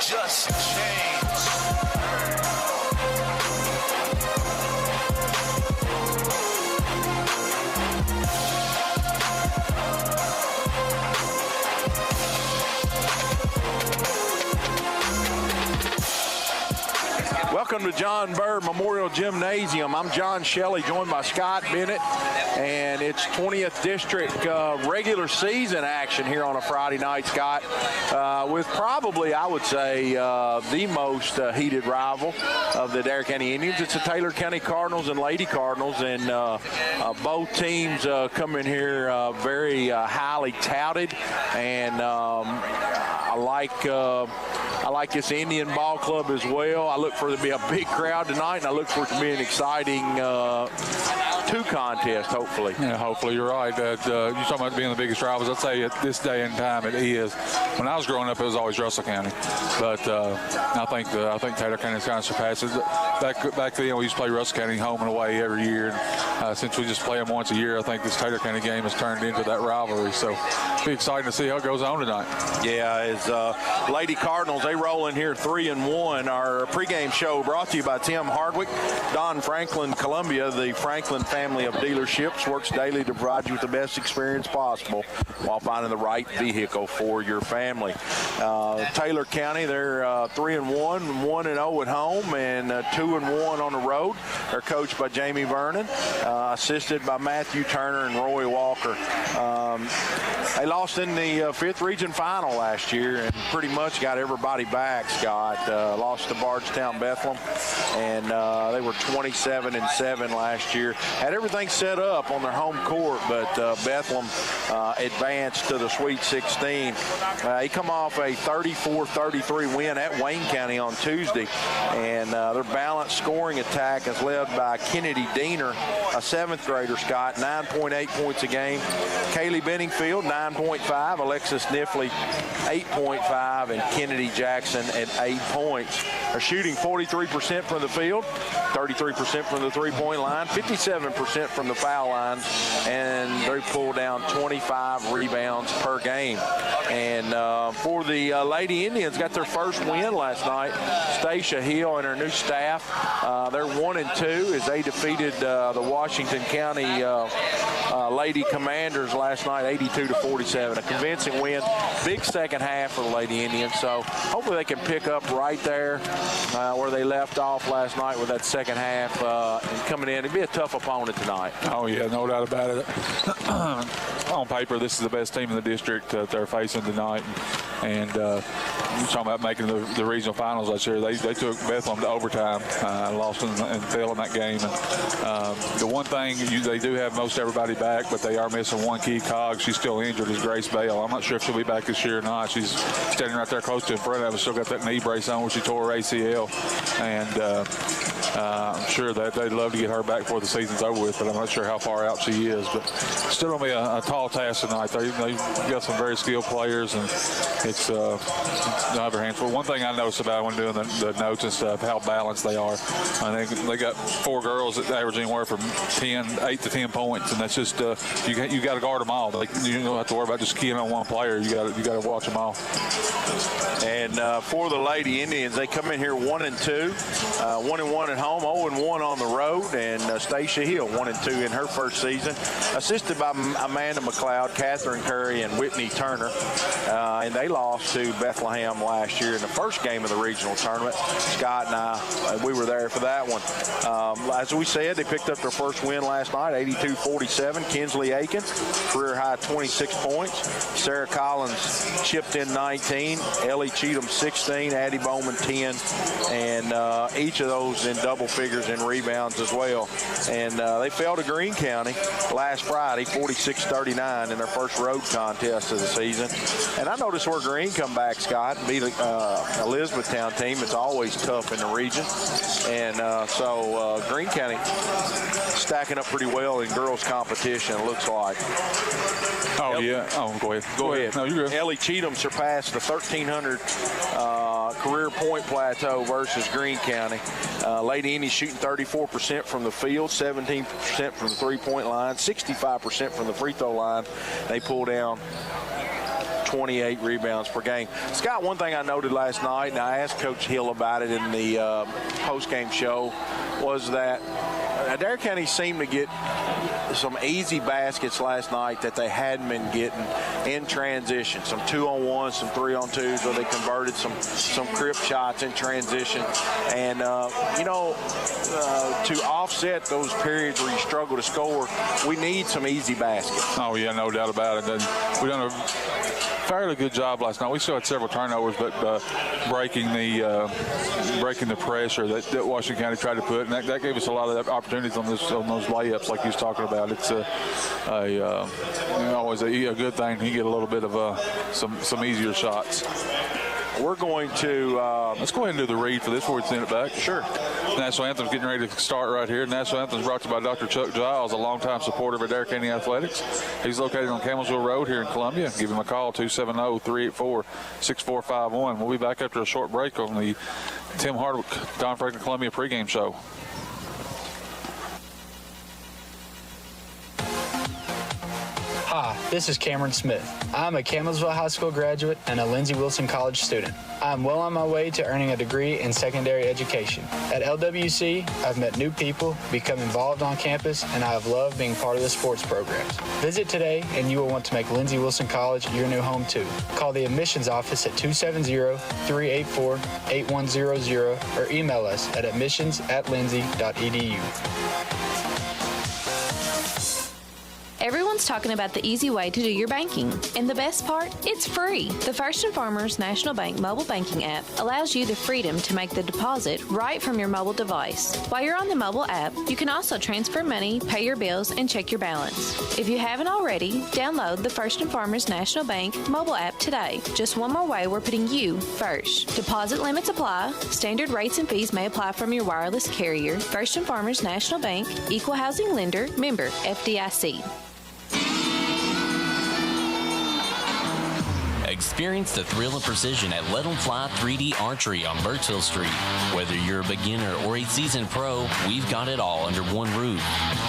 just changed. Welcome to John Byrd Memorial Gymnasium. I'm John Shelley, joined by Scott Bennett, and it's 20th District regular season action here on a Friday night, Scott, with probably, I would say, the most heated rival of the Adair County Indians. It's the Taylor County Cardinals and Lady Cardinals, and both teams come in here very highly touted, and I like this Indian ball club as well. I look for there to be a big crowd tonight, and I look for it to be an exciting two contest, hopefully. Yeah, hopefully you're right. You're talking about being the biggest rivals. I'd say at this day and time it is. When I was growing up, it was always Russell County, but I think Taylor County kind of surpasses it. Back then, we used to play Russell County home and away every year. And, since we just play them once a year, I think this Taylor County game has turned into that rivalry. So it'll be exciting to see how it goes on tonight. Yeah, as Lady Cardinals, they roll in here 3-1. Our pregame show brought to you by Tim Hardwick, Don Franklin, Columbia. The Franklin family of dealerships works daily to provide you with the best experience possible while finding the right vehicle for your family. Taylor County, they're 3-1, 1-0 at home, and 2-1 on the road. They're coached by Jamie Vernon, assisted by Matthew Turner and Roy Walker. They lost in the 5th region final last year and pretty much got everybody back, Scott. Lost to Bardstown Bethlehem, and they were 27-7 last year. Had everything set up on their home court, but Bethlehem advanced to the Sweet 16. They come off a 34-33 win at Wayne County on Tuesday, and their balanced scoring attack is led by Kennedy Diener, a 7th grader, Scott, 9.8 points a game. Kaylee Benningfield, 9.5. Alexis Niffley, 8.5. And Kennedy Jackson at 8 points. They're shooting 43% from the field, 33% from the three-point line, 57% from the foul line, and they pull down 25 rebounds per game. And for the Lady Indians, got their first win last night. Stacia Hill and her new staff, they're 1-2 as they defeated the Washington County Lady Commanders last night, 82-47. A convincing win. Big second half for the Lady Indians. So hopefully they can pick up right there where they left off last night with that second half and coming in. It'd be a tough opponent tonight. Oh, yeah, no doubt about it. On paper, this is the best team in the district that they're facing tonight. And you're talking about making the regional finals last year. They took Bethlehem to overtime, lost and fell in that game. And the one thing, they do have most everybody back, but they are missing one key cog. She's still injured, is Grace Bale. I'm not sure if she'll be back this year or not. She's standing right there close to in front of us. Still got that knee brace on when she tore her ACL. And I'm sure that they'd love to get her back before the season's over with, but I'm not sure how far out she is. But still going to be a tall task tonight. They've got some very skilled players, and it's another handful. One thing I noticed about when doing the notes and stuff, how balanced they are. I think they got 4 girls that average anywhere from 8 to 10 points, and that's just you got to guard them all. You don't have to worry about just keying on one player. You got to watch them all. And for the Lady Indians, they come in here 1-2, 1-1 at home, 0-1 on the road, and Stacia Hill 1-2 in her first season, assisted by Amanda McLeod, Catherine Curry, and Whitney Turner. And they lost to Bethlehem last year in the first game of the regional tournament. Scott and I, we were there for that one. As we said, they picked up their first win last night, 82-47. Kinsley Aiken, career high 26 points. Sarah Collins chipped in 19. Ellie Cheatham 16. Addie Bowman 10. And each of those in double figures in rebounds as well. And they fell to Greene County last Friday, 46-39 in their first road contest of the season. And I noticed where Greene come back, Scott, and beat Elizabethtown team. It's always tough in the region. And so Greene County stacking up pretty well in girls competition, it looks like. Oh, yeah. Oh, go ahead. Go ahead. No, you're good. Ellie Cheatham surpassed the 1,300 career point plateau versus Greene County. Lady Indians shooting 34% from the field, 17% from the three-point line, 65% from the free throw line. They pull down 28 rebounds per game. Scott, one thing I noted last night, and I asked Coach Hill about it in the post-game show, was that Adair County seemed to get some easy baskets last night that they hadn't been getting in transition. Some 2-on-1s, some 3-on-2s, where they converted some crip shots in transition. And, to offset those periods where you struggle to score, we need some easy baskets. Oh, yeah, no doubt about it. And we've done a fairly good job last night. We still had several turnovers, but breaking the pressure that Washington County tried to put, and that gave us a lot of opportunities on those layups like he was talking about. It's always a good thing. You get a little bit of some easier shots. We're going to let's go ahead and do the read for this before we send it back. Sure. National Anthem's getting ready to start right here. National Anthem's brought to you by Dr. Chuck Giles, a longtime supporter of Adair County Athletics. He's located on Camelsville Road here in Columbia. Give him a call, 270-384-6451. We'll be back after a short break on the Tim Hardwick, Don Franklin Columbia pregame show. Hi, this is Cameron Smith. I'm a Camelsville High School graduate and a Lindsey Wilson College student. I'm well on my way to earning a degree in secondary education. At LWC, I've met new people, become involved on campus, and I have loved being part of the sports programs. Visit today and you will want to make Lindsey Wilson College your new home too. Call the admissions office at 270-384-8100 or email us at admissions@lindsey.edu. Everyone's talking about the easy way to do your banking. And the best part? It's free. The First and Farmers National Bank mobile banking app allows you the freedom to make the deposit right from your mobile device. While you're on the mobile app, you can also transfer money, pay your bills, and check your balance. If you haven't already, download the First and Farmers National Bank mobile app today. Just one more way we're putting you first. Deposit limits apply. Standard rates and fees may apply from your wireless carrier. First and Farmers National Bank, Equal Housing Lender, member FDIC. Experience the thrill and precision at Let 'em Fly 3D Archery on Birchville Street. Whether you're a beginner or a seasoned pro, we've got it all under one roof.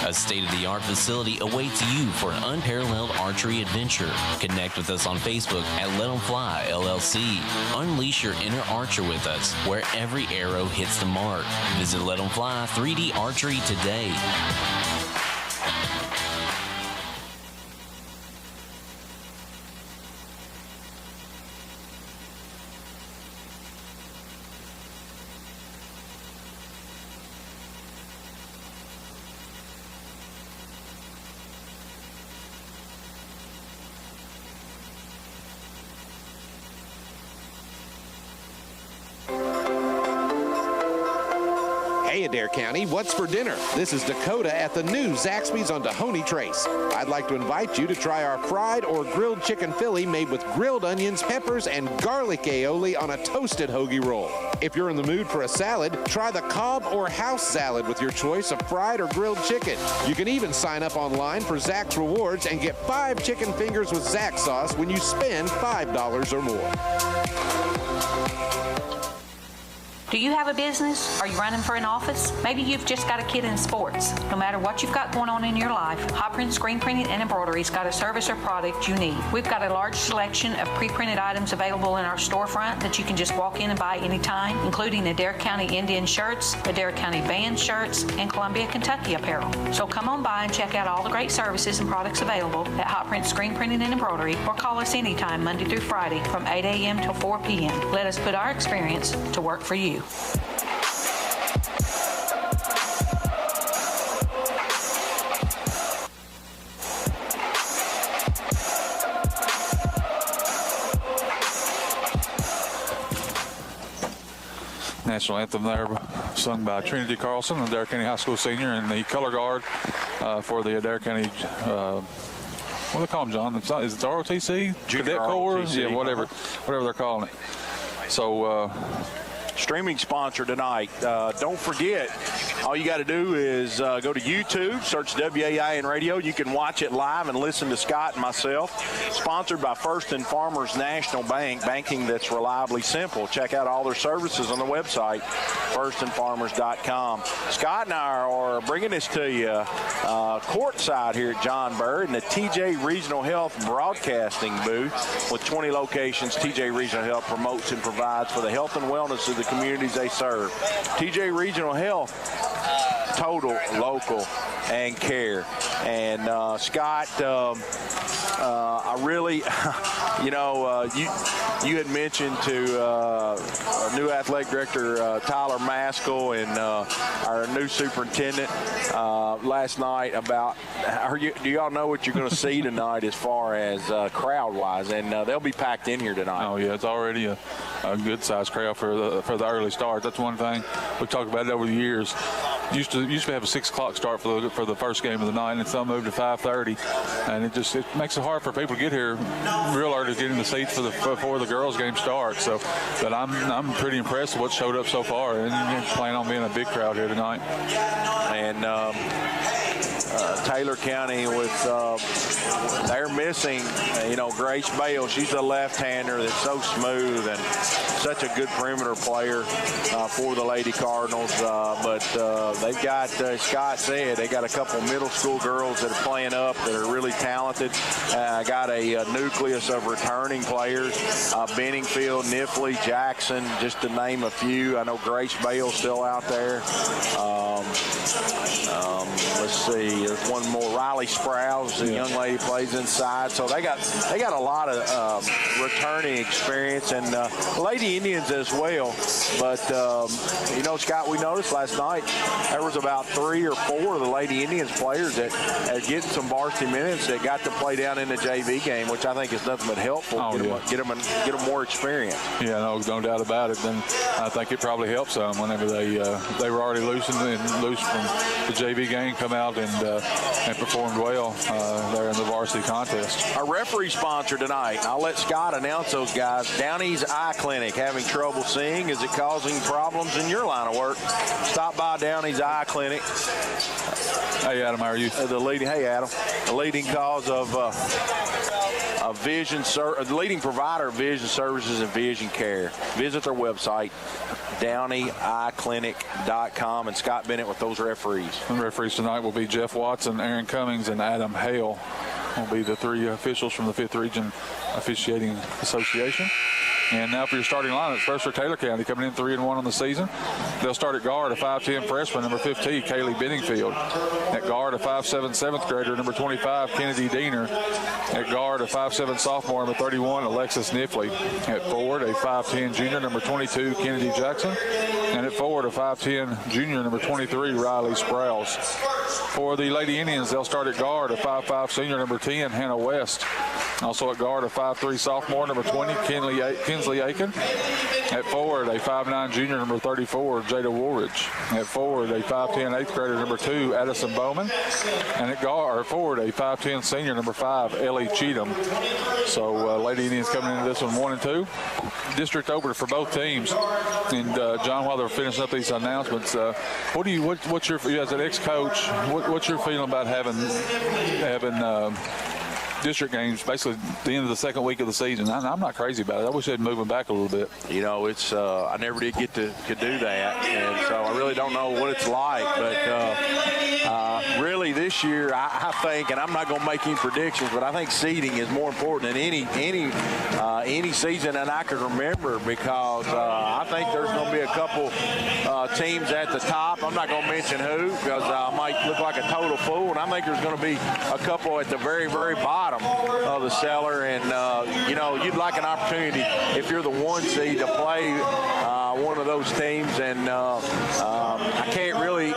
A state-of-the-art facility awaits you for an unparalleled archery adventure. Connect with us on Facebook at Let 'em Fly LLC. Unleash your inner archer with us, where every arrow hits the mark. Visit Let 'em Fly 3D Archery today. Hey Adair County, what's for dinner? This is Dakota at the new Zaxby's on Dahoney Trace. I'd like to invite you to try our fried or grilled chicken Philly made with grilled onions, peppers, and garlic aioli on a toasted hoagie roll. If you're in the mood for a salad, try the Cobb or house salad with your choice of fried or grilled chicken. You can even sign up online for Zax Rewards and get 5 chicken fingers with Zax sauce when you spend $5 or more. Do you have a business? Are you running for an office? Maybe you've just got a kid in sports. No matter what you've got going on in your life, Hot Print Screen Printing and Embroidery's got a service or product you need. We've got a large selection of pre-printed items available in our storefront that you can just walk in and buy anytime, including Adair County Indian shirts, Adair County band shirts, and Columbia, Kentucky apparel. So come on by and check out all the great services and products available at Hot Print Screen Printing and Embroidery, or call us anytime Monday through Friday from 8 a.m. till 4 p.m. Let us put our experience to work for you. National anthem there, sung by Trinity Carlson, Adair County High School senior, and the color guard for the Adair County. What do they call them, John? Is it the ROTC? Junior Cadet Corps? ROTC. Yeah, whatever they're calling it. So streaming sponsor tonight. Don't forget, all you got to do is go to YouTube, search WAIN Radio. You can watch it live and listen to Scott and myself. Sponsored by First and Farmers National Bank, banking that's reliably simple. Check out all their services on the website, firstandfarmers.com. Scott and I are bringing this to you courtside here at John Bird in the TJ Regional Health Broadcasting booth. With 20 locations, TJ Regional Health promotes and provides for the health and wellness of the communities they serve. TJ Regional Health, total, local, and care. And Scott, I really, you had mentioned to our new athletic director, Tyler Maskell, and our new superintendent last night about, do y'all know what you're going to see tonight as far as crowd-wise? And they'll be packed in here tonight. Oh, yeah, it's already a good-sized crowd for the early start. That's one thing we've talked about it over the years. Used to have a 6 o'clock start for the first game of the night, and some moved to 5:30, and it makes it hard for people to get here real early to get in the seats before the girls' game starts. So, but I'm pretty impressed with what showed up so far, and plan on being a big crowd here tonight. And Taylor County they're missing, Grace Bale. She's a left-hander that's so smooth and such a good perimeter player for the Lady Cardinals. But they've got, Scott said, they got a couple middle school girls that are playing up that are really talented. Got a nucleus of returning players, Benningfield, Niffley, Jackson, just to name a few. I know Grace Bale's still out there. Let's see, there's one more, Riley Sprouse, the young lady plays inside. So they got a lot of returning experience, and Lady Indians as well. But Scott, we noticed last night there was about 3 or 4 of the Lady Indians players that are getting some varsity minutes that got to play down in the JV game, which I think is nothing but helpful. Get them more experience. Yeah, no doubt about it. Then I think it probably helps them whenever they were already loose from the JV game, come out and performed well there in the varsity contest. Our referee sponsor tonight, I'll let Scott announce those guys. Downey's Eye Clinic. Having trouble seeing? Is it causing problems in your line of work? Stop by Downey's Eye Clinic. Hey, Adam, how are you? The leading cause of the leading provider of vision services and vision care. Visit their website, DowneyEyeClinic.com, and Scott Bennett with those referees. The referees tonight will be Jeff Watson, Aaron Cummings, and Adam Hale. Will be the 3 officials from the 5th Region Officiating Association. And now for your starting lineups, first for Taylor County, coming in 3-1 on the season. They'll start at guard, a 5'10" freshman, number 15, Kaylee Benningfield. At guard, a 5'7" 7th grader, number 25, Kennedy Diener. At guard, a 5'7" sophomore, number 31, Alexis Niffley. At forward, a 5'10" junior, number 22, Kennedy Jackson. And at forward, a 5'10" junior, number 23, Riley Sprouse. For the Lady Indians, they'll start at guard, a 5'5" senior, number 10, Hannah West. Also at guard, a 5'3" sophomore, number 20, Kinsley Aiken. At forward, a 5'9" junior, number 34, Jada Woolridge. At forward, a 5'10" 8th grader, number 2, Addison Bowman. And at guard, forward, a 5'10" senior, number 5, Ellie Cheatham. So Lady Indians coming into this one 1-2. District opener for both teams. And John, while they're finishing up these announcements, what's your, as an ex-coach, what's your feeling about having district games basically the end of the second week of the season? I'm not crazy about it. I wish they'd move them back a little bit. It's I never did get to do that, and so I really don't know what it's like. But really this year, I think, and I'm not going to make any predictions, but I think seeding is more important than any season that I can remember, because I think there's going to be a couple teams at the top. I'm not going to mention who, because I might look like a total fool, and I think there's going to be a couple at the very, very bottom of the cellar, and you'd like an opportunity if you're the 1 seed to play one of those teams, and I can't really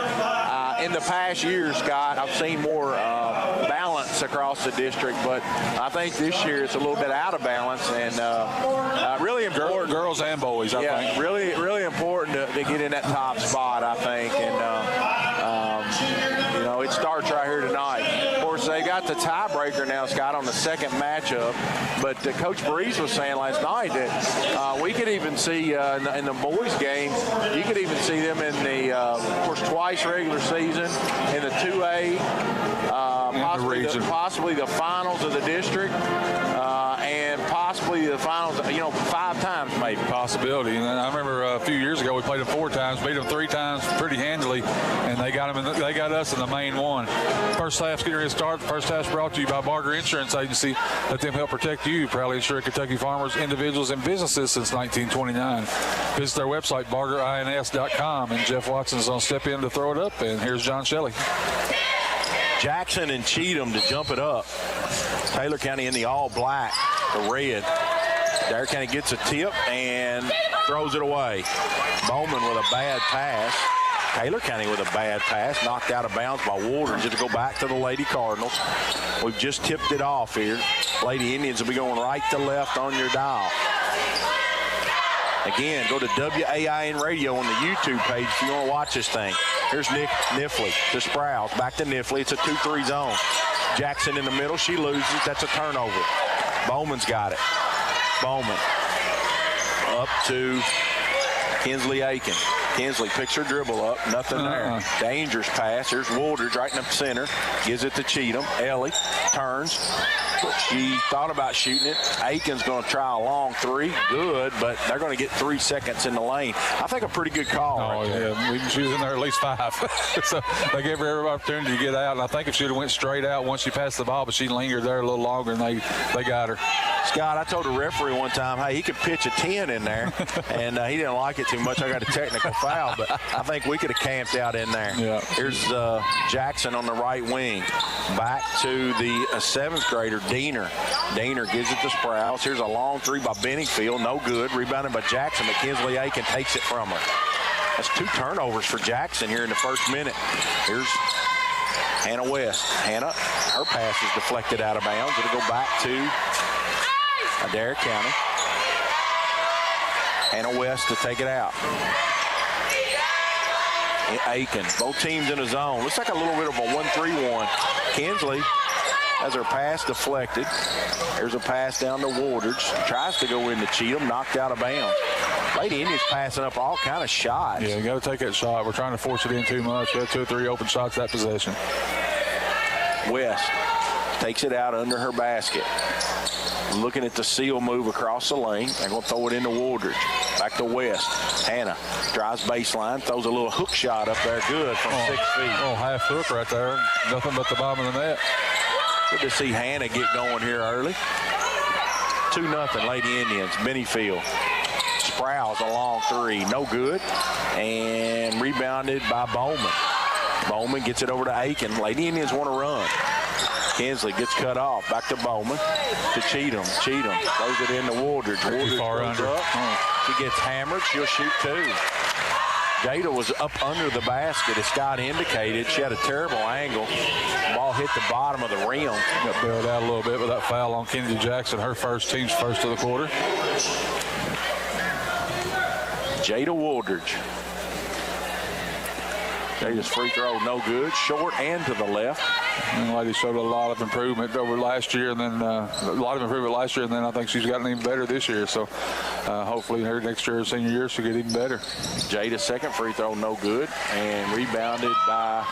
in the past years, Scott, I've seen more balance across the district, but I think this year it's a little bit out of balance, and really important. Girls and boys, I think. Really, really important to get in that top spot, I think, and it starts right here tonight. Of course, they got got the tiebreaker now, Scott, on the second matchup. But Coach Breeze was saying last night that we could even see in the boys' game, you could even see them in the, of course, twice regular season in the 2A, possibly the finals of the district, and possibly the finals, 5 times maybe. Possibility. And I remember a few years ago we played them 4 times, beat them 3 times pretty handily, and they got us in the main one. First half's getting ready to start. First half's brought to you by Barger Insurance Agency. Let them help protect you. Proudly insured Kentucky farmers, individuals, and businesses since 1929. Visit their website, bargerins.com, and Jeff Watson's going to step in to throw it up, and here's John Shelley. Jackson and Cheatham to jump it up. Taylor County in the all black, the red. Adair County gets a tip and throws it away. Bowman with a bad pass. Taylor County with a bad pass, knocked out of bounds by Woolridge. It'll go back to the Lady Cardinals. We've just tipped it off here. Lady Indians will be going right to left on your dial. Again, go to WAIN Radio on the YouTube page if you want to watch this thing. Here's Nick Nifley to Sprouse. Back to Nifley. It's a 2-3 zone. Jackson in the middle. She loses. That's a turnover. Bowman's got it. Bowman up to Kinsley Aiken. Kinsley picks her dribble up. Nothing there. Dangerous pass. Here's Woolridge right in the center. Gives it to Cheatham. Ellie turns. She thought about shooting it. Aiken's going to try a long 3. Good, but they're going to get 3 seconds in the lane. I think a pretty good call. Oh, yeah. She was in there at least 5. So they gave her every opportunity to get out. And I think if she would have went straight out once she passed the ball, but she lingered there a little longer, and they got her. Scott, I told the referee one time, hey, he could pitch a 10 in there, and he didn't like it too much. I got a technical foul, but I think we could have camped out in there. Yeah. Here's Jackson on the right wing. Back to the 7th grader, Diener. Diener gives it to Sprouse. Here's a long 3 by Benningfield. No good. Rebounded by Jackson, but Kinsley Aiken takes it from her. That's 2 turnovers for Jackson here in the first minute. Here's Hannah West. Hannah, her pass is deflected out of bounds. It'll go back to Adair County. Hannah West to take it out. Aiken, both teams in a zone. Looks like a little bit of a 1-3-1. Kinsley has her pass deflected. There's a pass down to Woolridge. Tries to go into Cheatham, knocked out of bounds. Lady Indians passing up all kind of shots. Yeah, you got to take that shot. We're trying to force it in too much. We had 2 or 3 open shots that possession. West takes it out under her basket. Looking at the seal move across the lane. They're going to throw it into Woolridge. Back to West. Hannah drives baseline, throws a little hook shot up there. Good from 6 feet. Oh, half hook right there. Nothing but the bottom of the net. Good to see Hannah get going here early. 2-0 Lady Indians. Benningfield. Sprouse a long 3. No good. And rebounded by Bowman. Bowman gets it over to Aiken. Lady Indians want to run. Kinsley gets cut off. Back to Bowman. To Cheatham. Cheatham throws it into Woolridge. Woolridge goes up. She gets hammered. She'll shoot 2. Jada was up under the basket, as Scott indicated. She had a terrible angle. Ball hit the bottom of the rim. Got bailed out a little bit with that foul on Kennedy Jackson. Her team's first of the quarter. Jada Woolridge. Jada's free throw no good. Short and to the left. And lady showed a lot of improvement over last year, and then I think she's gotten even better this year. So hopefully her next year, senior year, she'll get even better. Jada's second free throw no good, and rebounded by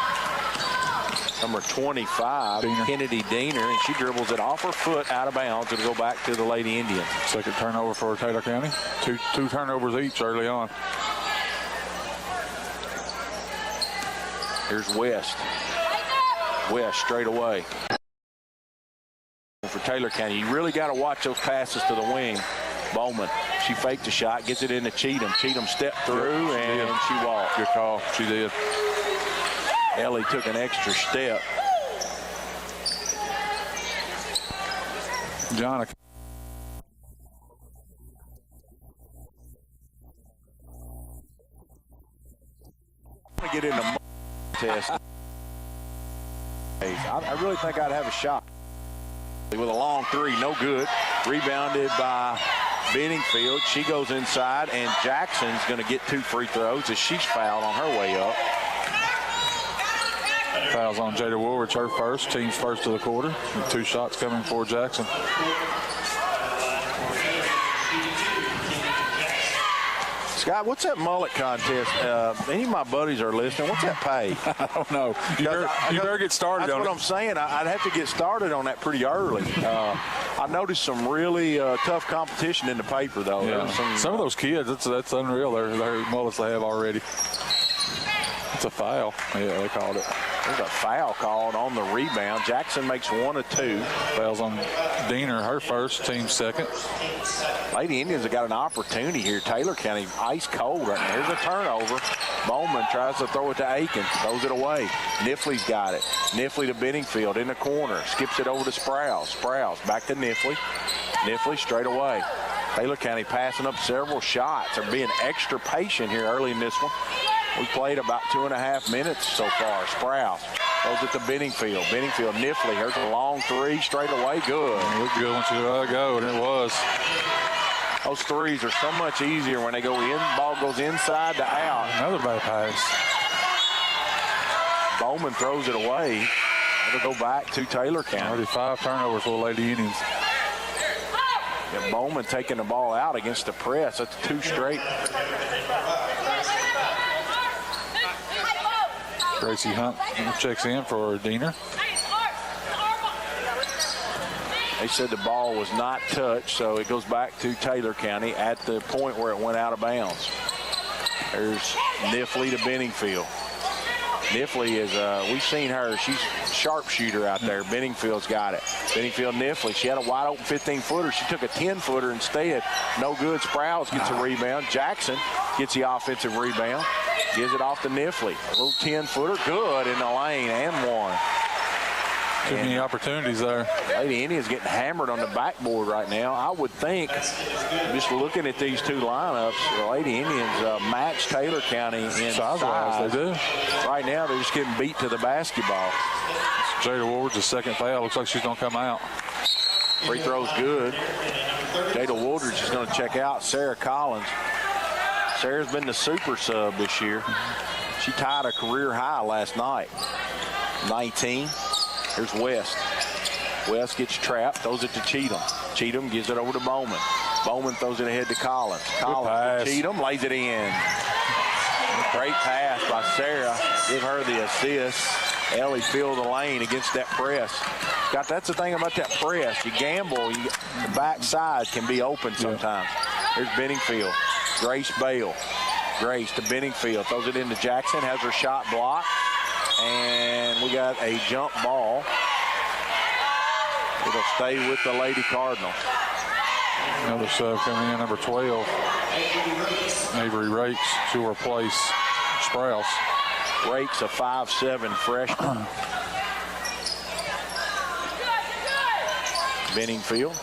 number 25, Kennedy Diener, and she dribbles it off her foot out of bounds. It'll go back to the Lady Indians. Second turnover for Taylor County. Two turnovers each early on. Here's West. West straight away. For Taylor County, you really got to watch those passes to the wing. Bowman, she faked the shot, gets it into Cheatham. Cheatham stepped through, and she walked. Good call. She did. Ellie took an extra step. John. Get in the test. I really think I'd have a shot. With a long 3, no good. Rebounded by Benningfield. She goes inside, and Jackson's going to get 2 free throws as she's fouled on her way up. Fouls on Jada Woolridge, her first, team's first of the quarter. 2 shots coming for Jackson. Scott, what's that mullet contest? Any of my buddies are listening. What's that pay? I don't know. You better get started on it. That's what I'm saying. I'd have to get started on that pretty early. I noticed some really tough competition in the paper, though. Yeah. Some of those kids, that's unreal. Their mullets they have already. It's a foul. Yeah, they called it. There's a foul called on the rebound. Jackson makes 1 of 2. Fouls on Diener, her first, team second. Lady Indians have got an opportunity here. Taylor County ice cold right now. Here's a turnover. Bowman tries to throw it to Aiken. Throws it away. Nifley's got it. Nifley to Benningfield in the corner. Skips it over to Sprouse. Sprouse back to Nifley. Nifley straight away. Taylor County passing up several shots. They're being extra patient here early in this one. We played about 2.5 minutes so far. Sprouse goes it to Benningfield. Benningfield, Nifley. Here's a long 3 straight away. Good. It looked good once you let it go, and it was. Those threes are so much easier when they go in. Ball goes inside to out. Another bad pass. Bowman throws it away. It'll go back to Taylor County. Already 5 turnovers for the Lady Indians. Yeah, Bowman taking the ball out against the press. That's 2 straight. Gracie Hunt checks in for Diener. They said the ball was not touched, so it goes back to Taylor County at the point where it went out of bounds. There's Nifley to Benningfield. Nifley is, we've seen her. She's a sharpshooter out there. Benningfield's got it. Benningfield, Nifley. She had a wide open 15-footer. She took a 10-footer instead. No good. Sprouse gets a rebound. Jackson gets the offensive rebound. Gives it off to Nifley. A little 10-footer. Good in the lane and 1. Too many opportunities there. Lady Indians getting hammered on the backboard right now. I would think, just looking at these 2 lineups, the Lady Indians match Taylor County in size. They do. Right now, they're just getting beat to the basketball. Jada Ward's the second foul. Looks like she's going to come out. Free throw's good. Jada Woodridge is going to check out Sarah Collins. Sarah's been the super sub this year. She tied a career high last night. 19. Here's West. West gets trapped, throws it to Cheatham. Cheatham gives it over to Bowman. Bowman throws it ahead to Collins. Collins to Cheatham, lays it in. Great pass by Sarah. Give her the assist. Ellie filled the lane against that press. Scott, that's the thing about that press. You gamble, the backside can be open sometimes. Here's Benningfield. Grace Bale. Grace to Benningfield. Throws it into Jackson. Has her shot blocked. And we got a jump ball. It'll stay with the Lady Cardinals. Another sub coming in, number 12. Avery Rakes. She'll replace Sprouse. Rakes, a 5'7" freshman. Benningfield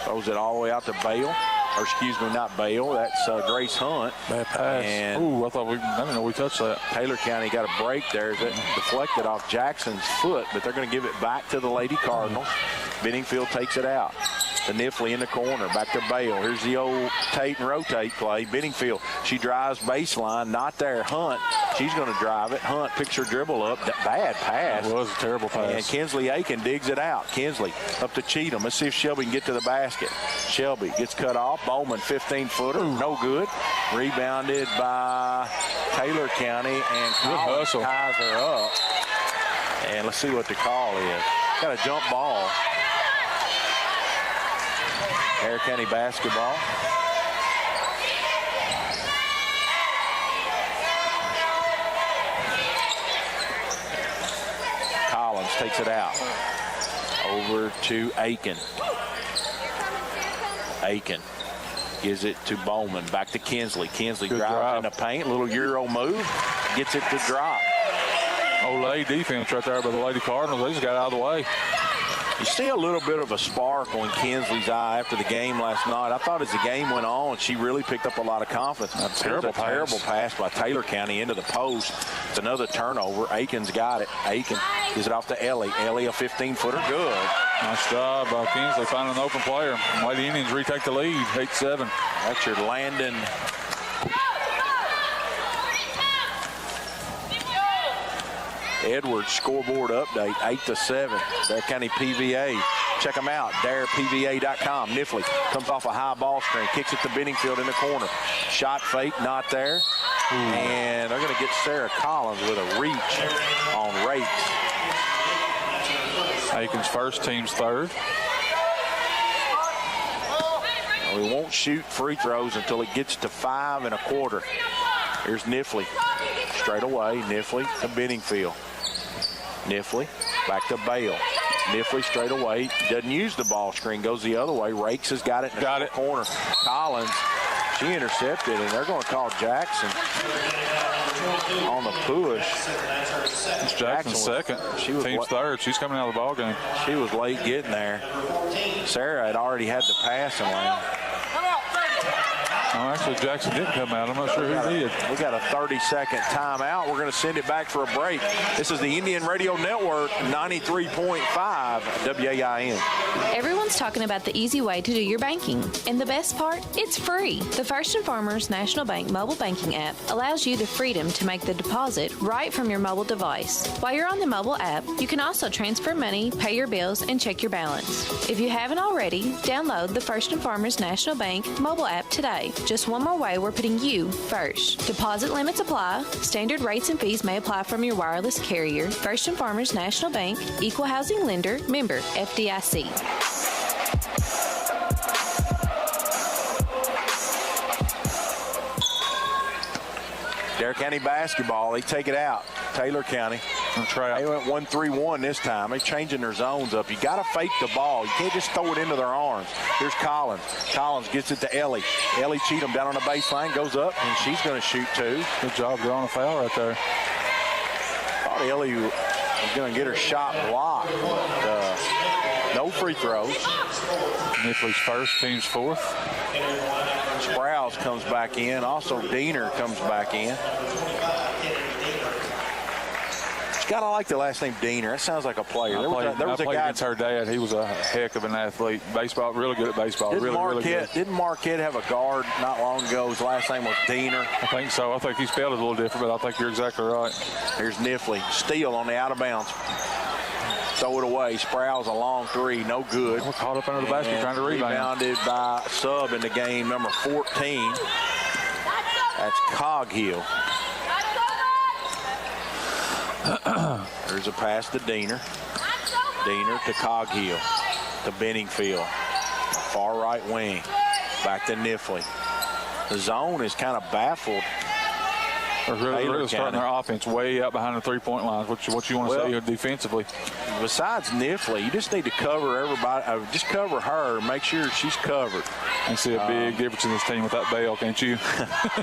throws it all the way out to Bale. Or excuse me, not Bale. That's Grace Hunt. Bad pass. And ooh, I didn't know we touched that. Taylor County got a break there that deflected off Jackson's foot, but they're going to give it back to the Lady Cardinals. Benningfield takes it out. To Nifley in the corner, back to Bale. Here's the old Tate and rotate play. Benningfield, she drives baseline, not there. Hunt, she's going to drive it. Hunt picks her dribble up. Bad pass. It was a terrible pass. And Kinsley Aiken digs it out. Kinsley up to Cheatham. Let's see if Shelby can get to the basket. Shelby gets cut off. Bowman, 15-footer, no good. Rebounded by Taylor County, and Collins ties her up. And let's see what the call is. Got a jump ball. Adair County basketball. Collins takes it out. Over to Aiken. Aiken gives it to Bowman. Back to Kinsley. Kinsley drives in the paint. Little Euro move. Gets it to drop. Olay defense right there by the Lady Cardinals. They just got out of the way. You see a little bit of a sparkle in Kinsley's eye after the game last night. I thought as the game went on, she really picked up a lot of confidence. Terrible pass by Taylor County into the post. It's another turnover. Aiken's got it. Aiken gives it off to Ellie. Ellie, a 15-footer. Good. Nice job by Kinsley finding an open player. Lady Indians retake the lead, 8-7. That's your Landon. Edwards scoreboard update, 8-7. Adair County PVA. Check them out, AdairPVA.com. Nifley comes off a high ball screen, kicks it to Benningfield in the corner. Shot fake, not there. And they're going to get Sarah Collins with a reach on Rakes. Aiken's first, team's third. We won't shoot free throws until it gets to 5 1/4. Here's Nifley. Straight away, Nifley to Benningfield. Nifley back to Bale. Nifley straight away. Doesn't use the ball screen. Goes the other way. Rakes has got it in the corner. Collins, she intercepted, and they're going to call Jackson on the push. It's Jackson's second. Team's third. She's coming out of the ball game. She was late getting there. Sarah had already had the passing lane. Oh, actually, Jackson didn't come out. I'm not sure who did. We got a 30-second timeout. We're going to send it back for a break. This is the Indian Radio Network, 93.5 WAIN. Everyone's talking about the easy way to do your banking. And the best part? It's free. The First and Farmers National Bank mobile banking app allows you the freedom to make the deposit right from your mobile device. While you're on the mobile app, you can also transfer money, pay your bills, and check your balance. If you haven't already, download the First and Farmers National Bank mobile app today. Just one more way we're putting you first. Deposit limits apply. Standard rates and fees may apply from your wireless carrier. First and Farmers National Bank, Equal Housing Lender, member FDIC. Adair County basketball, they take it out. Taylor County. They went 1-3-1 this time. They're changing their zones up. You got to fake the ball. You can't just throw it into their arms. Here's Collins. Collins gets it to Ellie. Ellie Cheatham down on the baseline, goes up, and she's going to shoot two. Good job drawing a foul right there. Thought Ellie was going to get her shot blocked. No free throws. Nifley's first, team's fourth. Sprouse comes back in. Also, Diener comes back in. God, I like the last name Diener. That sounds like a player. There was a guy against her dad. He was a heck of an athlete. Baseball, really good at baseball. Didn't Marquette have a guard not long ago? His last name was Diener. I think so. I think he spelled it a little different, but I think you're exactly right. Here's Nifley. Steal on the out of bounds. Throw it away. Sprouse a long three. No good. We're caught up under the basket trying to rebound. Rebounded by sub in the game, number 14. That's Coghill. There's a pass to Diener. Diener to Coghill. To Benningfield. Far right wing. Back to Nifley. The zone is kind of baffled. They're really starting their offense way up behind the three-point line. What you want to say defensively? Besides Nifley, you just need to cover everybody. Just cover her. Make sure she's covered. I see a big difference in this team with that Bale, can't you?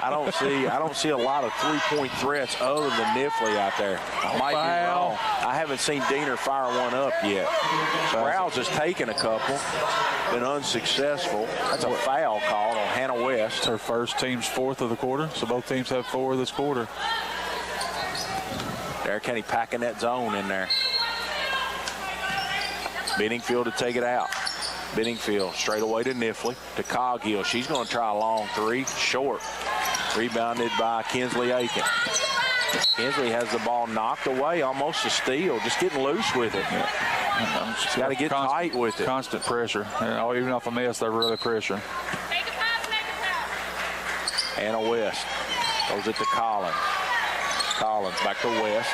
I don't see a lot of three-point threats other than Nifley out there. Might be wrong. I haven't seen Diener fire one up yet. Sprouse has taken a couple, been unsuccessful. That's a foul called on Hannah West. Her first, team's fourth of the quarter, so both teams have 4 this quarter. Adair County packing that zone in there. Benningfield to take it out. Benningfield straight away to Nifley, to Coghill. She's going to try a long three, short. Rebounded by Kinsley Aiken. Kinsley has the ball knocked away, almost a steal, just getting loose with it. She's got to get tight with it. Constant pressure. Even off a miss, they're really pressuring. Anna West throws it to Collins. Collins back to West.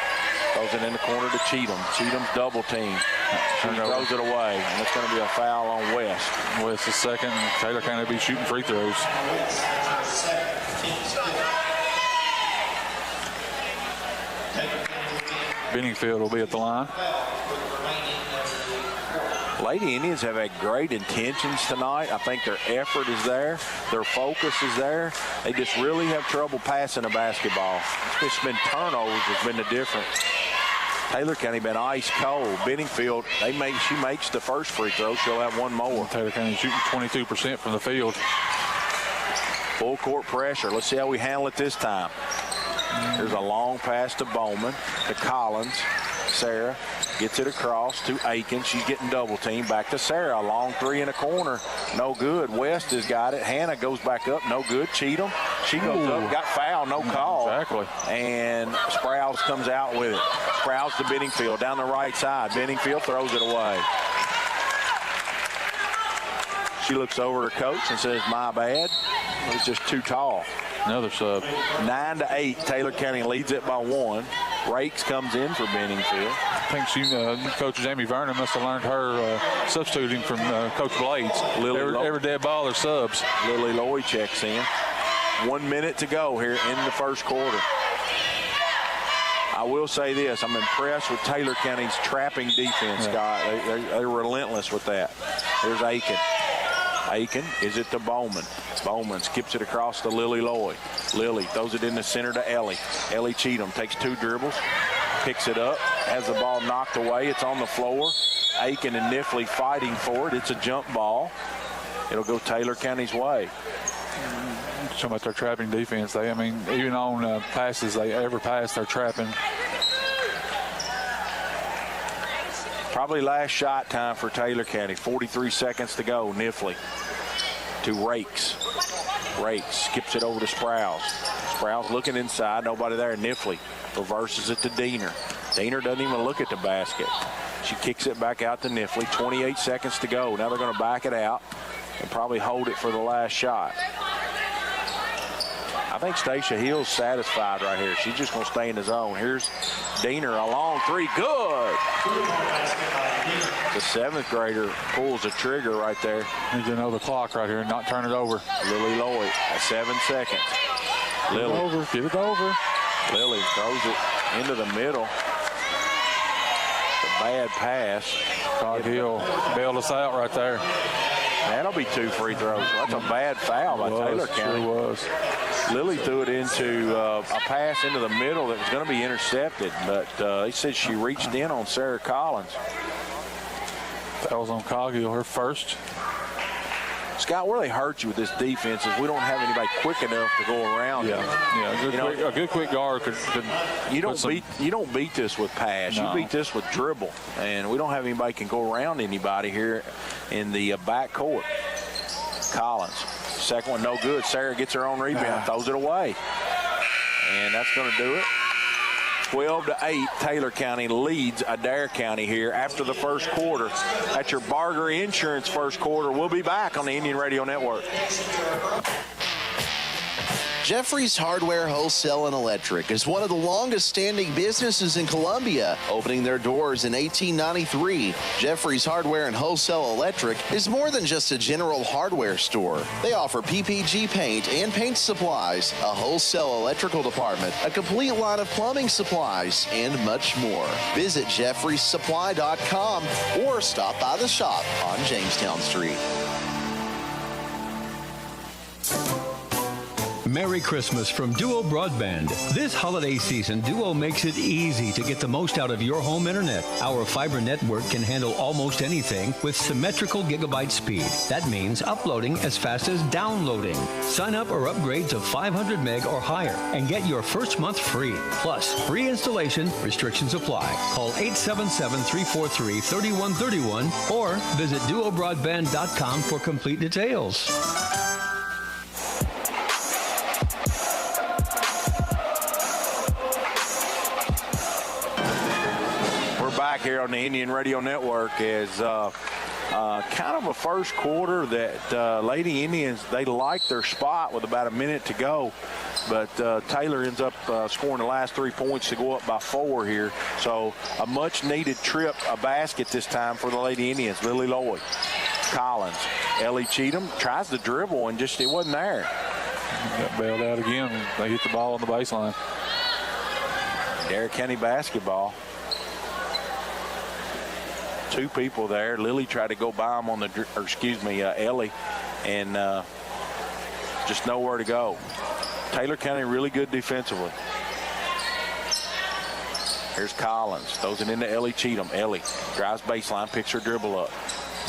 Throws it in the corner to Cheatham. Cheatham's double team. She throws it away, and it's going to be a foul on West. West is second, and Taylor County will be shooting free throws. Benningfield will be at the line. Lady Indians have had great intentions tonight. I think their effort is there. Their focus is there. They just really have trouble passing the basketball. It's been turnovers that's been the difference. Taylor County been ice cold. Benningfield, she makes the first free throw. She'll have one more. Taylor County shooting 22% from the field. Full court pressure. Let's see how we handle it this time. There's a long pass to Bowman, to Collins. Sarah gets it across to Aiken. She's getting double teamed. Back to Sarah. A long three in the corner. No good. West has got it. Hannah goes back up. No good. Cheatham She goes up, got foul, no call. Exactly. And Sprouse comes out with it. Sprouse to Benningfield down the right side. Benningfield throws it away. She looks over her coach and says, my bad. It was just too tall. Another sub. 9-8. Taylor County leads it by 1. Rakes comes in for Benningfield. I think Coach Jamie Vernon must have learned her substituting from Coach Blades. Every dead ball are subs. Lily Lloyd checks in. 1 minute to go here in the first quarter. I will say this. I'm impressed with Taylor County's trapping defense, Scott. They're relentless with that. There's Aiken. Aiken is it to Bowman. Bowman skips it across to Lily Lloyd. Lily throws it in the center to Ellie. Ellie Cheatham takes 2 dribbles, picks it up, has the ball knocked away. It's on the floor. Aiken and Nifley fighting for it. It's a jump ball. It'll go Taylor County's way. Talking about their trapping defense. Even on passes they ever pass, they're trapping. Probably last shot time for Taylor County. 43 seconds to go. Nifley to Rakes. Rakes skips it over to Sprouse. Sprouse looking inside. Nobody there. Nifley reverses it to Diener. Diener doesn't even look at the basket. She kicks it back out to Nifley. 28 seconds to go. Now they're going to back it out and probably hold it for the last shot. I think Stacia Hill's satisfied right here. She's just going to stay in the zone. Here's Diener, a long 3. Good. The 7th grader pulls the trigger right there. Need to know the clock right here and not turn it over. Lily Lloyd at 7 seconds. Lily. Get it over. Lily throws it into the middle. A bad pass. Todd Hill bailed us out right there. That'll be 2 free throws. That's a bad foul by Taylor County. Sure was. Lily threw it into a pass into the middle that was going to be intercepted, but they said she reached in on Sarah Collins. That was on Coggill, her first. Scott, where they hurt you with this defense is we don't have anybody quick enough to go around. A good quick guard could you don't beat this with pass. No. You beat this with dribble, and we don't have anybody can go around anybody here in the back court. Collins, second one no good. Sarah gets her own rebound, throws it away, and that's going to do it. 12-8, Taylor County leads Adair County here after the first quarter. That's your Barger Insurance first quarter. We'll be back on the Indian Radio Network. Jeffrey's Hardware Wholesale and Electric is one of the longest-standing businesses in Columbia, opening their doors in 1893. Jeffrey's Hardware and Wholesale Electric is more than just a general hardware store. They offer PPG paint and paint supplies, a wholesale electrical department, a complete line of plumbing supplies, and much more. Visit jeffreysupply.com or stop by the shop on Jamestown Street. Merry Christmas from Duo Broadband. This holiday season, Duo makes it easy to get the most out of your home internet. Our fiber network can handle almost anything with symmetrical gigabyte speed. That means uploading as fast as downloading. Sign up or upgrade to 500 meg or higher and get your first month free. Plus, free installation, restrictions apply. Call 877-343-3131 or visit duobroadband.com for complete details. Back here on the Indian Radio Network is kind of a first quarter that Lady Indians, they like their spot with about a minute to go, but Taylor ends up scoring the last 3 points to go up by 4 here. So a much needed trip, a basket this time for the Lady Indians. Lily Lloyd, Collins, Ellie Cheatham tries to dribble and just it wasn't there. Got bailed out again. They hit the ball on the baseline. Adair County basketball. 2 people there. Lily tried to go by him on the, Ellie, and just nowhere to go. Taylor County really good defensively. Here's Collins, throws it into Ellie Cheatham. Ellie drives baseline, picks her dribble up.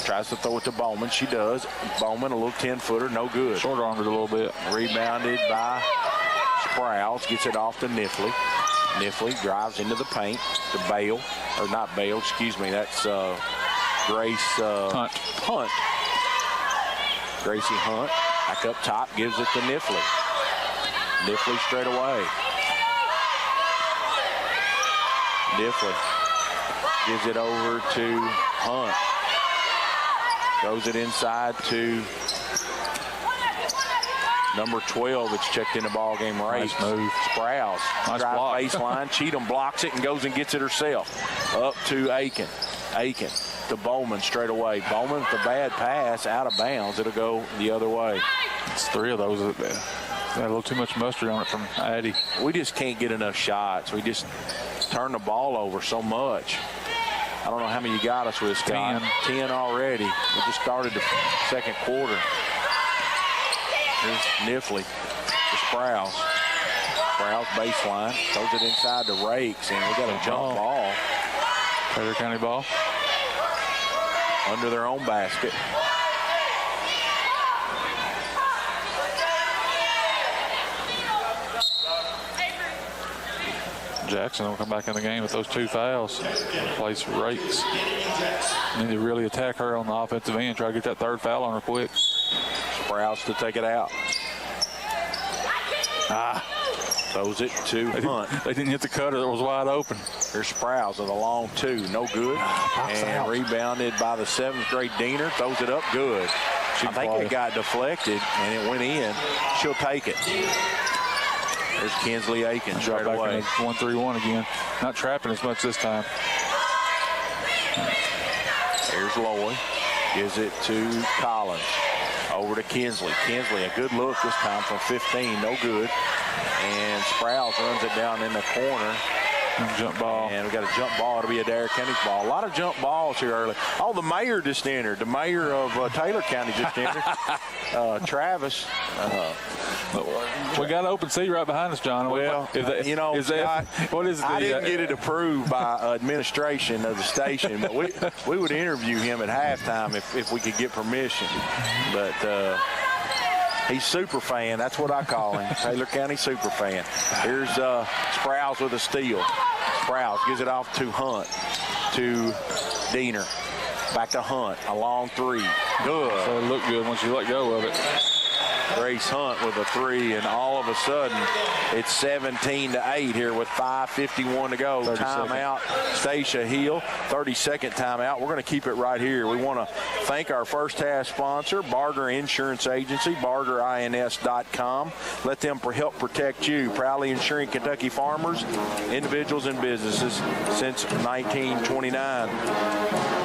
Tries to throw it to Bowman. She does. Bowman, a little 10-footer, no good. Short-armed it a little bit. Rebounded by Sprouse. Gets it off to Nifley. Nifley drives into the paint to Bale. Or not Bale, excuse me. That's Grace Hunt. Gracie Hunt back up top, gives it to Nifley. Diffley straight away. Diffley gives it over to Hunt. Throws it inside to number 12. It's checked in the ball game right. Nice move. Sprouse. Nice drive block. baseline. Cheatham blocks it and goes and gets it herself. Up to Aiken. Aiken to Bowman straight away. Bowman with the bad pass out of bounds. It'll go the other way. It's 3 of those. Got a little too much mustard on it from Addy. We just can't get enough shots. We just turn the ball over so much. I don't know how many you got us with, Scott. 10 already. We just started the second quarter. Here's Diffley to Sprouse. Sprouse baseline. Throws it inside to Rakes, and we got a jump ball. Taylor County ball. Under their own basket. Jackson will come back in the game with those 2 fouls. Place Rakes. Need to really attack her on the offensive end. Try to get that 3rd foul on her quick. Sprouse to take it out. Throws it to Hunt. They didn't hit the cutter that was wide open. Here's Sprouse with a long 2. No good. And rebounded by the 7th grade Diener. Throws it up good. I think it got deflected and it went in. She'll take it. There's Kinsley Aikens right away. 1-3-1 again. Not trapping as much this time. Here's Lloyd. Gives it to Collins. Over to Kinsley. Kinsley, a good look this time from 15. No good. And Sprouse runs it down in the corner. And jump ball. And we got a jump ball. It'll be Adair County's ball. A lot of jump balls here early. Oh, the mayor just entered. The mayor of Taylor County just entered. Travis. We got an open seat right behind us, John. Well, you know, Scott, what is I didn't get it approved by administration of the station, but we would interview him at halftime if we could get permission. But he's super fan. That's what I call him. Taylor County super fan. Here's Sprouse with a steal. Sprouse gives it off to Hunt. To Diener. Back to Hunt. A long 3. Good. So it looked good once you let go of it. Grace Hunt with a 3, and all of a sudden it's 17-8 here with 5:51 to go. Timeout, Stacia Hill. 30-second timeout. We're going to keep it right here. We want to thank our first half sponsor, Barger Insurance Agency, bargerins.com. Let them help protect you. Proudly insuring Kentucky farmers, individuals, and businesses since 1929.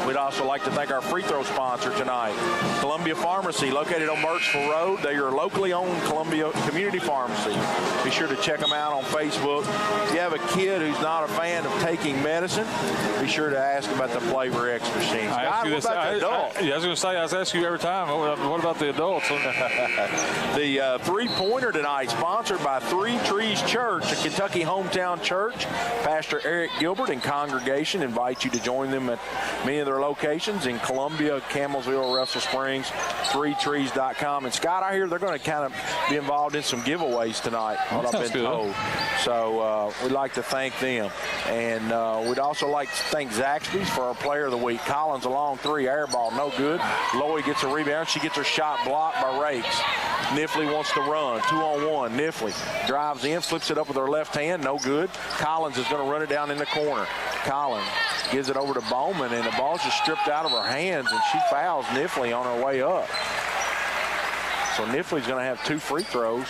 We'd also like to thank our free throw sponsor tonight, Columbia Pharmacy, located on Birchville Road. They are a locally owned Columbia Community Pharmacy. Be sure to check them out on Facebook. If you have a kid who's not a fan of taking medicine, be sure to ask about the Flavor Extra Scene. I was going to say, I was asking you every time, what about the adults? The three-pointer tonight, sponsored by Three Trees Church, a Kentucky hometown church. Pastor Eric Gilbert and congregation invite you to join them at many of their locations in Columbia, Campbellsville, Russell Springs, 3trees.com. And Scott, I hear they're going to kind of be involved in some giveaways tonight, what I've been told. So we'd like to thank them. And we'd also like to thank Zaxby's for our player of the week. Collins, a long 3, air ball, no good. Lloyd gets a rebound. She gets her shot blocked by Rakes. Niffley wants to run, 2-on-1. Niffley drives in, flips it up with her left hand, no good. Collins is going to run it down in the corner. Collins gives it over to Bowman, and the ball's just stripped out of her hands, and she fouls Niffley on her way up. So Niffley's going to have 2 free throws.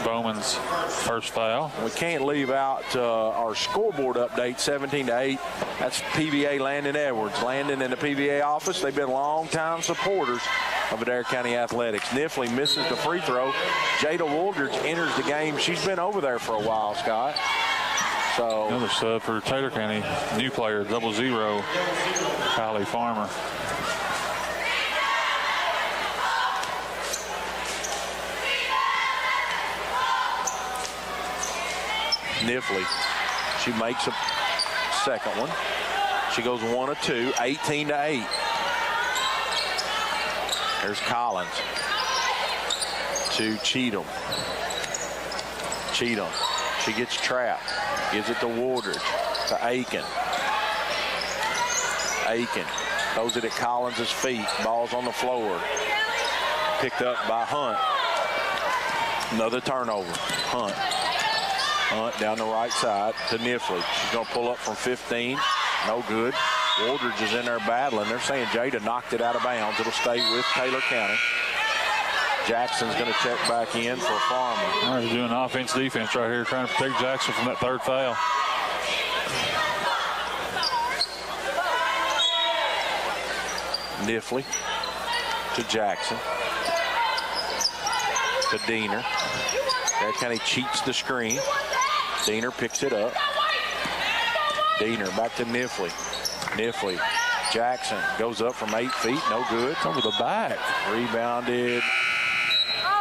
Bowman's first foul. We can't leave out our scoreboard update, 17-8. That's PVA Landon Edwards. Landon in the PVA office, they've been long-time supporters of Adair County Athletics. Niffley misses the free throw. Jada Woolridge enters the game. She's been over there for a while, Scott. So another sub for Taylor County. New player, 00, Kylie Farmer. Niffley, she makes a second one. She goes 1 of 2, 18-8. There's Collins to Cheatham. Cheatham, she gets trapped. Gives it to Woodridge, to Aiken. Aiken throws it at Collins' feet. Ball's on the floor. Picked up by Hunt. Another turnover. Hunt down the right side to Nifley. She's going to pull up from 15. No good. Waldridge is in there battling. They're saying Jada knocked it out of bounds. It'll stay with Taylor County. Jackson's going to check back in for Farmer. They're doing offense-defense right here, trying to protect Jackson from that third foul. Nifley to Jackson. To Diener. That kind of cheats the screen. Diener picks it up. Diener back to Nifley. Nifley. Jackson goes up from 8 feet. No good. It's over the back. Rebounded.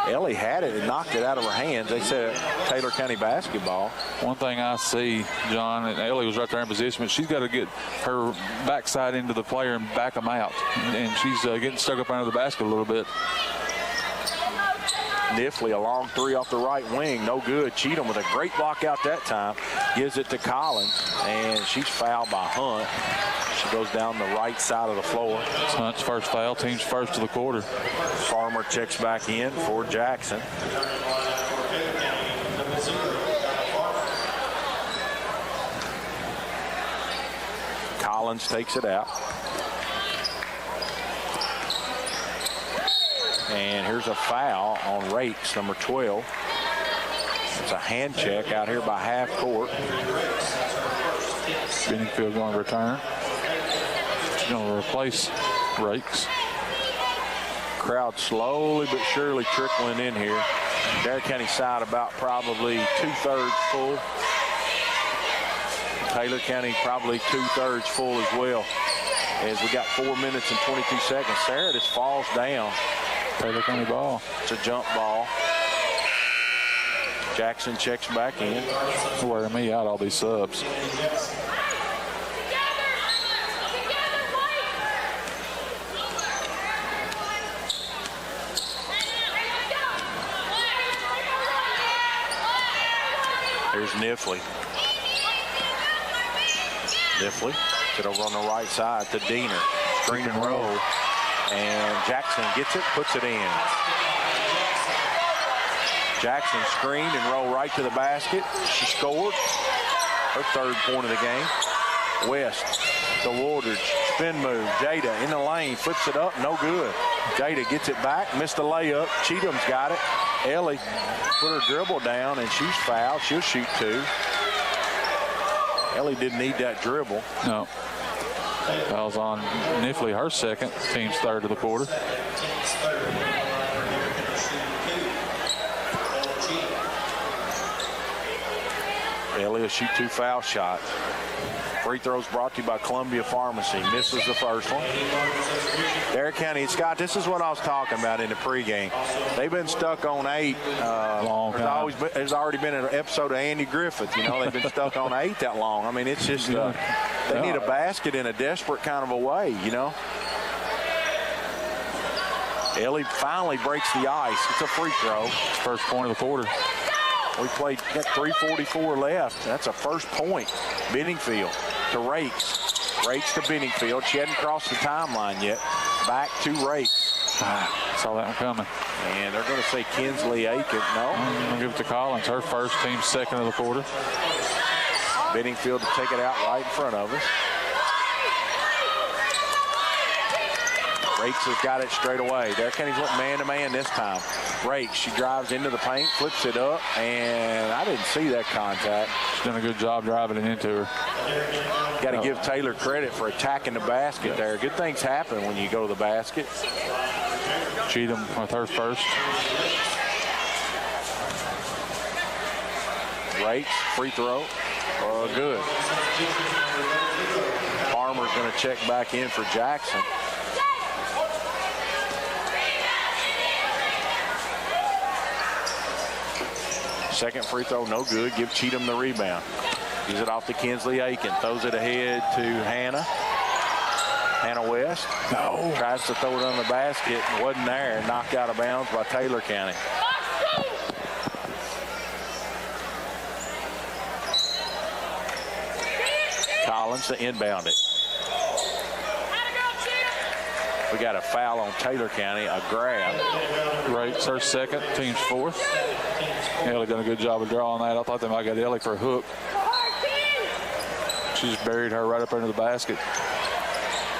Ellie had it and knocked it out of her hands. They said Taylor County basketball. One thing I see, John, and Ellie was right there in position, but she's got to get her backside into the player and back them out. And she's getting stuck up under the basket a little bit. Nifley, a long three off the right wing. No good. Cheatham with a great block out that time. Gives it to Collins, and she's fouled by Hunt. She goes down the right side of the floor. It's Hunt's first foul, team's first of the quarter. Farmer checks back in for Jackson. Collins takes it out. And here's a foul on Rakes, number 12. It's a hand check out here by half court. Benningfield going to return. She's going to replace Rakes. Crowd slowly but surely trickling in here. Adair County side about probably 2/3 full. Taylor County probably 2/3 full as well. As we got 4 minutes and 22 seconds. Sarah just falls down. Taylor County ball. It's a jump ball. Jackson checks back in. Wearing me out, all these subs. Here's Nifley. Nifley get over on the right side to Diener. Screen and roll. And Jackson gets it, puts it in. Jackson screened and rolled right to the basket. She scored her third point of the game. West to Waldridge. Spin move. Jada in the lane. Flips it up. No good. Jada gets it back. Missed the layup. Cheatham's got it. Ellie put her dribble down, and she's fouled. She'll shoot 2. Ellie didn't need that dribble. No. Foul's on Nifley, her second, team's third of the quarter. Ellie will shoot 2 foul shots. Free throws brought to you by Columbia Pharmacy. Misses the first one. Adair County, Scott, this is what I was talking about in the pregame. They've been stuck on 8. There's already been an episode of Andy Griffith. You know, they've been stuck on 8 that long. I mean, it's just they need a basket in a desperate kind of a way, you know. Ellie finally breaks the ice. It's a free throw. First point of the quarter. We played, got 3:44 left. That's a first point. Benningfield to Rakes. Rakes to Benningfield. She hadn't crossed the timeline yet. Back to Rakes. Saw that one coming. And they're going to say Kinsley Aiken. No. I'm going to give it to Collins. Her first, team second of the quarter. Benningfield to take it out right in front of us. Rakes has got it straight away. Adair County's went man-to-man this time. Rakes, she drives into the paint, flips it up, and I didn't see that contact. She's done a good job driving it into her. Got to give Taylor credit for attacking the basket there. Good things happen when you go to the basket. Cheatham with her first. Rakes, free throw. Good. Farmer's going to check back in for Jackson. Second free throw, no good. Give Cheatham the rebound. Gives it off to Kinsley Aiken. Throws it ahead to Hannah. Hannah West. No. Tries to throw it on the basket. Wasn't there. Knocked out of bounds by Taylor County. Collins to inbound it. We got a foul on Taylor County, a grab. Rates her second, team's fourth. Ellie done a good job of drawing that. I thought they might get Ellie for a hook. She just buried her right up under the basket.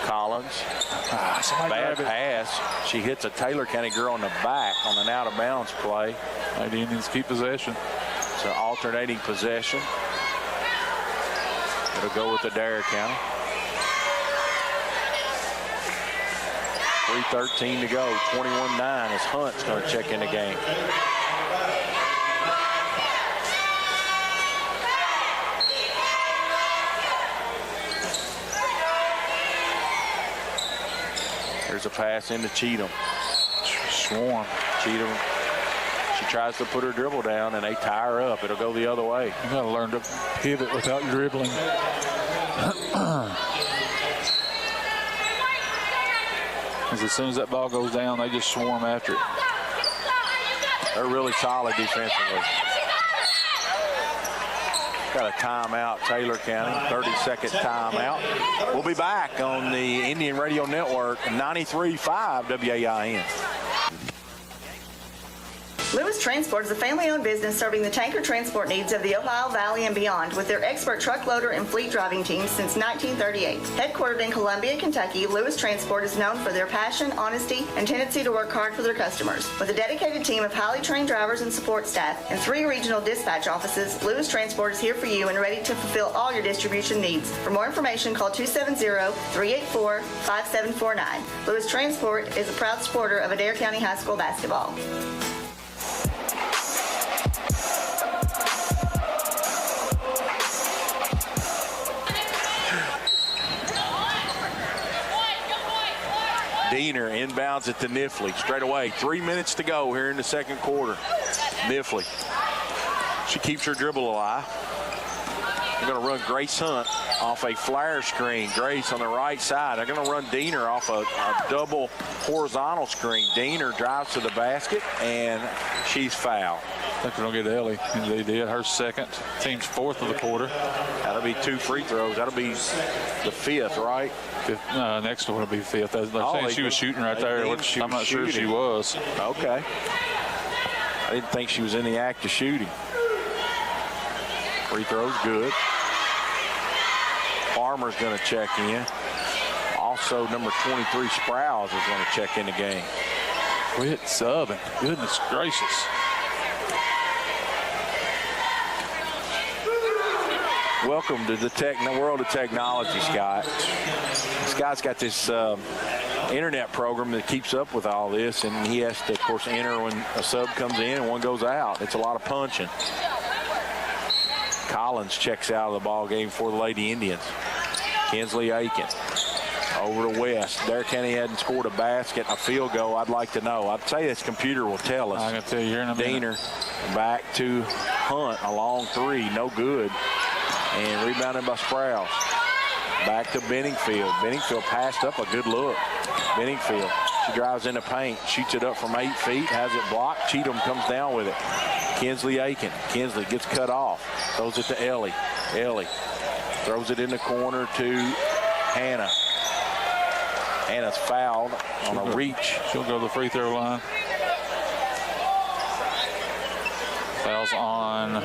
Collins, bad pass. She hits a Taylor County girl in the back on an out-of-bounds play. The Indians keep possession. It's an alternating possession. It'll go with Adair County. 3:13 to go, 21-9 as Hunt's going to check in the game. There's a pass into Cheatham. Swarm. Cheatham, she tries to put her dribble down, and they tie her up. It'll go the other way. You got to learn to pivot without dribbling. As soon as that ball goes down, they just swarm after it. They're really solid defensively. Got a timeout, Taylor County, 30-second timeout. We'll be back on the Indian Radio Network, 93.5 WAIN. Lewis Transport is a family-owned business serving the tanker transport needs of the Ohio Valley and beyond with their expert truck loader and fleet driving teams since 1938. Headquartered in Columbia, Kentucky, Lewis Transport is known for their passion, honesty, and tendency to work hard for their customers. With a dedicated team of highly trained drivers and support staff and 3 regional dispatch offices, Lewis Transport is here for you and ready to fulfill all your distribution needs. For more information, call 270-384-5749. Lewis Transport is a proud supporter of Adair County High School basketball. Diener inbounds it to Niffley. Straight away, 3 minutes to go here in the second quarter. Niffley. She keeps her dribble alive. They're going to run Grace Hunt off a flare screen. Grace on the right side. They're going to run Diener off a double horizontal screen. Diener drives to the basket, and she's fouled. I think we're going to get Ellie. And they did. Her second. Team's fourth of the quarter. That'll be 2 free throws. That'll be the 5th, right? Next one will be 5th. They're saying she was shooting right there, which I'm not sure she was. Okay. I didn't think she was in the act of shooting. Free throw's good. Farmer's going to check in. Also, number 23, Sprouse, is going to check in the game. Quit subbing. Goodness gracious. Welcome to the world of technology, Scott. Scott's got this internet program that keeps up with all this, and he has to, of course, enter when a sub comes in and one goes out. It's a lot of punching. Collins checks out of the ball game for the Lady Indians. Kinsley Aiken over to West. Adair County hadn't scored a basket, a field goal. I'd like to know. I'd say this computer will tell us. I'm going to tell you here in a minute. Diener back to Hunt, a long 3, no good. And rebounded by Sprouse. Back to Benningfield. Benningfield passed up a good look. Benningfield, she drives in the paint, shoots it up from 8 feet, has it blocked. Cheatham comes down with it. Kinsley Aiken. Kinsley gets cut off. Throws it to Ellie. Ellie throws it in the corner to Hannah. Hannah's fouled on a reach. She'll go to the free throw line. Fouls on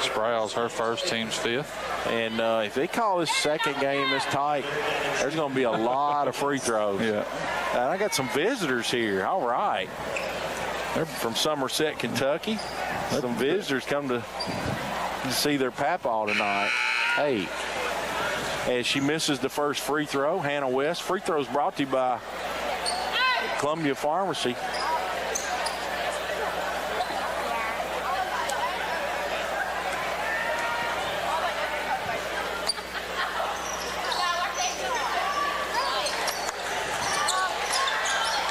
Sprouse, her first, team's 5th. And if they call this second game this tight, there's going to be a lot of free throws. Yeah. And I got some visitors here. All right. They're from Somerset, Kentucky. Some visitors come to see their papaw tonight. Hey, as she misses the first free throw, Hannah West. Free throws brought to you by Columbia Pharmacy.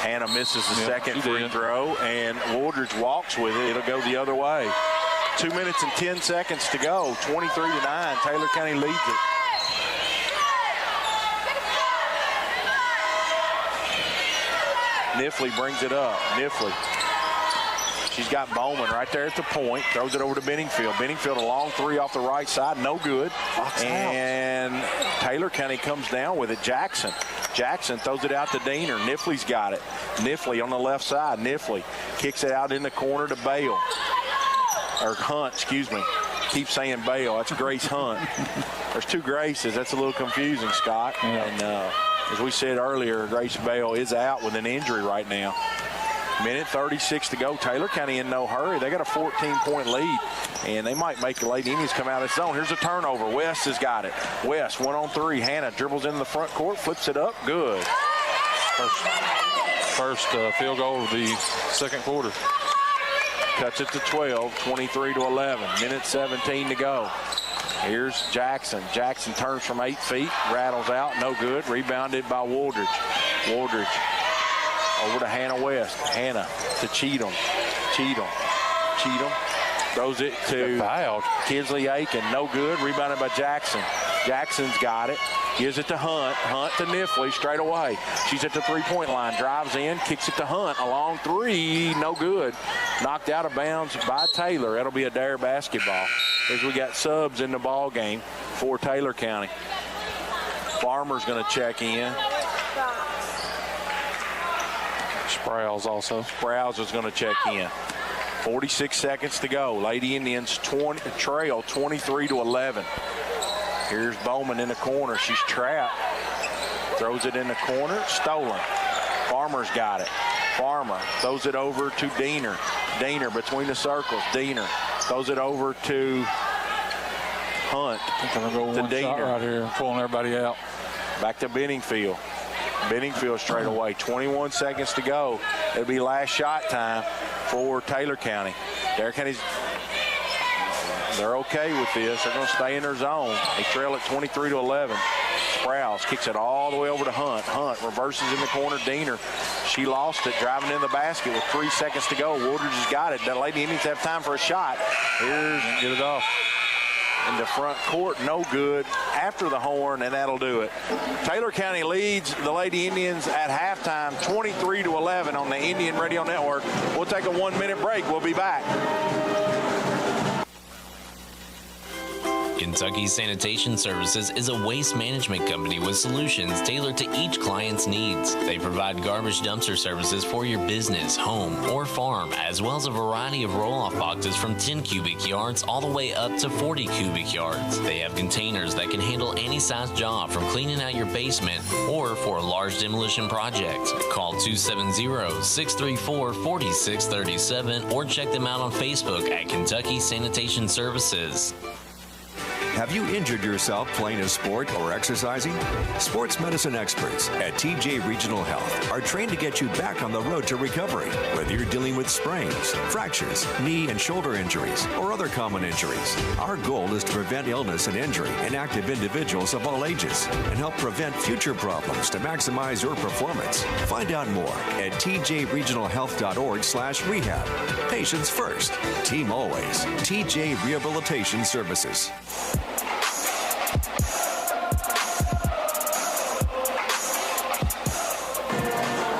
Hannah misses the second free throw, and Wooldridge walks with it. It'll go the other way. 2 minutes and 10 seconds to go. 23-9. Taylor County leads it. Niffley brings it up. Niffley She's got Bowman right there at the point. Throws it over to Benningfield. Benningfield, a long three off the right side. No good. And Taylor County comes down with it. Jackson throws it out to Diener. Nifley's got it. Nifley on the left side. Nifley kicks it out in the corner to Bale. Or Hunt, excuse me. Keep saying Bale. That's Grace Hunt. There's two Graces. That's a little confusing, Scott. And as we said earlier, Grace Bale is out with an injury right now. Minute 36 to go. Taylor County in no hurry. They got a 14-point lead, and they might make the Lady Indians come out of the zone. Here's a turnover. West has got it. West, 1-on-3. Hannah dribbles in the front court, flips it up. Good. First field goal of the second quarter. Cuts it to 12, 23-11. Minute 17 to go. Here's Jackson. Jackson turns from 8 feet, rattles out, no good. Rebounded by Wooldridge. Wooldridge over to Hannah West. Hannah to Cheatham. Cheatham throws it to Kinsley Aiken. No good. Rebounded by Jackson. Jackson's got it. Gives it to Hunt. Hunt to Nifley straight away. She's at the three-point line. Drives in. Kicks it to Hunt. A long three. No good. Knocked out of bounds by Taylor. That'll be Adair basketball as we got subs in the ball game for Taylor County. Farmer's going to check in. Sprouse also. Sprouse is going to check in. 46 seconds to go. Lady Indians trail 23-11. Here's Bowman in the corner. She's trapped. Throws it in the corner. Stolen. Farmer's got it. Farmer throws it over to Diener. Diener between the circles. Diener throws it over to Hunt. Going to go one shot right here, pulling everybody out. Back to Benningfield. Benningfield straight away. 21 seconds to go. It'll be last shot time for Taylor County. Taylor County's, they're okay with this. They're going to stay in their zone. They trail at 23-11. Sprouse kicks it all the way over to Hunt. Hunt reverses in the corner. Diener, she lost it, driving in the basket with 3 seconds to go. Woodridge has got it. The Lady Indians have time for a shot. Here's, get it off. In the front court, no good. After the horn, and that'll do it. Taylor County leads the Lady Indians at halftime, 23-11 on the Indian Radio Network. We'll take a 1-minute break. We'll be back. Kentucky Sanitation Services is a waste management company with solutions tailored to each client's needs. They provide garbage dumpster services for your business, home, or farm, as well as a variety of roll-off boxes from 10 cubic yards all the way up to 40 cubic yards. They have containers that can handle any size job, from cleaning out your basement or for a large demolition project. Call 270-634-4637 or check them out on Facebook at Kentucky Sanitation Services. Have you injured yourself playing a sport or exercising? Sports medicine experts at TJ Regional Health are trained to get you back on the road to recovery, whether you're dealing with sprains, fractures, knee and shoulder injuries, or other common injuries. Our goal is to prevent illness and injury in active individuals of all ages and help prevent future problems to maximize your performance. Find out more at tjregionalhealth.org/rehab. Patients first, team always. TJ Rehabilitation Services.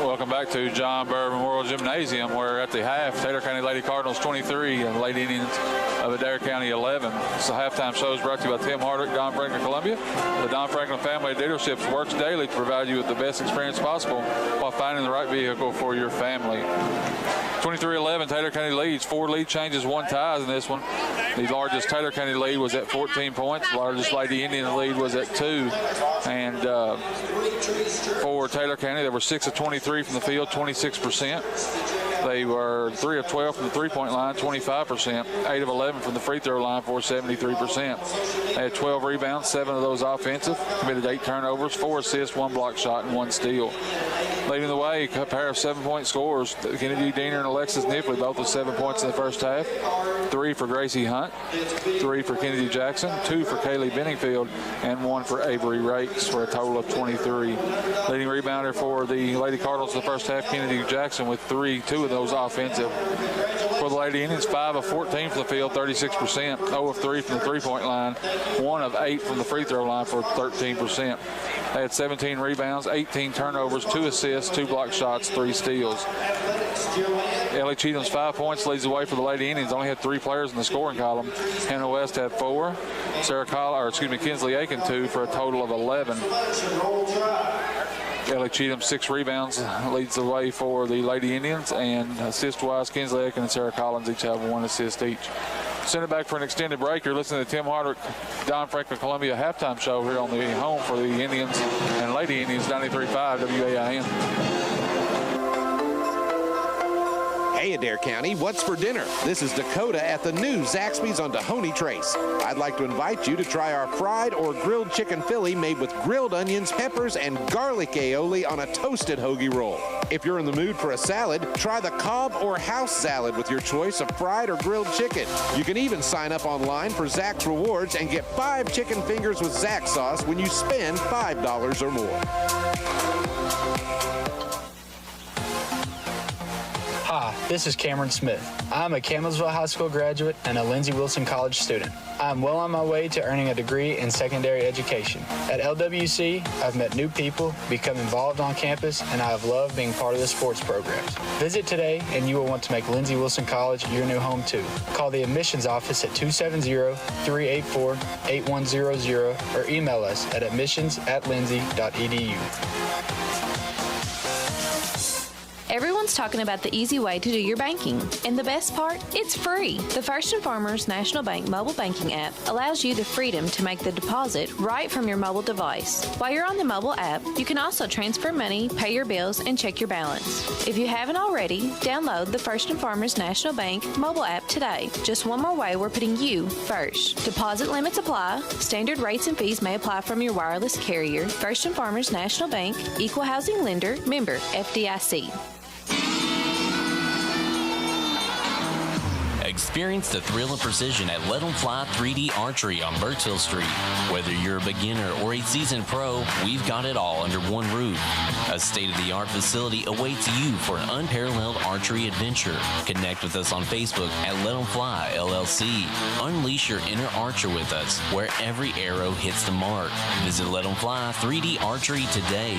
Welcome back to John Burr Memorial Gymnasium. We're at the half. Taylor County Lady Cardinals 23 and Lady Indians of Adair County 11. This halftime show is brought to you by Tim Hardwick, Don Franklin, Columbia. The Don Franklin family of dealerships works daily to provide you with the best experience possible while finding the right vehicle for your family. 23-11, Taylor County leads. 4 lead changes, 1 ties in this one. The largest Taylor County lead was at 14 points. The largest Lady Indian lead was at 2. And for Taylor County, they were 6 of 23 from the field, 26%. They were 3 of 12 from the three-point line, 25%. 8 of 11 from the free throw line for 73%. They had 12 rebounds, 7 of those offensive, committed 8 turnovers, 4 assists, 1 block shot, and 1 steal. Leading the way, a pair of 7-point scorers, Kennedy Diener and Alexis Nifley, both with 7 points in the first half. 3 for Gracie Hunt, 3 for Kennedy Jackson, 2 for Kaylee Benningfield, and 1 for Avery Rakes for a total of 23. Leading rebounder for the Lady Cardinals in the first half, Kennedy Jackson with 2 of those offensive. For the Lady Indians, 5 of 14 from the field, 36%. 0 of 3 from the three-point line. 1 of 8 from the free throw line for 13%. They had 17 rebounds, 18 turnovers, 2 assists, 2 block shots, 3 steals. Ellie Cheatham's 5 points leads the way for the Lady Indians. Only had 3 players in the scoring column. Hannah West had 4. Kinsley Aiken 2 for a total of 11. Ellie Cheatham 6 rebounds leads the way for the Lady Indians, and assist-wise, Kinsley Aiken and Sarah Collins each have 1 assist each. Send it back for an extended break. You're listening to Tim Hardwick, Don Franklin Columbia halftime show here on the home for the Indians and Lady Indians, 93.5 WAIN. Hey, Adair County, what's for dinner? This is Dakota at the new Zaxby's on Dahoney Trace. I'd like to invite you to try our fried or grilled chicken Philly made with grilled onions, peppers, and garlic aioli on a toasted hoagie roll. If you're in the mood for a salad, try the Cobb or house salad with your choice of fried or grilled chicken. You can even sign up online for Zach's Rewards and get 5 chicken fingers with Zach sauce when you spend $5 or more. Hi, this is Cameron Smith. I'm a Campbellsville High School graduate and a Lindsey Wilson College student. I'm well on my way to earning a degree in secondary education. At LWC, I've met new people, become involved on campus, and I have loved being part of the sports programs. Visit today and you will want to make Lindsey Wilson College your new home too. Call the admissions office at 270-384-8100 or email us at admissions@lindsey.edu. Everyone's talking about the easy way to do your banking. And the best part? It's free. The First & Farmers National Bank mobile banking app allows you the freedom to make the deposit right from your mobile device. While you're on the mobile app, you can also transfer money, pay your bills, and check your balance. If you haven't already, download the First & Farmers National Bank mobile app today. Just one more way we're putting you first. Deposit limits apply. Standard rates and fees may apply from your wireless carrier. First & Farmers National Bank, Equal Housing Lender, member FDIC. Experience the thrill and precision at Let 'em Fly 3D Archery on Birchville Street. Whether you're a beginner or a seasoned pro, we've got it all under one roof. A state-of-the-art facility awaits you for an unparalleled archery adventure. Connect with us on Facebook at Let 'em Fly LLC. Unleash your inner archer with us, where every arrow hits the mark. Visit Let 'em Fly 3D Archery today.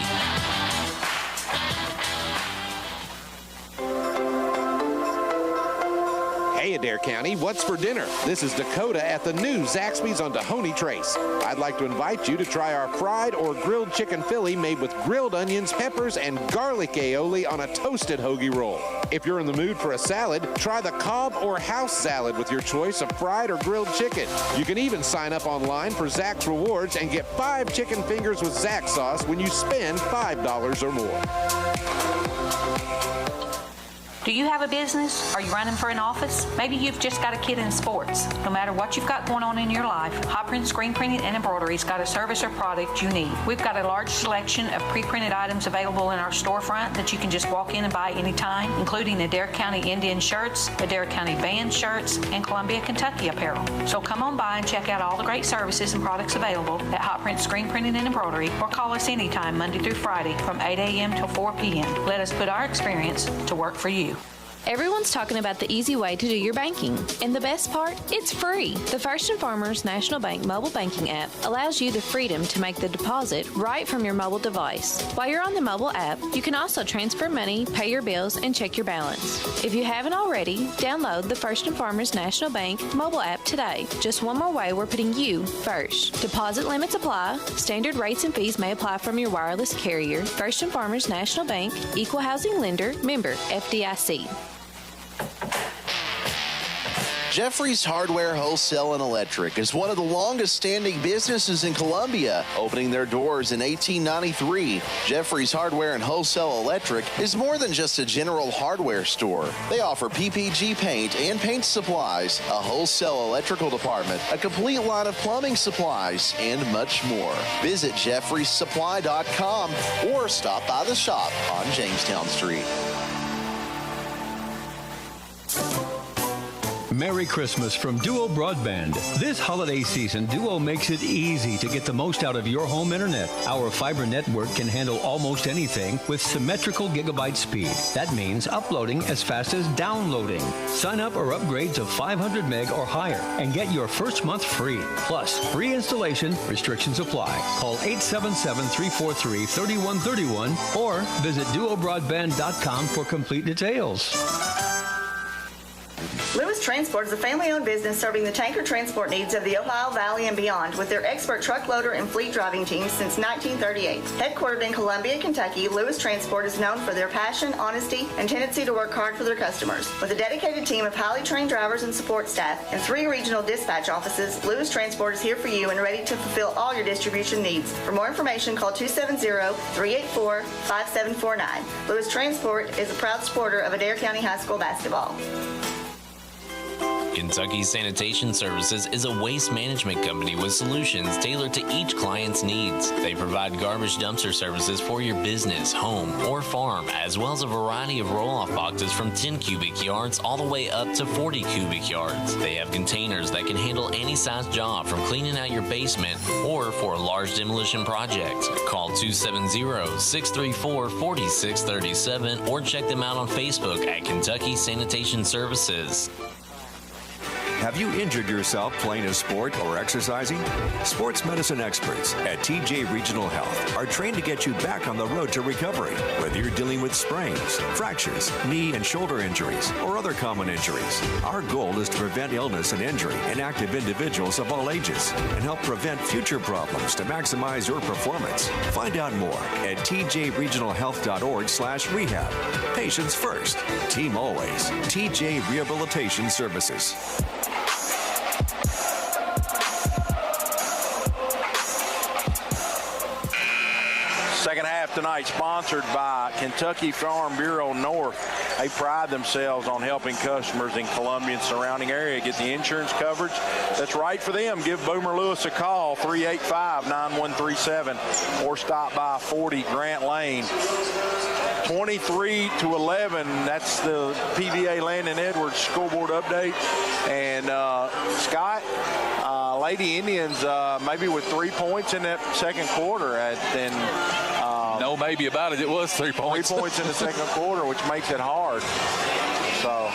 Hey, Adair County, what's for dinner? This is Dakota at the new Zaxby's on Dahoney Trace. I'd like to invite you to try our fried or grilled chicken Philly made with grilled onions, peppers, and garlic aioli on a toasted hoagie roll. If you're in the mood for a salad, try the Cobb or house salad with your choice of fried or grilled chicken. You can even sign up online for Zach's Rewards and get 5 chicken fingers with Zach sauce when you spend $5 or more. Do you have a business? Are you running for an office? Maybe you've just got a kid in sports. No matter what you've got going on in your life, Hot Print Screen Printing and Embroidery's got a service or product you need. We've got a large selection of pre-printed items available in our storefront that you can just walk in and buy anytime, including Adair County Indian shirts, Adair County band shirts, and Columbia, Kentucky apparel. So come on by and check out all the great services and products available at Hot Print Screen Printing and Embroidery, or call us anytime Monday through Friday from 8 a.m. till 4 p.m. Let us put our experience to work for you. Everyone's talking about the easy way to do your banking. And the best part? It's free. The First & Farmers National Bank mobile banking app allows you the freedom to make the deposit right from your mobile device. While you're on the mobile app, you can also transfer money, pay your bills, and check your balance. If you haven't already, download the First & Farmers National Bank mobile app today. Just one more way we're putting you first. Deposit limits apply. Standard rates and fees may apply from your wireless carrier. First & Farmers National Bank, Equal Housing Lender, member FDIC. Jeffrey's Hardware, Wholesale, and Electric is one of the longest-standing businesses in Columbia, opening their doors in 1893. Jeffrey's Hardware and Wholesale Electric is more than just a general hardware store. They offer PPG paint and paint supplies, a wholesale electrical department, a complete line of plumbing supplies, and much more. Visit jeffreysupply.com or stop by the shop on Jamestown Street. Merry Christmas from Duo Broadband. This holiday season, Duo makes it easy to get the most out of your home internet. Our fiber network can handle almost anything with symmetrical gigabyte speed. That means uploading as fast as downloading. Sign up or upgrade to 500 meg or higher and get your first month free. Plus, free installation, restrictions apply. Call 877-343-3131 or visit duobroadband.com for complete details. Lewis Transport is a family-owned business serving the tanker transport needs of the Ohio Valley and beyond with their expert truck loader and fleet driving teams since 1938. Headquartered in Columbia, Kentucky, Lewis Transport is known for their passion, honesty, and tendency to work hard for their customers. With a dedicated team of highly trained drivers and support staff and 3 regional dispatch offices, Lewis Transport is here for you and ready to fulfill all your distribution needs. For more information, call 270-384-5749. Lewis Transport is a proud supporter of Adair County High School basketball. Kentucky Sanitation Services is a waste management company with solutions tailored to each client's needs. They provide garbage dumpster services for your business, home, or farm, as well as a variety of roll-off boxes from 10 cubic yards all the way up to 40 cubic yards. They have containers that can handle any size job from cleaning out your basement or for a large demolition project. Call 270-634-4637 or check them out on Facebook at Kentucky Sanitation Services. Have you injured yourself playing a sport or exercising? Sports medicine experts at TJ Regional Health are trained to get you back on the road to recovery. Whether you're dealing with sprains, fractures, knee and shoulder injuries, or other common injuries, our goal is to prevent illness and injury in active individuals of all ages and help prevent future problems to maximize your performance. Find out more at tjregionalhealth.org/rehab. Patients first, team always. TJ Rehabilitation Services. Second half tonight sponsored by Kentucky Farm Bureau North. They pride themselves on helping customers in Columbia and surrounding area get the insurance coverage that's right for them. Give Boomer Lewis a call, 385-9137, or stop by 40 Grant Lane. 23-11, that's the PVA Landon Edwards scoreboard update. And Scott, Lady Indians maybe with 3 points in that second quarter. No, maybe about it. It was 3 points. 3 points in the second quarter, which makes it hard. So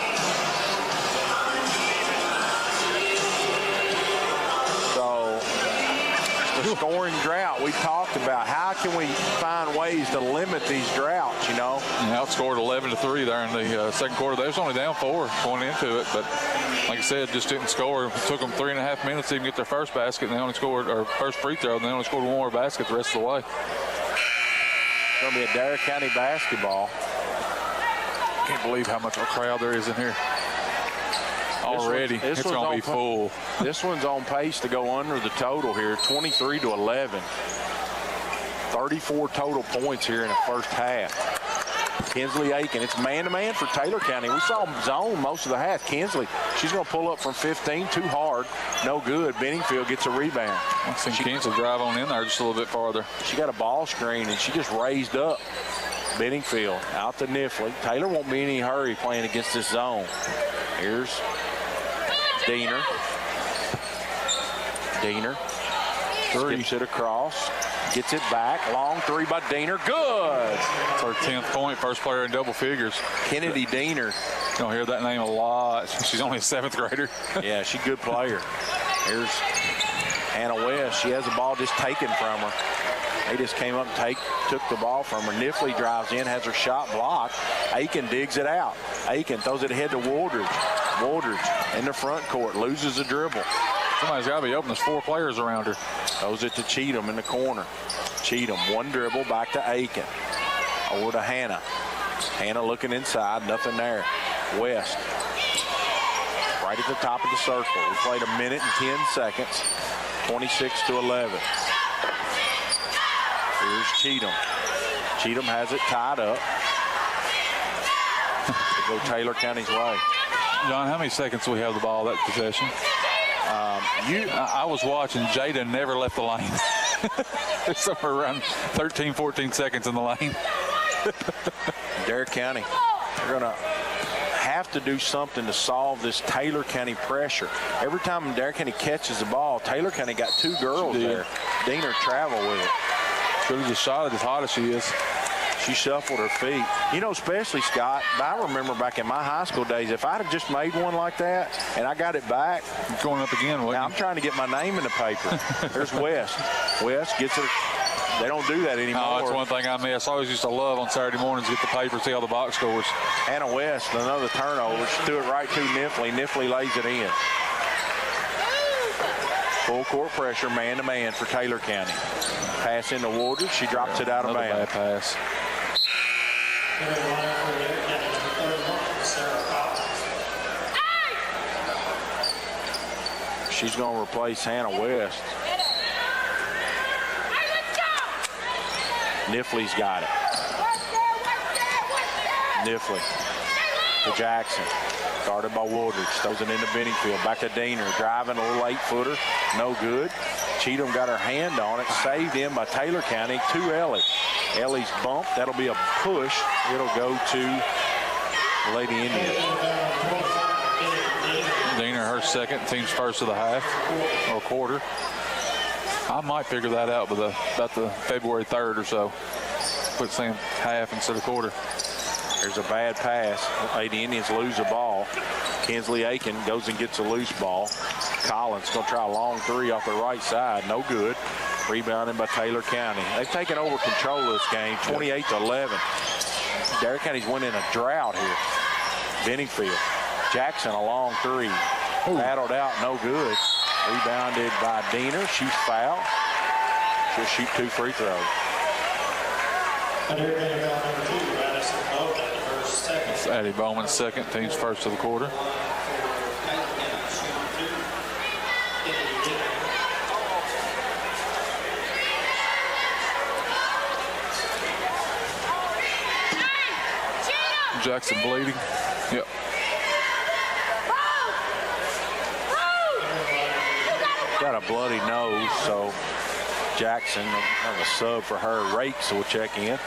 the scoring drought we talked about. How can we find ways to limit these droughts, you know? Outscored 11-3 there in the second quarter. They was only down 4 going into it, but like I said, just didn't score. It took them 3.5 minutes to even get their first basket, and they only scored, or first free throw, and they only scored 1 more basket the rest of the way. It's going to be a Adair County basketball. Can't believe how much of a crowd there is in here. Already, it's going to be full. This one's on pace to go under the total here, 23-11. 34 total points here in the first half. Kinsley Aiken, it's man-to-man for Taylor County. We saw him zone most of the half. Kinsley, she's going to pull up from 15, too hard, no good. Benningfield gets a rebound. I've seen Kinsley drive on in there just a little bit farther. She got a ball screen, and she just raised up. Benningfield out to Niffley. Taylor won't be in any hurry playing against this zone. Here's Diener. Skips it across. Gets it back. Long three by Diener. Good. It's her 10th point. First player in double figures. Kennedy Diener. You're going to hear that name a lot. She's only a 7th grader. Yeah, she's a good player. Here's Hannah West. She has the ball just taken from her. They just came up and took the ball from her. Niffley drives in, has her shot blocked. Aiken digs it out. Aiken throws it ahead to Wooldridge. Wooldridge in the front court, loses a dribble. Somebody's got to be open. There's 4 players around her. Throws it to Cheatham in the corner. Cheatham, one dribble, back to Aiken. Over to Hannah. Hannah looking inside, nothing there. West, right at the top of the circle. We played 1 minute and 10 seconds. 26-11. Here's Cheatham. Cheatham has it tied up. To go Taylor County's way. John, how many seconds do we have the ball that possession? I was watching. Jada never left the lane. There's somewhere around 13, 14 seconds in the lane. Adair County, they're going to have to do something to solve this Taylor County pressure. Every time Adair County catches the ball, Taylor County got 2 girls there. Diener travel with it. Should have just shot it as hot as she is. She shuffled her feet. You know, especially, Scott, I remember back in my high school days, if I'd have just made one like that and I got it back. Going up again, now I'm trying to get my name in the paper. There's West. West gets it. They don't do that anymore. Oh, that's one thing I miss. I always used to love on Saturday mornings get the paper, see all the box scores. Hannah West, another turnover. She threw it right to Nifley. Nifley lays it in. Full court pressure, man-to-man for Taylor County. Pass into Warders. She drops it out of bounds. Bad pass. She's going to replace Hannah West. Nifley's got it. Nifley to Jackson. Guarded by Woodridge. Throws it into Benningfield. Back to Diener. Driving a little 8-footer. No good. Cheatham got her hand on it. Saved in by Taylor County to Ellie. Ellie's bump. That'll be a push. It'll go to Lady Indians. Diener, her second, team's first of the half or quarter. I might figure that out by about the February 3rd or so. Put the same half instead of quarter. There's a bad pass. Lady Indians lose the ball. Kinsley Aiken goes and gets a loose ball. Collins going to try a long 3 off the right side. No good. Rebounded by Taylor County. They've taken over control of this game, 28-11. Adair County's winning a drought here. Benningfield. Jackson a long 3. Battled out, no good. Rebounded by Diener. She's fouled. She'll shoot 2 free throws. It's Addie Bowman second, team's first of the quarter. Jackson bleeding. Yep. Got a bloody nose, so Jackson, have a sub for her. Rakes will check in.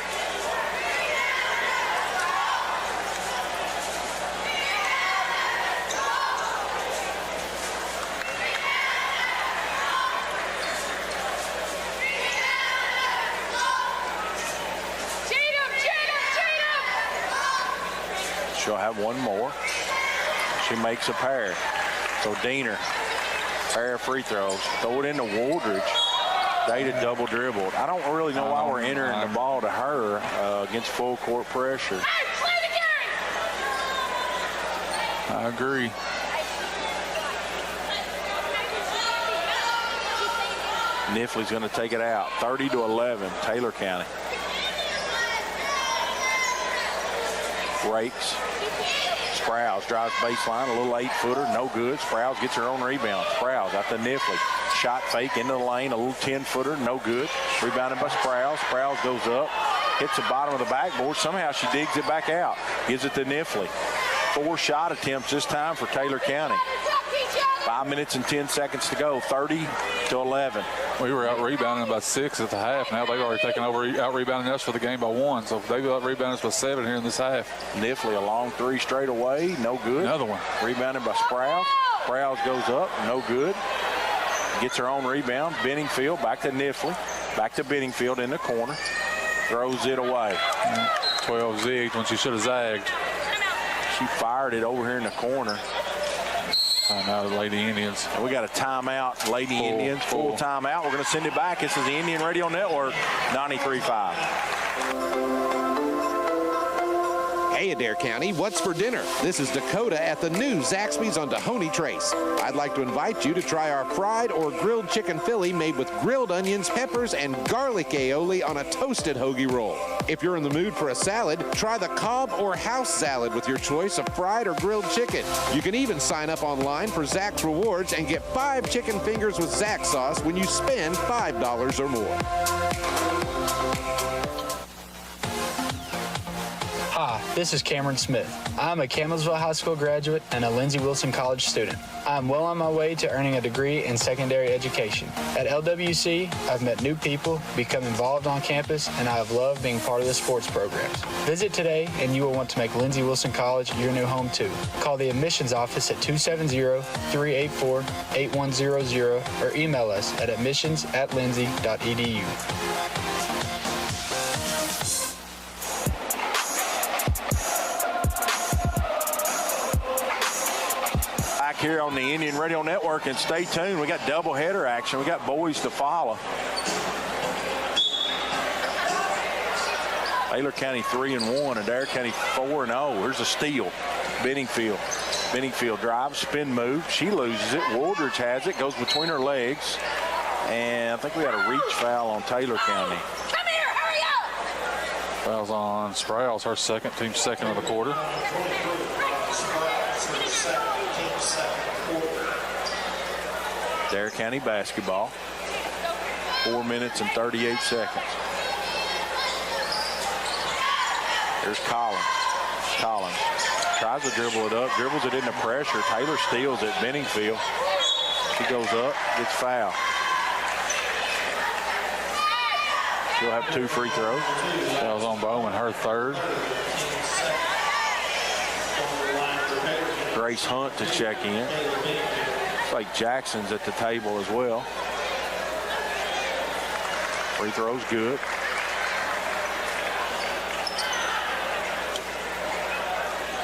She'll have one more. She makes a pair. So Diener, pair of free throws. Throw it into Wooldridge. Data double dribbled. I don't really know why we're entering the ball to her against full court pressure. I agree. Nifley's going to take it out. 30-11, Taylor County. Rakes. Sprouse drives baseline, a little 8-footer, no good. Sprouse gets her own rebound. Sprouse out to Nifley. Shot fake into the lane, a little 10-footer, no good. Rebounded by Sprouse. Sprouse goes up, hits the bottom of the backboard. Somehow she digs it back out. Gives it to Nifley. 4 shot attempts this time for Taylor County. 5 minutes and 10 seconds to go, 30-11. We were out rebounding by 6 at the half. Now they've already taken over, out rebounding us for the game by 1. So they've out rebounded us by 7 here in this half. Nifley a long 3 straight away, no good. Another one. Rebounded by Sprouse. Sprouse goes up, no good. Gets her own rebound. Benningfield back to Nifley. Back to Benningfield in the corner. Throws it away. 12 zigged when she should have zagged. She fired it over here in the corner. Timeout of the Lady Indians. And we got a timeout, Lady Indians. Full timeout. We're going to send it back. This is the Indian Radio Network, 93.5. Hey, Adair County, what's for dinner? This is Dakota at the new Zaxby's on Dahoney Trace. I'd like to invite you to try our fried or grilled chicken Philly made with grilled onions, peppers, and garlic aioli on a toasted hoagie roll. If you're in the mood for a salad, try the Cobb or house salad with your choice of fried or grilled chicken. You can even sign up online for Zax Rewards and get 5 chicken fingers with Zax sauce when you spend $5 or more. Hi, this is Cameron Smith. I'm a Campbellsville High School graduate and a Lindsey Wilson College student. I'm well on my way to earning a degree in secondary education. At LWC, I've met new people, become involved on campus, and I have loved being part of the sports programs. Visit today and you will want to make Lindsey Wilson College your new home too. Call the admissions office at 270-384-8100 or email us at admissions@lindsey.edu. Here on the Indian Radio Network, and stay tuned. We got doubleheader action. We got boys to follow. Taylor County 3-1, Adair County 4-0. Here's a steal. Benningfield drives, spin move. She loses it. Wooldridge has it, goes between her legs, and I think we got a reach foul on Taylor County. Come here, hurry up! Fouls on Sprouse, her team second of the quarter. Adair County basketball. 4 minutes and 38 seconds. There's Collins. Collins tries to dribble it up, dribbles it into pressure. Taylor steals it. Benningfield. She goes up, gets fouled. She'll have 2 free throws. Fouls on Bowman, her third. Grace Hunt to check in. Looks like Jackson's at the table as well. Free throw's good.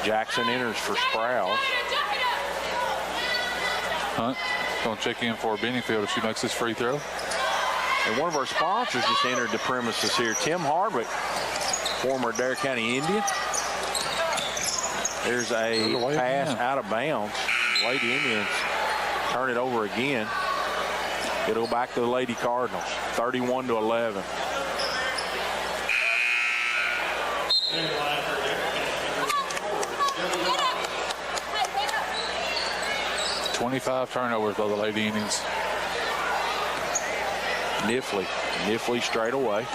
Jackson enters for Sprouse. Hunt going to check in for Benningfield if she makes this free throw. And one of our sponsors just entered the premises here. Tim Hardwick, former Adair County Indian. There's a pass out of bounds. Lady Indians turn it over again. It'll go back to the Lady Cardinals. 31-11. $25 turnovers by the Lady Indians. Niffley straight away.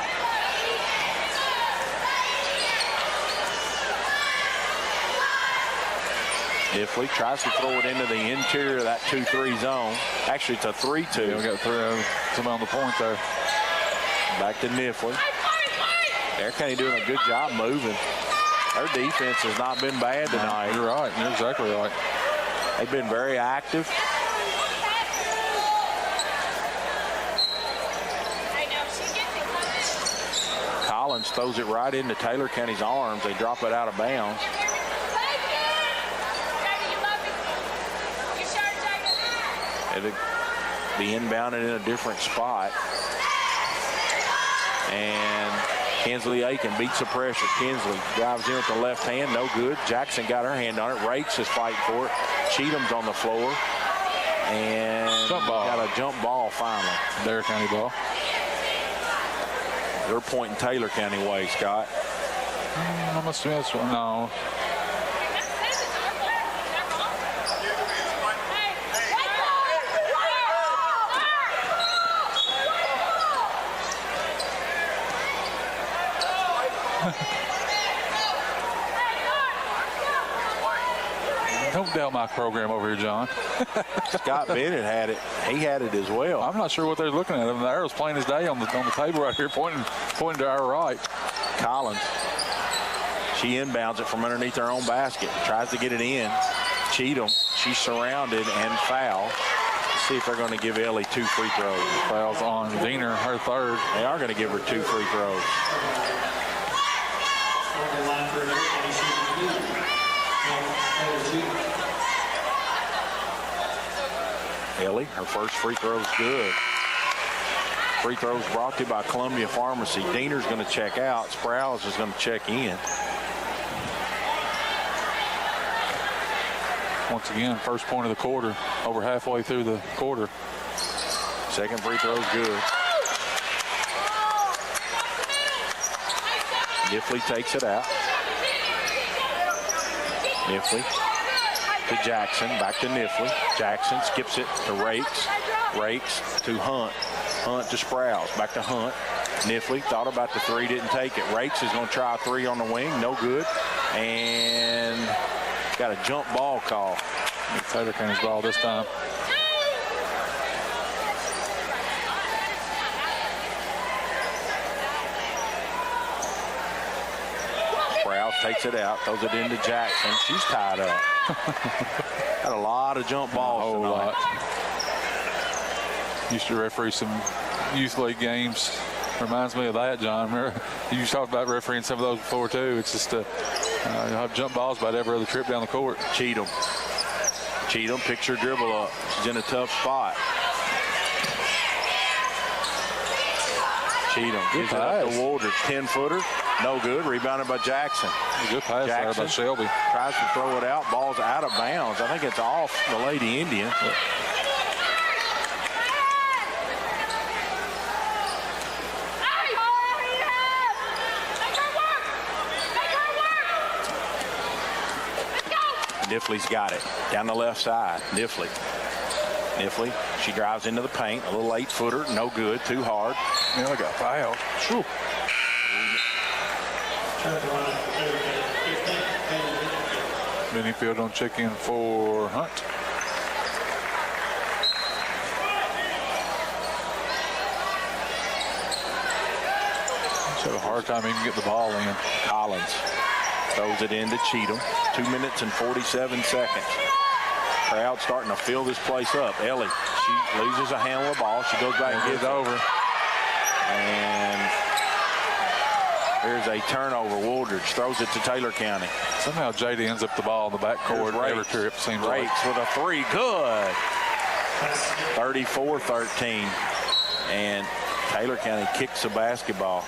Niffley tries to throw it into the interior of that 2-3 zone. Actually, it's a 3-2. Yeah, we got somebody on the point there. Back to Niffley. Adair County doing a good job moving. Their defense has not been bad tonight. You're right. You're exactly right. They've been very active. Collins throws it right into Taylor County's arms. They drop it out of bounds. It'll be inbounded in a different spot. And Kinsley Aiken beats the pressure. Kinsley drives in with the left hand, no good. Jackson got her hand on it. Rakes is fighting for it. Cheatham's on the floor. And got a jump ball finally. Adair County ball. They're pointing Taylor County way, Scott. I must have missed one. No. Don't doubt my program over here, John. Scott Bennett had it. He had it as well. I'm not sure what they're looking at. The arrow's plain as day on the table right here, pointing to our right. Collins. She inbounds it from underneath her own basket. Tries to get it in. Cheatham. She's surrounded and fouled. Let's see if they're going to give Ellie 2 free throws. Fouls on Diener, her third. They are going to give her 2 free throws. Ellie, her first free throw is good. Free throws brought to you by Columbia Pharmacy. Diener's going to check out. Sprouse is going to check in. Once again, first point of the quarter, over halfway through the quarter. Second free throw is good. Niffley takes it out. Niffley to Jackson, back to Niffley. Jackson skips it to Rakes. Rakes to Hunt. Hunt to Sprouse, back to Hunt. Niffley thought about the 3, didn't take it. Rakes is going to try a 3 on the wing, no good. And got a jump ball call. Taylor County's ball this time. Sprouse takes it out, throws it into Jackson. She's tied up. Got a lot of jump balls tonight. Lot. Used to referee some youth league games. Reminds me of that, John. Remember, you talked about refereeing some of those before, too. It's just you'll have jump balls about every other trip down the court. Cheatham picks her dribble up. She's in a tough spot. Cheatham gives it up to Woldridge. 10-footer. No good. Rebounded by Jackson. Good pass there by Shelby. Tries to throw it out. Ball's out of bounds. I think it's off the Lady Indians. Diffley's got it down the left side. Diffley, she drives into the paint. A little 8-footer, no good, too hard. Now I got fouled. Whew. Benningfield on check-in for Hunt. She's had a hard time even getting the ball in. Collins throws it into Cheatham. 2 minutes and 47 seconds. Crowd starting to fill this place up. Ellie, she loses a handle of the ball. She goes back and gets it over. And here's a turnover. Woldridge throws it to Taylor County. Somehow Jada ends up the ball in the backcourt every trip, seems like. Rakes with a three. Good. 34-13. And Taylor County kicks the basketball.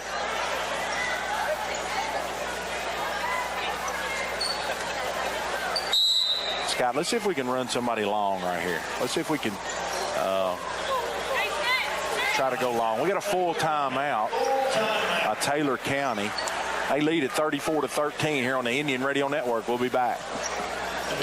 Scott, let's see if we can run somebody long right here. Let's see if we can try to go long. We got a full timeout. Taylor County. They lead at 34-13 here on the Indian Radio Network. We'll be back.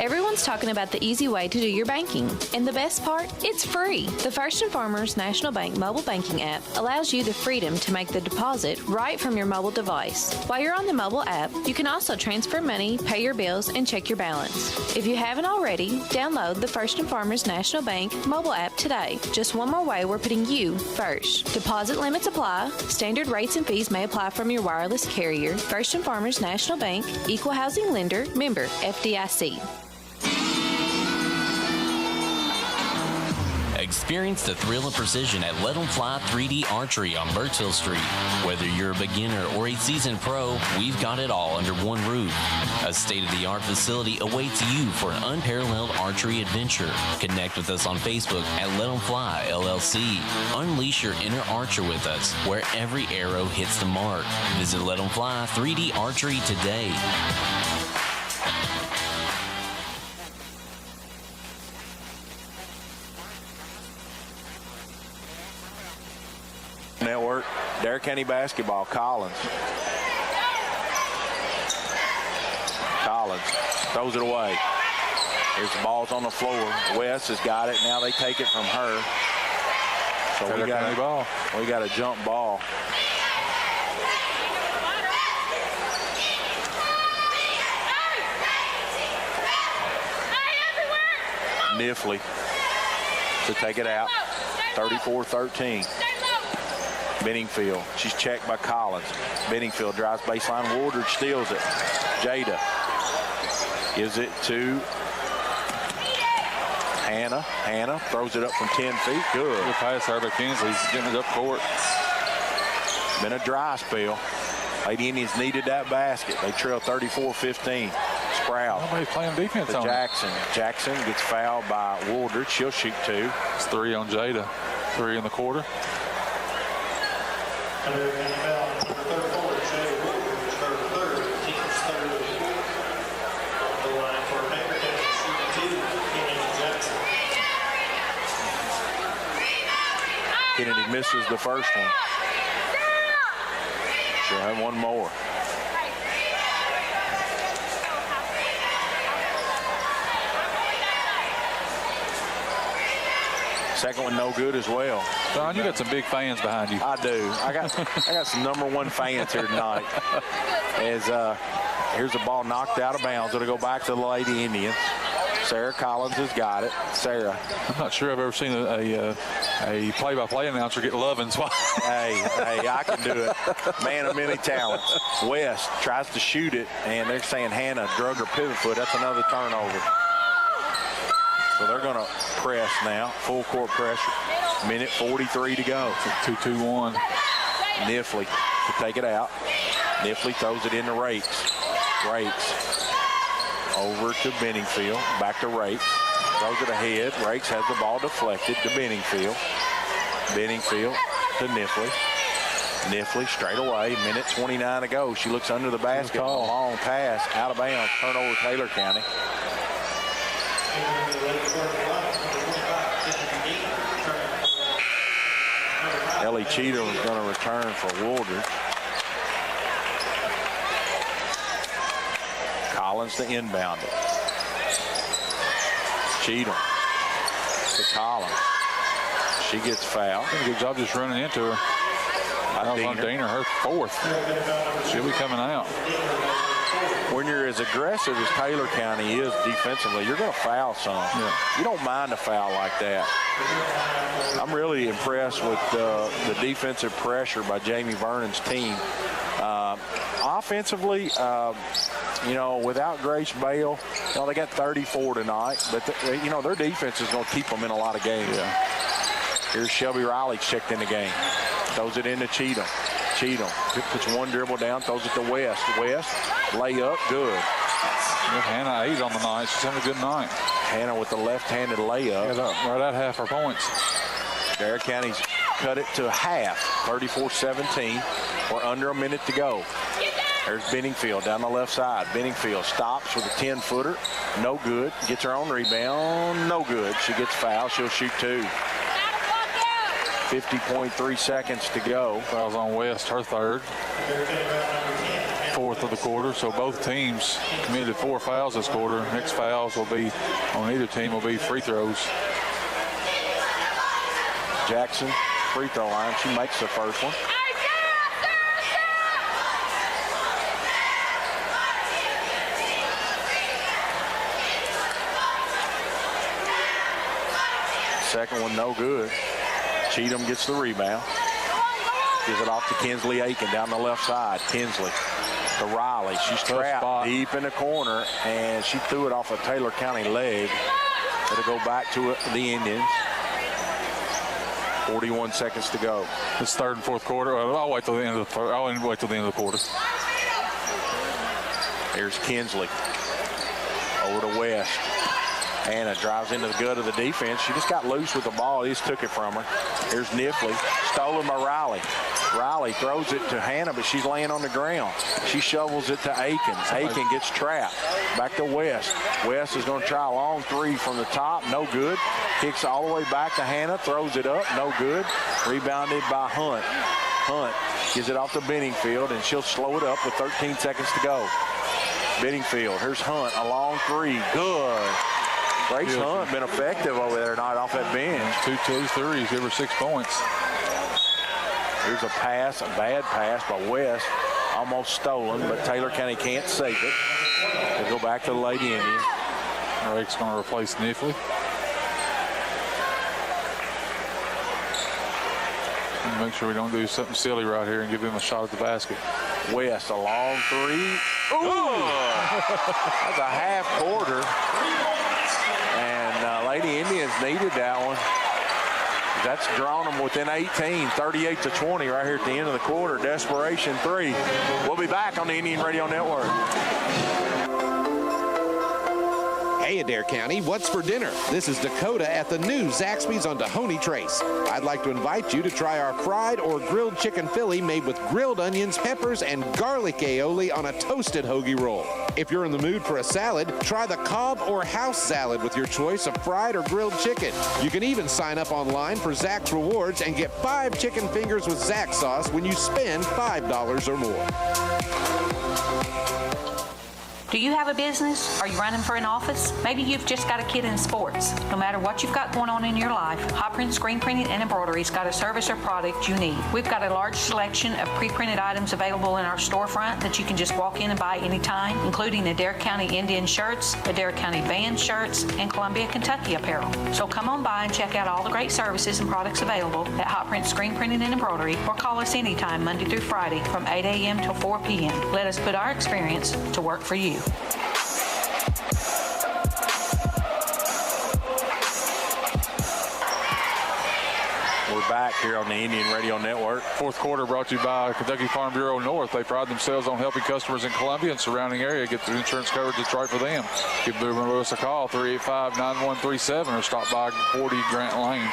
Everyone's talking about the easy way to do your banking. And the best part? It's free. The First and Farmers National Bank mobile banking app allows you the freedom to make the deposit right from your mobile device. While you're on the mobile app, you can also transfer money, pay your bills, and check your balance. If you haven't already, download the First and Farmers National Bank mobile app today. Just one more way we're putting you first. Deposit limits apply. Standard rates and fees may apply from your wireless carrier. First and Farmers National Bank, Equal Housing Lender, member FDIC. Experience the thrill of precision at Let 'em Fly 3D Archery on Birchville Street. Whether you're a beginner or a seasoned pro, we've got it all under one roof. A state-of-the-art facility awaits you for an unparalleled archery adventure. Connect with us on Facebook at Let 'em Fly LLC. Unleash your inner archer with us, where every arrow hits the mark. Visit Let 'em Fly 3D Archery today. Network, Adair County basketball. Collins throws it away. Here's the ball's on the floor. West has got it. Now they take it from her. So we got a jump ball. Diffley to take it out. 34-13. Benningfield. She's checked by Collins. Benningfield drives baseline. Woodard steals it. Jada gives it to Hannah. Hannah throws it up from 10 feet. Good. Good pass there by Kinsley's getting it up court. Been a dry spell. Lady Indians needed that basket. They trail 34-15. Sprout. Nobody's playing defense on Jackson. Jackson gets fouled by Woodard. She'll shoot two. It's 3 on Jada. 3 in the quarter. Kennedy misses the first one. She'll have one more. Second one no good as well. John, you got some big fans behind you. I do. I got some #1 fans here tonight. As Here's the ball knocked out of bounds. It'll go back to the Lady Indians. Sarah Collins has got it. Sarah. I'm not sure I've ever seen a play-by-play announcer get Lovins. hey, I can do it. Man of many talents. West tries to shoot it, and they're saying Hannah drug her pivot foot. That's another turnover. So they're going to press now. Full court pressure. Minute 43 to go. 2-2-1. Niffley to take it out. Niffley throws it into Rakes. Rakes over to Benningfield. Back to Rakes. Throws it ahead. Rakes has the ball deflected to Benningfield. Benningfield to Niffley. Niffley straight away. Minute 29 to go. She looks under the basket. Long pass. Out of bounds. Turnover Taylor County. Ellie Cheatham is going to return for Woolridge. Collins to inbound it. Cheatham to Collins. She gets fouled. Did a good job just running into her. That was on Diener, her fourth. She'll be coming out. When you're as aggressive as Taylor County is defensively, you're going to foul some. Yeah. You don't mind a foul like that. I'm really impressed with the defensive pressure by Jamie Vernon's team. Offensively, without Grace Bale, they got 34 tonight, but their defense is going to keep them in a lot of games. Yeah. Here's Shelby Riley checked in the game. Throws it into Cheatham. Cheatham puts one dribble down, throws it to West. West, layup, good. Hannah 8 on the night. She's having a good night. Hannah with the left-handed layup. Right at half her points. Adair County's cut it to half, 34-17. We're under a minute to go. There's Benningfield down the left side. Benningfield stops with a 10-footer. No good. Gets her own rebound. No good. She gets fouled. She'll shoot 2. 50.3 seconds to go. Fouls on West, her third. Fourth of the quarter, so both teams committed 4 fouls this quarter. Next fouls will be on either team will be free throws. Jackson, free throw line. She makes the first one. Second one, no good. Cheatham gets the rebound. Gives it off to Kinsley Aiken down the left side. Kinsley to Riley. She's trapped deep in the corner, and she threw it off a Taylor County leg. It'll go back to the Indians. 41 seconds to go. This third and fourth quarter. I'll wait till the end of the. I'll wait till the end of the quarter. Here's Kinsley over to West. Hannah drives into the gut of the defense. She just got loose with the ball. He just took it from her. Here's Niffley. Stolen by Riley. Riley throws it to Hannah, but she's laying on the ground. She shovels it to Aiken. Aiken gets trapped. Back to West. West is going to try a long 3 from the top. No good. Kicks all the way back to Hannah. Throws it up. No good. Rebounded by Hunt. Hunt gives it off to Benningfield, and she'll slow it up with 13 seconds to go. Benningfield. Here's Hunt. A long 3. Good. Grace Hunt been effective over there tonight off that bench. 2 threes, give her 6 points. Here's a pass, a bad pass by West. Almost stolen, but Taylor County can't save it. They go back to the Lady Indians. Rake's going to replace Niffley. Make sure we don't do something silly right here and give him a shot at the basket. West, a long 3. Ooh! That's a half quarter. And Lady Indians needed that one. That's drawn them within 18, 38-20 right here at the end of the quarter. Desperation 3. We'll be back on the Indian Radio Network. Hey, Adair County, what's for dinner? This is Dakota at the new Zaxby's on Dahoney Trace. I'd like to invite you to try our fried or grilled chicken Philly made with grilled onions, peppers, and garlic aioli on a toasted hoagie roll. If you're in the mood for a salad, try the Cobb or house salad with your choice of fried or grilled chicken. You can even sign up online for Zax Rewards and get 5 chicken fingers with Zax sauce when you spend $5 or more. Do you have a business? Are you running for an office? Maybe you've just got a kid in sports. No matter what you've got going on in your life, Hot Print Screen Printing and Embroidery's got a service or product you need. We've got a large selection of pre-printed items available in our storefront that you can just walk in and buy anytime, including Adair County Indian shirts, Adair County band shirts, and Columbia, Kentucky apparel. So come on by and check out all the great services and products available at Hot Print Screen Printing and Embroidery, or call us anytime Monday through Friday from 8 a.m. till 4 p.m. Let us put our experience to work for you. We're back here on the Indian Radio Network. Fourth quarter brought to you by Kentucky Farm Bureau North. They pride themselves on helping customers in Columbia and surrounding area get the insurance coverage that's right for them. Give Boomer Lewis a call, 385-9137, or stop by 40 Grant Lane.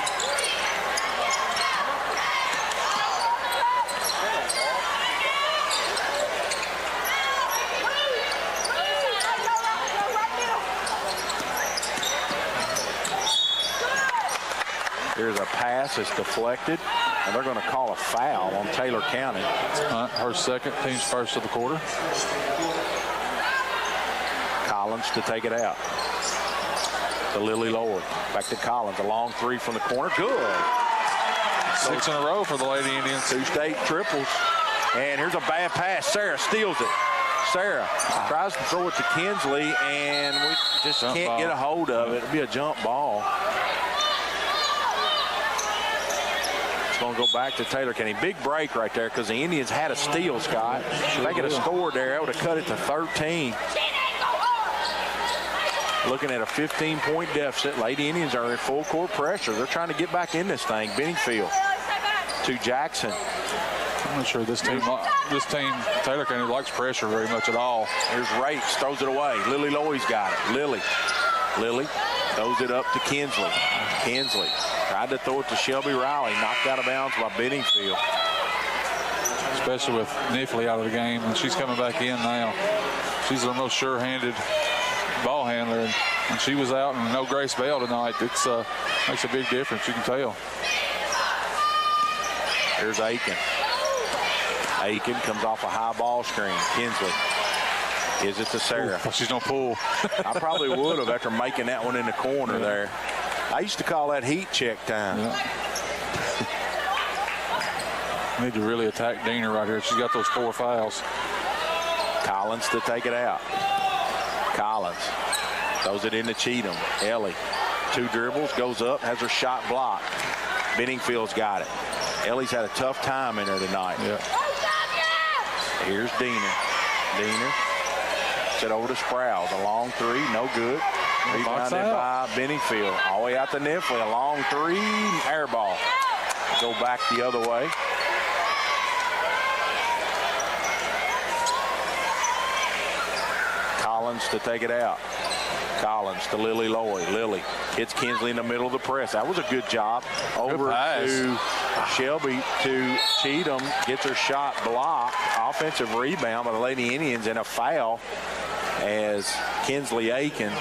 Here's a pass. It's deflected, and they're going to call a foul on Taylor County. Her second, team's first of the quarter. Collins to take it out. To Lily Lord. Back to Collins. A long three from the corner. Good. 6 in a row for the Lady Indians. 2 state triples. And here's a bad pass. Sarah steals it. Sarah tries to throw it to Kinsley, and we just can't get a hold of it. It'll be a jump ball. Going to go back to Taylor County. Big break right there because the Indians had a steal, Scott. If they could have scored there, that would have cut it to 13. Looking at a 15-point deficit. Lady Indians are in full court pressure. They're trying to get back in this thing. Benningfield to Jackson. I'm not sure this team, Taylor County, likes pressure very much at all. Here's Rakes, throws it away. Lily Loy's got it. Lily throws it up to Kinsley. Kinsley tried to throw it to Shelby Riley. Knocked out of bounds by Benningfield. Especially with Niffley out of the game, and she's coming back in now. She's the most sure-handed ball handler, and she was out, and no Grace Bell tonight. It's makes a big difference, you can tell. Here's Aiken. Aiken comes off a high ball screen. Kinsley gives it to Sarah. Ooh, she's going to pull. I probably would have after making that one in the corner there. I used to call that heat check time. Yeah. Need to really attack Diener right here. She's got those 4 fouls. Collins to take it out. Collins throws it into Cheatham. Ellie, 2 dribbles, goes up, has her shot blocked. Benningfield's got it. Ellie's had a tough time in her tonight. Yeah. Here's Diener. Diener set over to Sprouse. A long 3, no good. Rebounded by Benningfield. All the way out to Niffley. A long 3, air ball. Go back the other way. Collins to take it out. Collins to Lily Lloyd. Lily hits Kinsley in the middle of the press. That was a good job. Over to Shelby to Cheatham. Gets her shot blocked. Offensive rebound by the Lady Indians and a foul as Kinsley Aiken,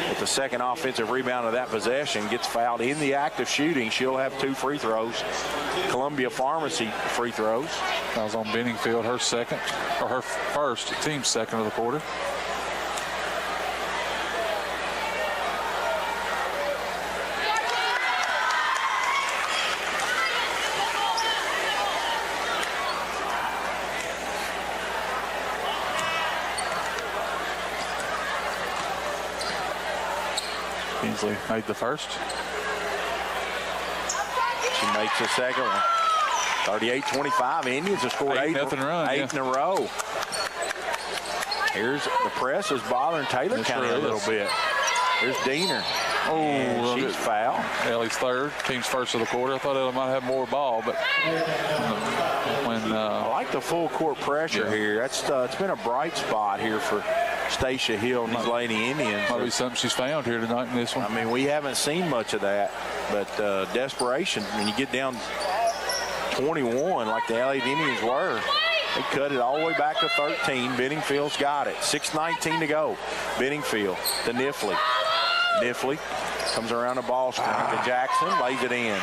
with the second offensive rebound of that possession, gets fouled in the act of shooting. She'll have 2 free throws. Columbia Pharmacy free throws. That was on Benningfield, her second, or her first, team's second of the quarter. Kinsley made the first. She makes the second one. 38-25. Indians have scored 8 in a row. Here's the press is bothering Taylor County a little bit. Here's Diener. Oh, she's fouled. Ellie's third, team's first of the quarter. I thought Ellie might have more ball, but when I like the full court pressure here. That's it's been a bright spot here for Stacia Hill and these Lady Indians. Might be something she's found here tonight in this one. I mean, we haven't seen much of that, but desperation, when you get down 21 like the Lady Indians were, they cut it all the way back to 13. Benningfield's got it. 6:19 to go. Benningfield to Niffley. Niffley comes around the ball screen to Jackson, lays it in.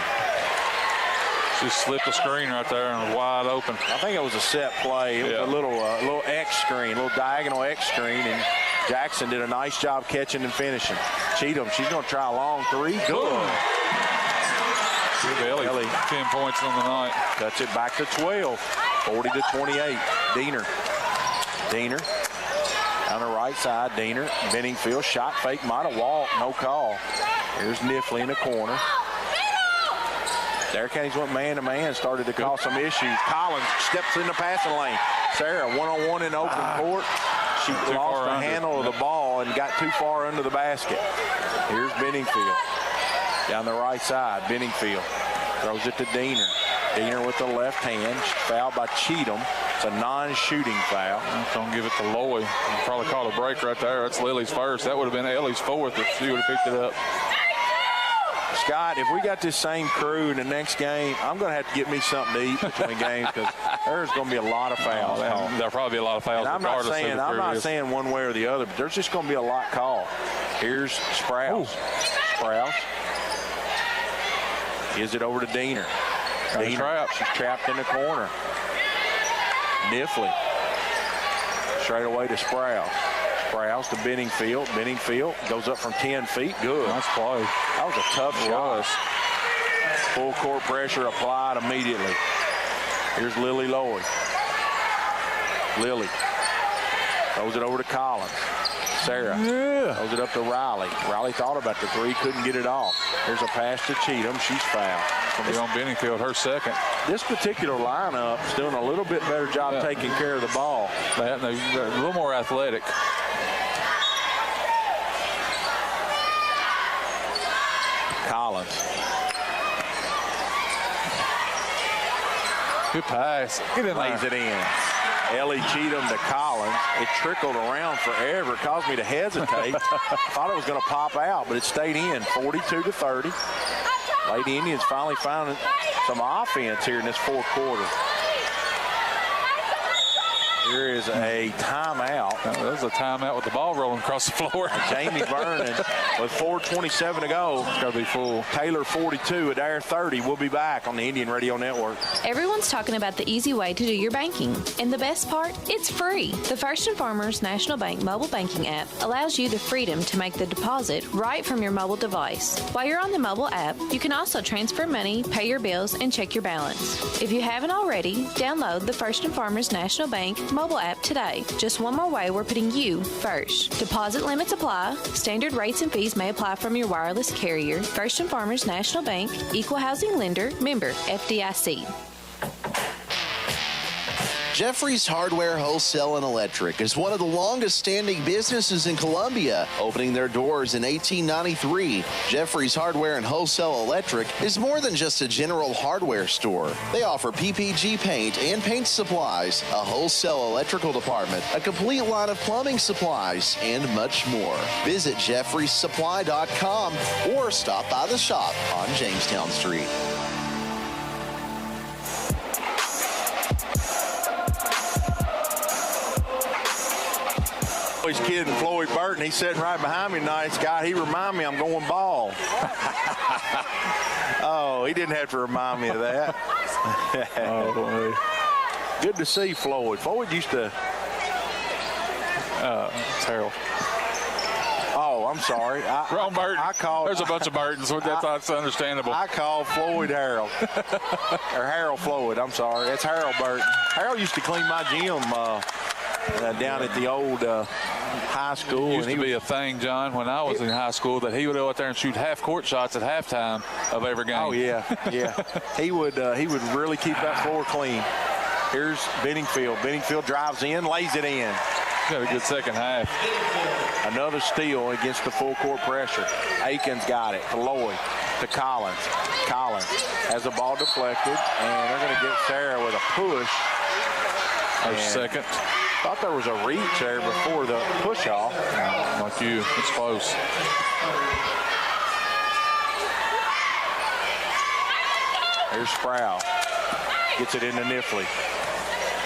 She slipped the screen right there and was wide open. I think it was a set play. It was a little X screen, a little diagonal X screen, and Jackson did a nice job catching and finishing. Cheatham, she's going to try a long three. Good. Ellie, 10 points on the night. Cuts it back to 12, 40-28. Diener on the right side. Diener, Benningfield, shot fake, might have walked, no call. Here's Niffley in the corner. Adair County's went man-to-man, started to cause some issues. Collins steps in the passing lane. Sarah, one-on-one in open court. She lost the handle of the ball and got too far under the basket. Here's Benningfield. Down the right side, Benningfield throws it to Diener. Diener with the left hand, fouled by Cheatham. It's a non-shooting foul. I'm going to give it to Lloyd. Probably caught a break right there. That's Lily's first. That would have been Ellie's fourth if she would have picked it up. Scott, if we got this same crew in the next game, I'm going to have to get me something to eat between games because there's going to be a lot of fouls. There'll probably be a lot of fouls. And I'm not saying one way or the other, but there's just going to be a lot called. Here's Sprouse. Sprouse gives it over to Diener. She's trapped in the corner. Niffley straight away to Sprouse. Sprouse to Benningfield. Benningfield goes up from 10 feet. Good. Nice play. That was a tough shot. Full court pressure applied immediately. Here's Lily Lloyd. Lily throws it over to Collins. Sarah throws it up to Riley. Riley thought about the three, couldn't get it off. There's a pass to Cheatham. She's fouled. Going to be on Benningfield, her second. This particular lineup is doing a little bit better job taking care of the ball. They're a little more athletic. Collins. Good pass. Get in Lays there. it in. Ellie Cheatham to Collins. It trickled around forever. It caused me to hesitate. Thought it was going to pop out, but it stayed in. 42-30. Lady Indians finally found some offense here in this fourth quarter. Here is a timeout. That was a timeout with the ball rolling across the floor. Jamie Vernon with 4:27 to go. It's got to be full. Taylor 42, Adair 30. We'll be back on the Indian Radio Network. Everyone's talking about the easy way to do your banking. And the best part, it's free. The First & Farmers National Bank mobile banking app allows you the freedom to make the deposit right from your mobile device. While you're on the mobile app, you can also transfer money, pay your bills, and check your balance. If you haven't already, download the First & Farmers National Bank mobile app today. Just one more way we're putting you first. Deposit limits apply. Standard rates and fees may apply from your wireless carrier. First & Farmers National Bank, Equal Housing Lender, member FDIC. Jeffrey's Hardware, Wholesale, and Electric is one of the longest-standing businesses in Columbia, opening their doors in 1893. Jeffrey's Hardware and Wholesale Electric is more than just a general hardware store. They offer PPG paint and paint supplies, a wholesale electrical department, a complete line of plumbing supplies, and much more. Visit jeffreysupply.com or stop by the shop on Jamestown Street. He's kidding Floyd Burton. He's sitting right behind me tonight, Scott. He remind me I'm going ball. Oh, he didn't have to remind me of that. Oh, good to see Floyd. Floyd used to. It's Harold. Oh, I'm sorry. Wrong Burton. There's a bunch of Burtons. That's understandable. I called Floyd Harold. Or Harold Floyd. I'm sorry. It's Harold Burton. Harold used to clean my gym down at the old high school. It used to be a thing, John, when I was in high school, that he would go out there and shoot half-court shots at halftime of every game. Oh, yeah. He would really keep that floor clean. Here's Benningfield. Benningfield drives in, lays it in. Got a good second half. Another steal against the full court pressure. Aikens got it to Lloyd, to Collins. Collins has the ball deflected, and they're going to get Sarah with a push. Her second. Thought there was a reach there before the push off. Like you, it's close. Here's Sprouse. Gets it into Niffley.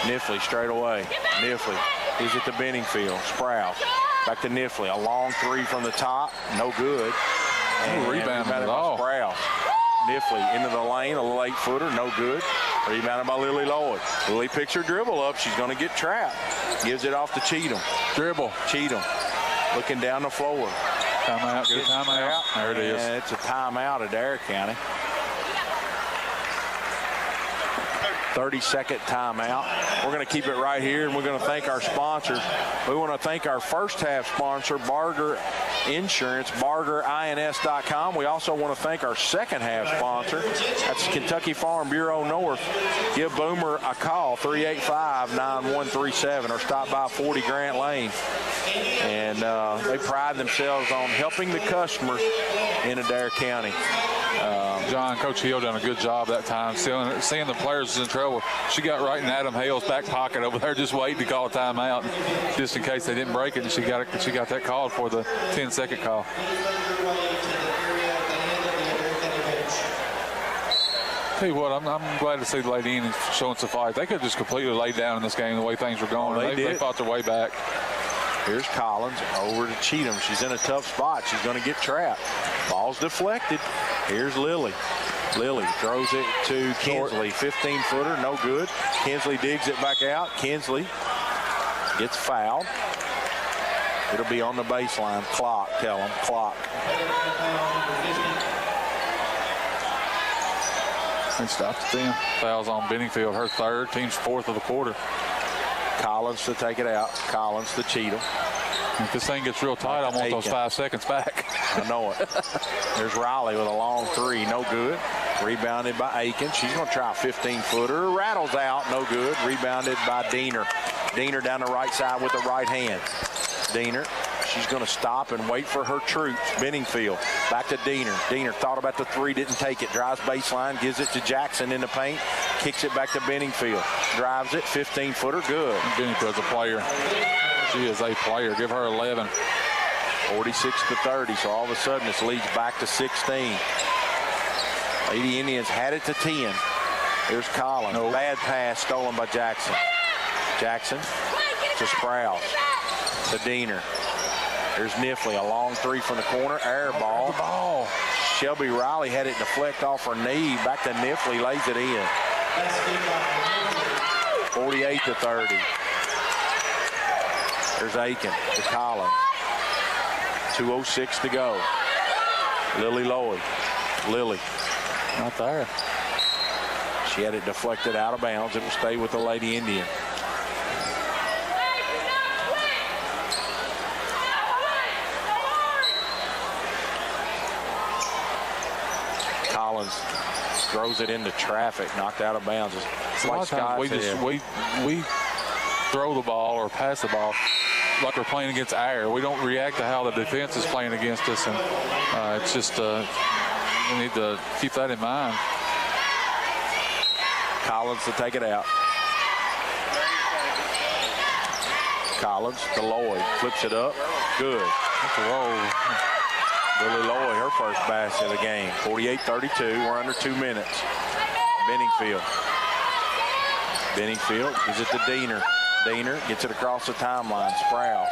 Niffley straight away. Niffley gives it to Benningfield. Sprouse back to Niffley. A long three from the top. No good. And rebounded by Sprouse. Niffley into the lane. A little 8-footer. No good. Rebounded by Lily Lloyd. Lily picks her dribble up. She's going to get trapped. Gives it off to Cheatham. Dribble. Cheatham looking down the floor. Timeout, good timeout. There it is. And it's a timeout at Adair County. 30-second timeout. We're going to keep it right here, and we're going to thank our sponsors. We want to thank our first half sponsor, Barger Insurance, BargerINS.com. We also want to thank our second half sponsor. That's Kentucky Farm Bureau North. Give Boomer a call, 385-9137, or stop by 40 Grant Lane. And they pride themselves on helping the customers in Adair County. John, Coach Hill done a good job that time, seeing the players in trouble. She got right in Adam Hale's back pocket over there, just waiting to call a timeout, just in case they didn't break it. And she got that called for the 10-second call. Tell you what, I'm glad to see the Lady Indians showing some fight. They could have just completely laid down in this game the way things were going. They fought their way back. Here's Collins over to Cheatham. She's in a tough spot. She's going to get trapped. Ball's deflected. Here's Lily. Lily throws it to Kinsley. 15-footer, no good. Kinsley digs it back out. Kinsley gets fouled. It'll be on the baseline. Clock, tell them, clock. They stopped at 10. Fouls on Benningfield, her third, team's fourth of the quarter. Collins to take it out. Collins to Cheatham. If this thing gets real tight, I want those 5 seconds back. I know it. There's Riley with a long three. No good. Rebounded by Aiken. She's going to try a 15-footer. Rattles out. No good. Rebounded by Diener. Diener down the right side with the right hand. Diener. She's going to stop and wait for her troops. Benningfield back to Diener. Diener thought about the three, didn't take it. Drives baseline, gives it to Jackson in the paint. Kicks it back to Benningfield. Drives it, 15-footer, good. Benningfield's a player. She is a player. Give her 11. 46-30, so all of a sudden this leads back to 16. Lady Indians had it to 10. Here's Collins. No. Bad pass stolen by Jackson. Jackson to Sprouse. To Diener. There's Niffley, a long three from the corner, air ball. Shelby Riley had it deflect off her knee, back to Niffley, lays it in. 48-30. There's Aiken to Collins. 2:06 to go. Lily Lloyd. Lily. Not there. She had it deflected out of bounds. It will stay with the Lady Indian. Collins throws it into traffic, knocked out of bounds. A lot of times we throw the ball or pass the ball like we're playing against air. We don't react to how the defense is playing against us, and it's just we need to keep that in mind. Collins to take it out. Collins to Lloyd, flips it up, good. That's a roll. Lily Lloyd, her first basket of the game. 48-32, we're under 2 minutes. Benningfield. Benningfield gives it to Diener. Diener gets it across the timeline. Sprouse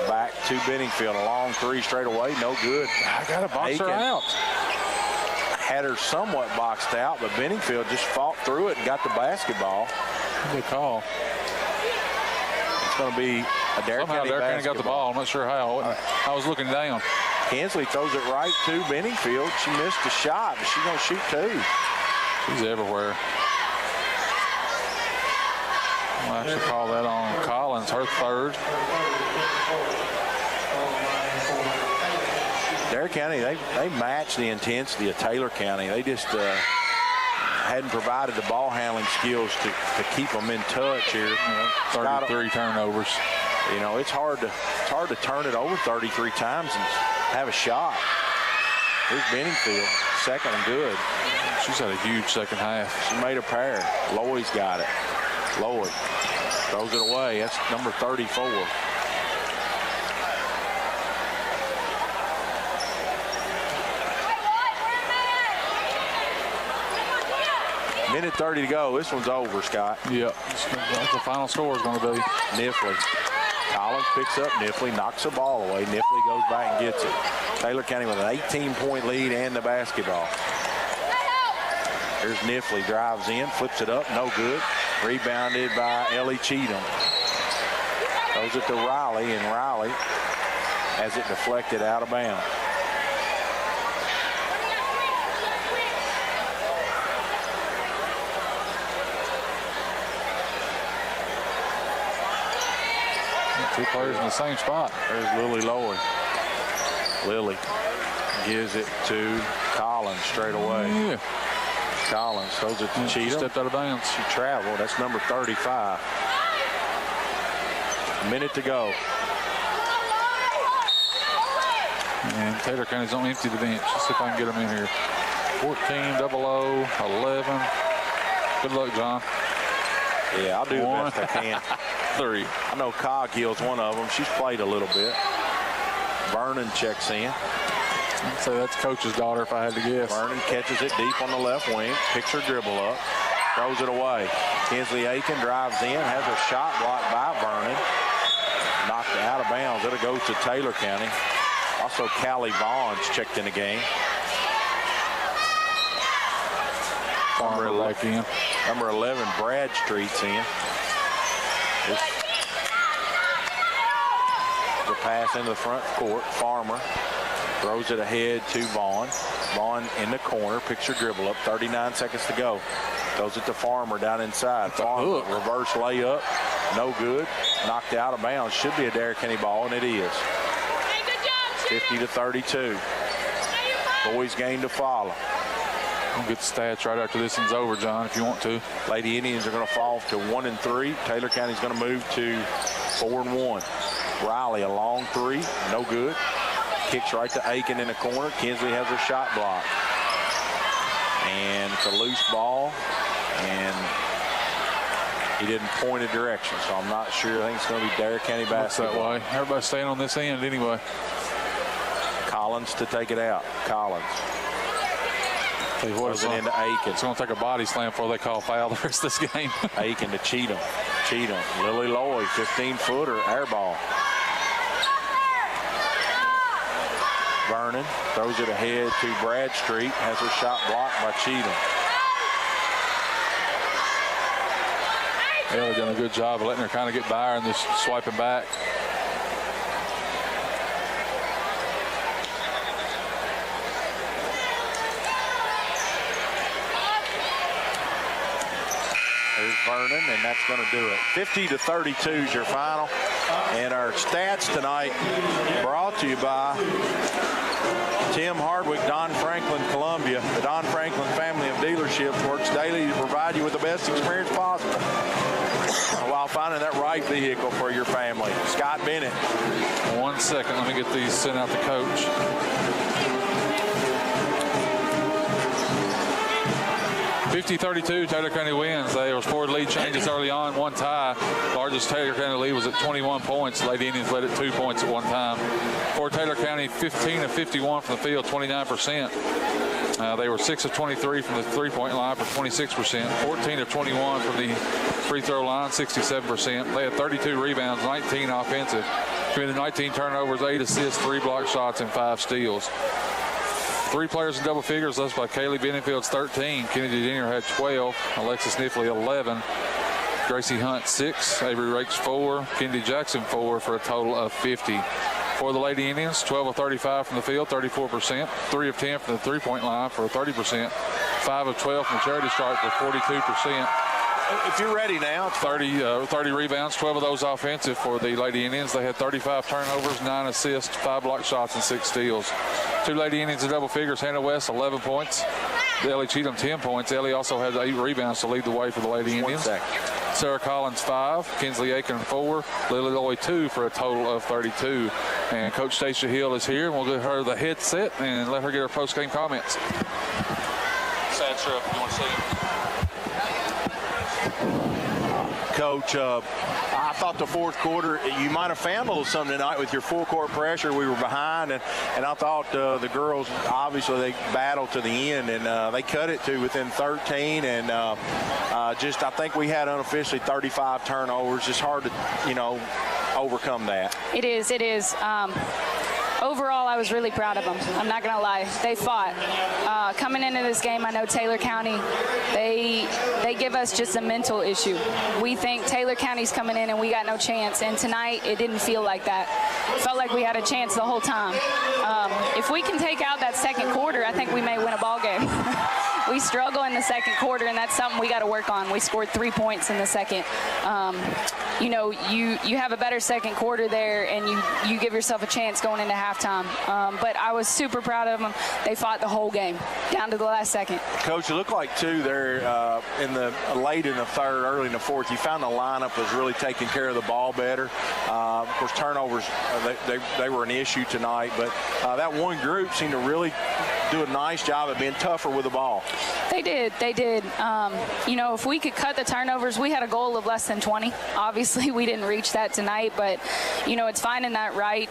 back to Benningfield. A long three straight away, no good. I got to box her out. Had her somewhat boxed out, but Benningfield just fought through it and got the basketball. Good call. It's going to be Adair County basketball. Got the ball. I'm not sure how. I was looking down. Kinsley throws it right to Benningfield. She missed a shot, but she's going to shoot two. She's everywhere. I'll actually call that on Collins, her third. Adair County, they match the intensity of Taylor County. They just hadn't provided the ball handling skills to keep them in touch here. 33 turnovers. You know, it's hard to turn it over 33 times and have a shot. Here's Benningfield, second and good. She's had a huge second half. She made a pair. Lloyd's got it. Lloyd throws it away. That's number 34. Minute 30 to go. This one's over, Scott. Yep. That's the final score is going to be. Niffley. Collins picks up Niffley, knocks the ball away. Niffley goes back and gets it. Taylor County with an 18-point lead and the basketball. Here's Niffley, drives in, flips it up, no good. Rebounded by Ellie Cheatham. Throws it to Riley, and Riley as it deflected out of bounds. Two players in the same spot. There's Lily Lloyd. Lily gives it to Collins straight away. Yeah. Collins throws it to Cheatham. Stepped out of bounds. She traveled. That's number 35. A minute to go. And Taylor County's on empty the bench. Let's see if I can get them in here. 14, 00, 11. Good luck, John. Yeah, I'll do the best I can. 3. I know Coghill's one of them. She's played a little bit. Vernon checks in. I'd say that's Coach's daughter if I had to guess. Vernon catches it deep on the left wing. Picks her dribble up. Throws it away. Kinsley Aiken drives in. Has a shot blocked by Vernon. Knocked out of bounds. It'll go to Taylor County. Also, Callie Vaughn's checked in the game. Number 11, Bradstreet's in. The pass into the front court. Farmer throws it ahead to Vaughn. Vaughn in the corner. Picks her dribble up. 39 seconds to go. Throws it to Farmer down inside. Farmer, reverse layup. No good. Knocked out of bounds. Should be a Adair County ball, and it is. 50-32. Boys game to follow. I'll get the stats right after this one's over, John, if you want to. Lady Indians are going to fall to 1-3. Taylor County's going to move to 4-1. Riley, a long three, no good. Kicks right to Aiken in the corner. Kinsley has her shot blocked. And it's a loose ball, and he didn't point a direction, so I'm not sure. I think it's going to be Adair County basketball. That way. Everybody's staying on this end anyway. Collins to take it out. Collins. Tell you what, Throws it into Aiken. It's going to take a body slam before they call foul the rest of this game. Aiken to Cheatham. Cheatham. Lily Lloyd, 15-footer, air ball. Vernon throws it ahead to Bradstreet. Has her shot blocked by Cheatham. They've done a good job of letting her kind of get by her and just swiping back. There's Vernon, and that's going to do it. 50-32 is your final. And our stats tonight brought to you by Tim Hardwick, Don Franklin, Columbia. The Don Franklin family of dealerships works daily to provide you with the best experience possible while finding that right vehicle for your family. Scott Bennett. 1 second. Let me get these sent out to Coach. (50-32), Taylor County wins. They were scored lead changes early on, one tie. Largest Taylor County lead was at 21 points. Lady Indians led at 2 points at one time. For Taylor County, 15 of 51 from the field, 29%. They were 6 of 23 from the three-point line for 26%. 14 of 21 from the free throw line, 67%. They had 32 rebounds, 19 offensive. Committed 19 turnovers, 8 assists, 3 block shots, and 5 steals. 3 players in double figures, that's by Kaylee Benefield's 13. Kennedy Denner had 12. Alexis Niffley 11. Gracie Hunt 6. Avery Rakes 4. Kennedy Jackson 4 for a total of 50. For the Lady Indians, 12 of 35 from the field, 34%. 3 of 10 from the three-point line for 30%. 5 of 12 from the charity stripe for 42%. If you're ready now, 30 rebounds, 12 of those offensive for the Lady Indians. They had 35 turnovers, 9 assists, 5 block shots, and 6 steals. 2 Lady Indians in double figures. Hannah West, 11 points. Ellie Cheatham, 10 points. Ellie also had 8 rebounds to lead the way for the Lady Indians. Sarah Collins, 5. Kinsley Aiken, 4. Lily Lloyd, 2 for a total of 32. And Coach Stacia Hill is here, and we'll give her the headset and let her get her post-game comments. Sad trip, if you want to see him. Coach, I thought the fourth quarter, you might have found a little something tonight with your full court pressure. We were behind, and I thought the girls, obviously, they battled to the end, and they cut it to within 13, and I think we had unofficially 35 turnovers. It's hard to, overcome that. It is. Overall, I was really proud of them. I'm not going to lie. They fought. Coming into this game, I know Taylor County, they give us just a mental issue. We think Taylor County's coming in and we got no chance. And tonight, it didn't feel like that. felt like we had a chance the whole time. If we can take out that second quarter, I think we may win a ball game. We struggle in the second quarter, and that's something we got to work on. We scored 3 points in the second. You have a better second quarter there, and you give yourself a chance going into halftime. But I was super proud of them. They fought the whole game down to the last second. Coach, it looked like too there late in the third, early in the fourth, you found the lineup was really taking care of the ball better. Of course, turnovers they were an issue tonight, but that one group seemed to really do a nice job of being tougher with the ball. They did. If we could cut the turnovers, we had a goal of less than 20. Obviously, we didn't reach that tonight, but, it's finding that right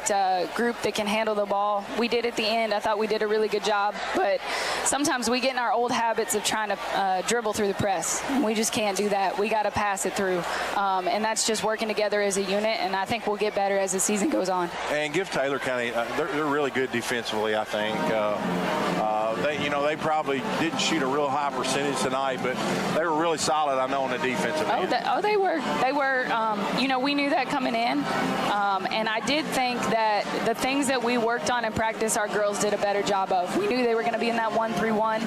group that can handle the ball. We did at the end. I thought we did a really good job, but sometimes we get in our old habits of trying to dribble through the press. We just can't do that. We got to pass it through, and that's just working together as a unit, and I think we'll get better as the season goes on. And give Taylor County, they're really good defensively, I think. They probably didn't shoot a real high percentage tonight, but they were really solid, I know, on the defensive end. They were. We knew that coming in, and I did think that the things that we worked on in practice, our girls did a better job of. We knew they were going to be in that 1-3-1,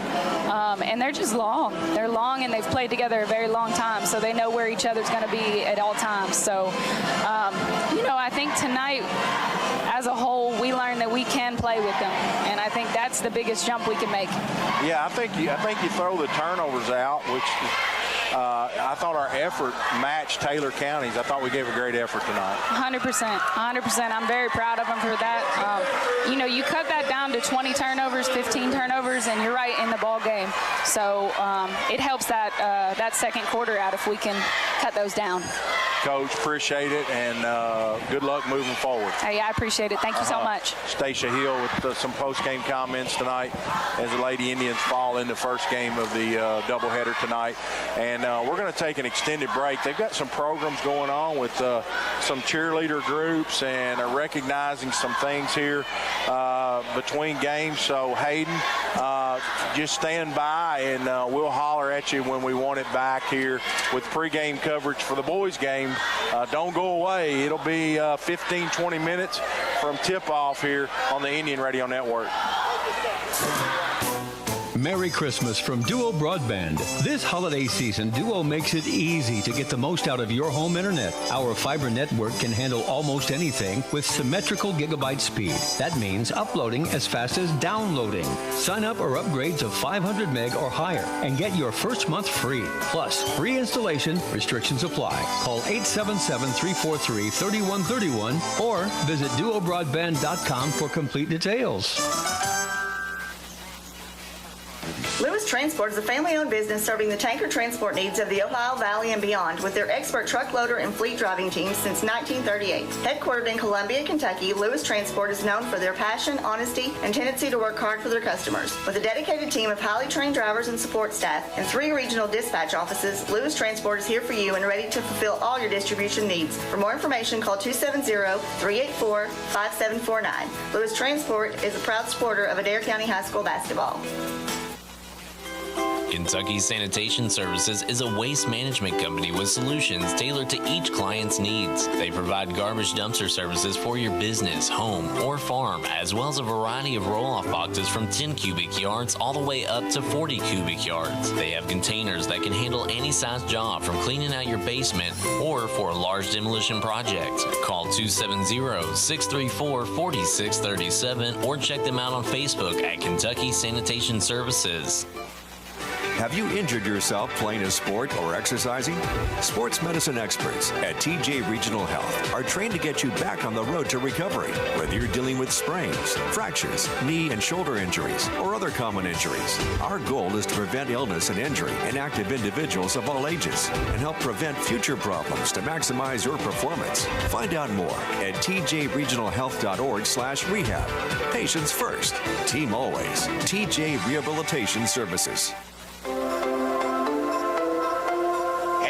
and they're just long. They're long, and they've played together a very long time, so they know where each other's going to be at all times. So, I think tonight, as a whole, we learned that we can play with them, and I think that's the biggest jump we can make. Yeah, I think you throw the turnovers out, which I thought our effort matched Taylor County's. I thought we gave a great effort tonight. 100%. I'm very proud of them for that. You cut that down to 20 turnovers, 15 turnovers, and you're right in the ball game. So it helps that second quarter out if we can cut those down. Coach, appreciate it, and good luck moving forward. Hey, I appreciate it. Thank you so much. Stacia Hill with some post-game comments tonight as the Lady Indians fall in the first game of the doubleheader tonight. And we're going to take an extended break. They've got some programs going on with some cheerleader groups and are recognizing some things here between games. So, Hayden, just stand by, and we'll holler at you when we want it back here with pregame coverage for the boys' game. Don't go away. It'll be 15-20 minutes from tip-off here on the Indian Radio Network. Merry Christmas from Duo Broadband. This holiday season, Duo makes it easy to get the most out of your home internet. Our fiber network can handle almost anything with symmetrical gigabyte speed. That means uploading as fast as downloading. Sign up or upgrade to 500 meg or higher and get your first month free. Plus, free installation, restrictions apply. Call 877-343-3131 or visit duobroadband.com for complete details. Lewis Transport is a family-owned business serving the tanker transport needs of the Ohio Valley and beyond with their expert truck loader and fleet driving teams since 1938. Headquartered in Columbia, Kentucky, Lewis Transport is known for their passion, honesty, and tendency to work hard for their customers. With a dedicated team of highly trained drivers and support staff and 3 regional dispatch offices, Lewis Transport is here for you and ready to fulfill all your distribution needs. For more information, call 270-384-5749. Lewis Transport is a proud supporter of Adair County High School basketball. Kentucky Sanitation Services is a waste management company with solutions tailored to each client's needs. They provide garbage dumpster services for your business, home, or farm, as well as a variety of roll-off boxes from 10 cubic yards all the way up to 40 cubic yards. They have containers that can handle any size job, from cleaning out your basement or for a large demolition project. Call 270-634-4637 or check them out on Facebook at Kentucky Sanitation Services. Have you injured yourself playing a sport or exercising? Sports medicine experts at TJ Regional Health are trained to get you back on the road to recovery, whether you're dealing with sprains, fractures, knee and shoulder injuries, or other common injuries. Our goal is to prevent illness and injury in active individuals of all ages and help prevent future problems to maximize your performance. Find out more at tjregionalhealth.org/rehab. Patients first, team always. TJ Rehabilitation Services.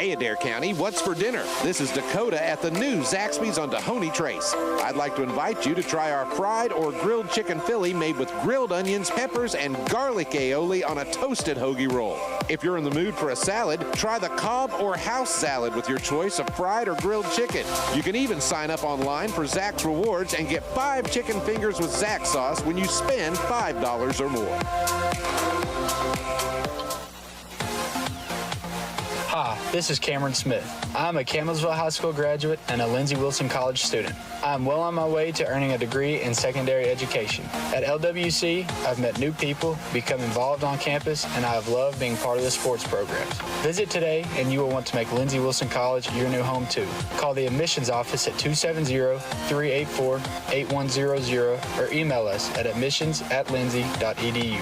Hey, Adair County, what's for dinner? This is Dakota at the new Zaxby's on Tahoney Trace. I'd like to invite you to try our fried or grilled chicken Philly made with grilled onions, peppers, and garlic aioli on a toasted hoagie roll. If you're in the mood for a salad, try the Cobb or house salad with your choice of fried or grilled chicken. You can even sign up online for Zax Rewards and get 5 chicken fingers with Zax sauce when you spend $5 or more. Hi, this is Cameron Smith. I'm a Campbellsville High School graduate and a Lindsey Wilson College student. I'm well on my way to earning a degree in secondary education. At LWC, I've met new people, become involved on campus, and I have loved being part of the sports programs. Visit today and you will want to make Lindsey Wilson College your new home too. Call the admissions office at 270-384-8100 or email us at admissions@lindsey.edu.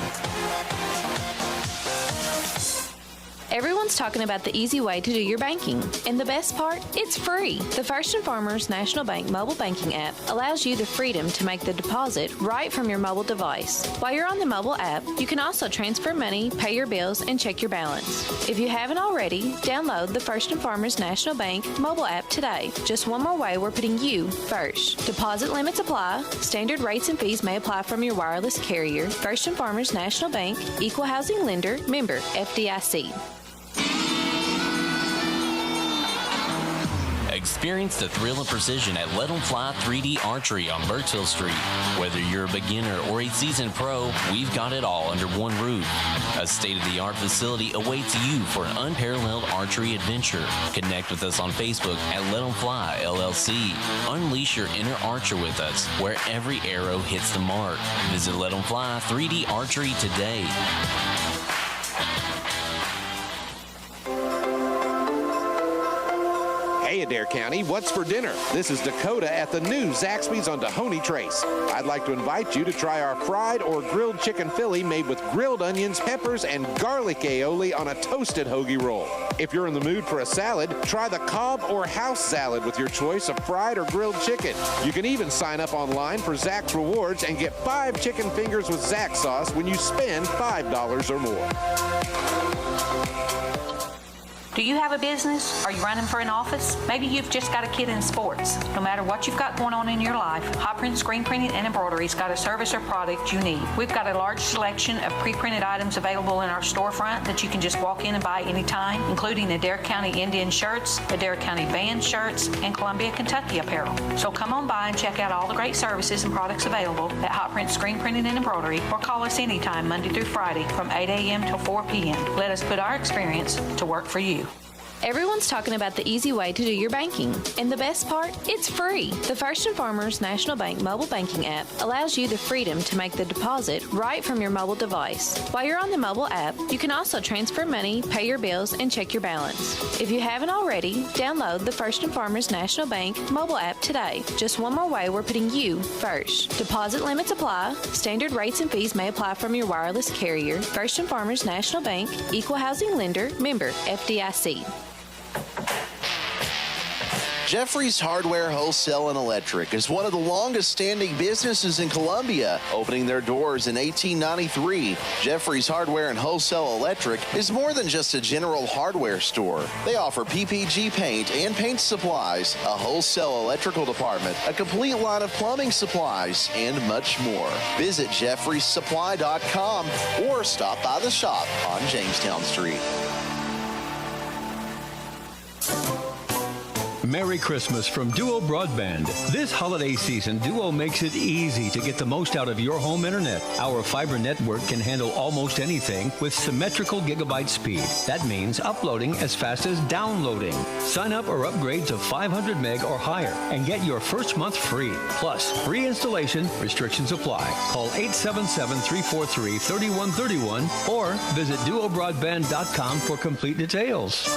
Everyone's talking about the easy way to do your banking. And the best part? It's free. The First & Farmers National Bank mobile banking app allows you the freedom to make the deposit right from your mobile device. While you're on the mobile app, you can also transfer money, pay your bills, and check your balance. If you haven't already, download the First & Farmers National Bank mobile app today. Just one more way we're putting you first. Deposit limits apply. Standard rates and fees may apply from your wireless carrier. First & Farmers National Bank, Equal Housing Lender, member FDIC. Experience the thrill and precision at Let 'em Fly 3D Archery on Birchville Street. Whether you're a beginner or a seasoned pro, we've got it all under one roof. A state-of-the-art facility awaits you for an unparalleled archery adventure. Connect with us on Facebook at Let 'em Fly LLC. Unleash your inner archer with us, where every arrow hits the mark. Visit Let 'em Fly 3D Archery today. Hey, Adair County, what's for dinner? This is Dakota at the new Zaxby's on Tahoney Trace. I'd like to invite you to try our fried or grilled chicken Philly made with grilled onions, peppers, and garlic aioli on a toasted hoagie roll. If you're in the mood for a salad, try the Cobb or house salad with your choice of fried or grilled chicken. You can even sign up online for Zax Rewards and get 5 chicken fingers with Zax sauce when you spend $5 or more. Do you have a business? Are you running for an office? Maybe you've just got a kid in sports. No matter what you've got going on in your life, Hot Print Screen Printing and Embroidery's got a service or product you need. We've got a large selection of pre-printed items available in our storefront that you can just walk in and buy anytime, including Adair County Indian shirts, Adair County band shirts, and Columbia, Kentucky apparel. So come on by and check out all the great services and products available at Hot Print Screen Printing and Embroidery, or call us anytime Monday through Friday from 8 a.m. till 4 p.m. Let us put our experience to work for you. Everyone's talking about the easy way to do your banking. And the best part? It's free. The First & Farmers National Bank mobile banking app allows you the freedom to make the deposit right from your mobile device. While you're on the mobile app, you can also transfer money, pay your bills, and check your balance. If you haven't already, download the First & Farmers National Bank mobile app today. Just one more way we're putting you first. Deposit limits apply. Standard rates and fees may apply from your wireless carrier. First & Farmers National Bank, Equal Housing Lender, member FDIC. Jeffrey's Hardware, Wholesale, and Electric is one of the longest-standing businesses in Columbia, opening their doors in 1893. Jeffrey's Hardware and Wholesale Electric is more than just a general hardware store. They offer PPG paint and paint supplies, a wholesale electrical department, a complete line of plumbing supplies, and much more. Visit jeffreysupply.com or stop by the shop on Jamestown Street. Merry Christmas from Duo Broadband. This holiday season, Duo makes it easy to get the most out of your home internet. Our fiber network can handle almost anything with symmetrical gigabyte speed. That means uploading as fast as downloading. Sign up or upgrade to 500 meg or higher and get your first month free. Plus, free installation, restrictions apply. Call 877-343-3131 or visit duobroadband.com for complete details.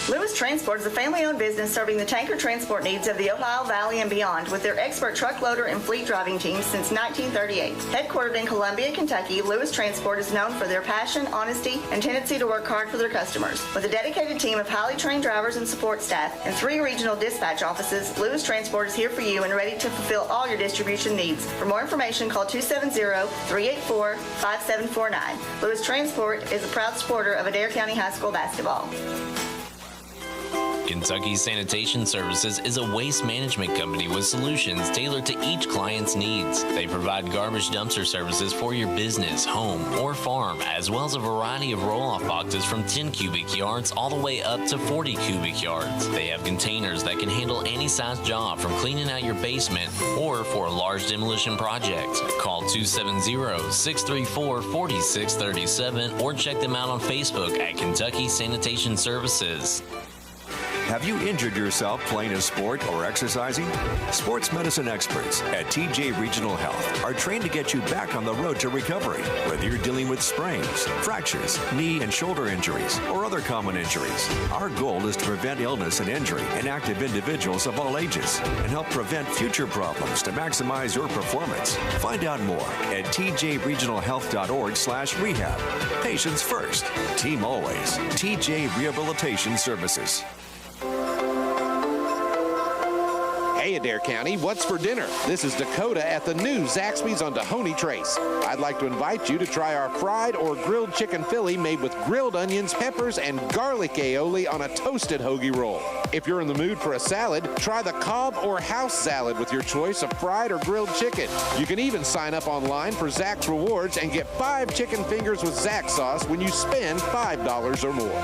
Lewis Transport is a family-owned business serving the tanker transport needs of the Ohio Valley and beyond with their expert truck loader and fleet driving teams since 1938. Headquartered in Columbia, Kentucky, Lewis Transport is known for their passion, honesty, and tendency to work hard for their customers. With a dedicated team of highly trained drivers and support staff and 3 regional dispatch offices, Lewis Transport is here for you and ready to fulfill all your distribution needs. For more information, call 270-384-5749. Lewis Transport is a proud supporter of Adair County High School basketball. Kentucky Sanitation Services is a waste management company with solutions tailored to each client's needs. They provide garbage dumpster services for your business, home, or farm, as well as a variety of roll-off boxes from 10 cubic yards all the way up to 40 cubic yards. They have containers that can handle any size job from cleaning out your basement or for a large demolition project. Call 270-634-4637 or check them out on Facebook at Kentucky Sanitation Services. Have you injured yourself playing a sport or exercising? Sports medicine experts at TJ Regional Health are trained to get you back on the road to recovery, whether you're dealing with sprains, fractures, knee and shoulder injuries, or other common injuries. Our goal is to prevent illness and injury in active individuals of all ages and help prevent future problems to maximize your performance. Find out more at tjregionalhealth.org/rehab. Patients first, team always. TJ Rehabilitation Services. Hey, Adair County, what's for dinner? This is Dakota at the new Zaxby's on Dahoney Trace. I'd like to invite you to try our fried or grilled chicken Philly made with grilled onions, peppers, and garlic aioli on a toasted hoagie roll. If you're in the mood for a salad, try the Cobb or house salad with your choice of fried or grilled chicken. You can even sign up online for Zax Rewards and get 5 chicken fingers with Zax sauce when you spend $5 or more.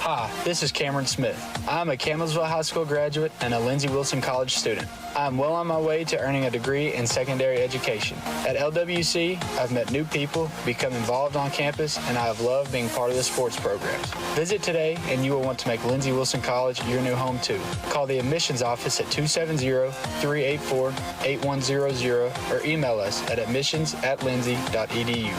Hi, this is Cameron Smith. I'm a Campbellsville High School graduate and a Lindsey Wilson College student. I'm well on my way to earning a degree in secondary education. At LWC, I've met new people, become involved on campus, and I have loved being part of the sports programs. Visit today and you will want to make Lindsey Wilson College your new home too. Call the admissions office at 270-384-8100 or email us at admissions@lindsey.edu.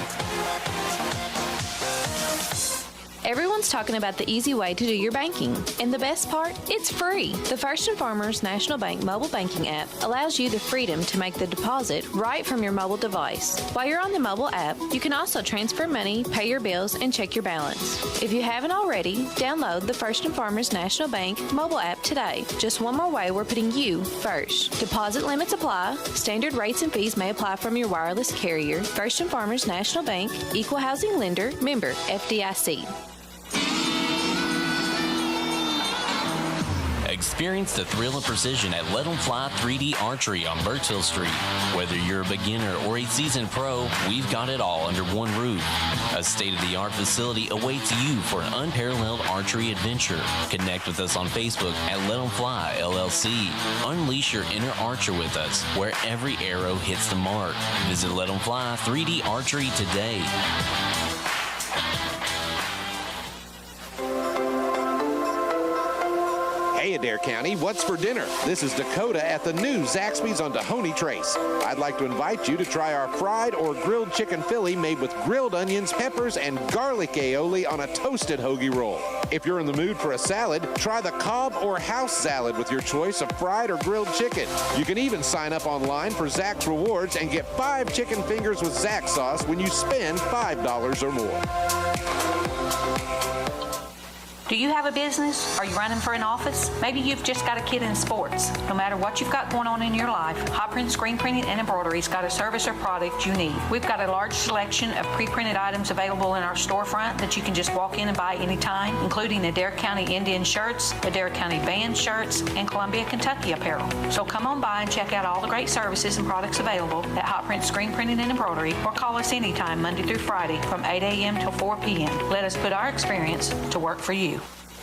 Everyone's talking about the easy way to do your banking. And the best part? It's free. The First & Farmers National Bank mobile banking app allows you the freedom to make the deposit right from your mobile device. While you're on the mobile app, you can also transfer money, pay your bills, and check your balance. If you haven't already, download the First & Farmers National Bank mobile app today. Just one more way we're putting you first. Deposit limits apply. Standard rates and fees may apply from your wireless carrier. First & Farmers National Bank, Equal Housing Lender, member FDIC. Experience the thrill of precision at Let 'em Fly 3D Archery on Birchville Street. Whether you're a beginner or a seasoned pro, we've got it all under one roof. A state-of-the-art facility awaits you for an unparalleled archery adventure. Connect with us on Facebook at Let 'em Fly LLC. Unleash your inner archer with us, where every arrow hits the mark. Visit Let 'em Fly 3D Archery today. Hey, Adair County, what's for dinner? This is Dakota at the new Zaxby's on Dahoney Trace. I'd like to invite you to try our fried or grilled chicken Philly made with grilled onions, peppers, and garlic aioli on a toasted hoagie roll. If you're in the mood for a salad, try the Cobb or house salad with your choice of fried or grilled chicken. You can even sign up online for Zax Rewards and get 5 chicken fingers with Zax sauce when you spend $5 or more. Do you have a business? Are you running for an office? Maybe you've just got a kid in sports. No matter what you've got going on in your life, Hot Print Screen Printing and Embroidery's got a service or product you need. We've got a large selection of pre-printed items available in our storefront that you can just walk in and buy anytime, including Adair County Indian shirts, Adair County band shirts, and Columbia, Kentucky apparel. So come on by and check out all the great services and products available at Hot Print Screen Printing and Embroidery, or call us anytime Monday through Friday from 8 a.m. till 4 p.m. Let us put our experience to work for you.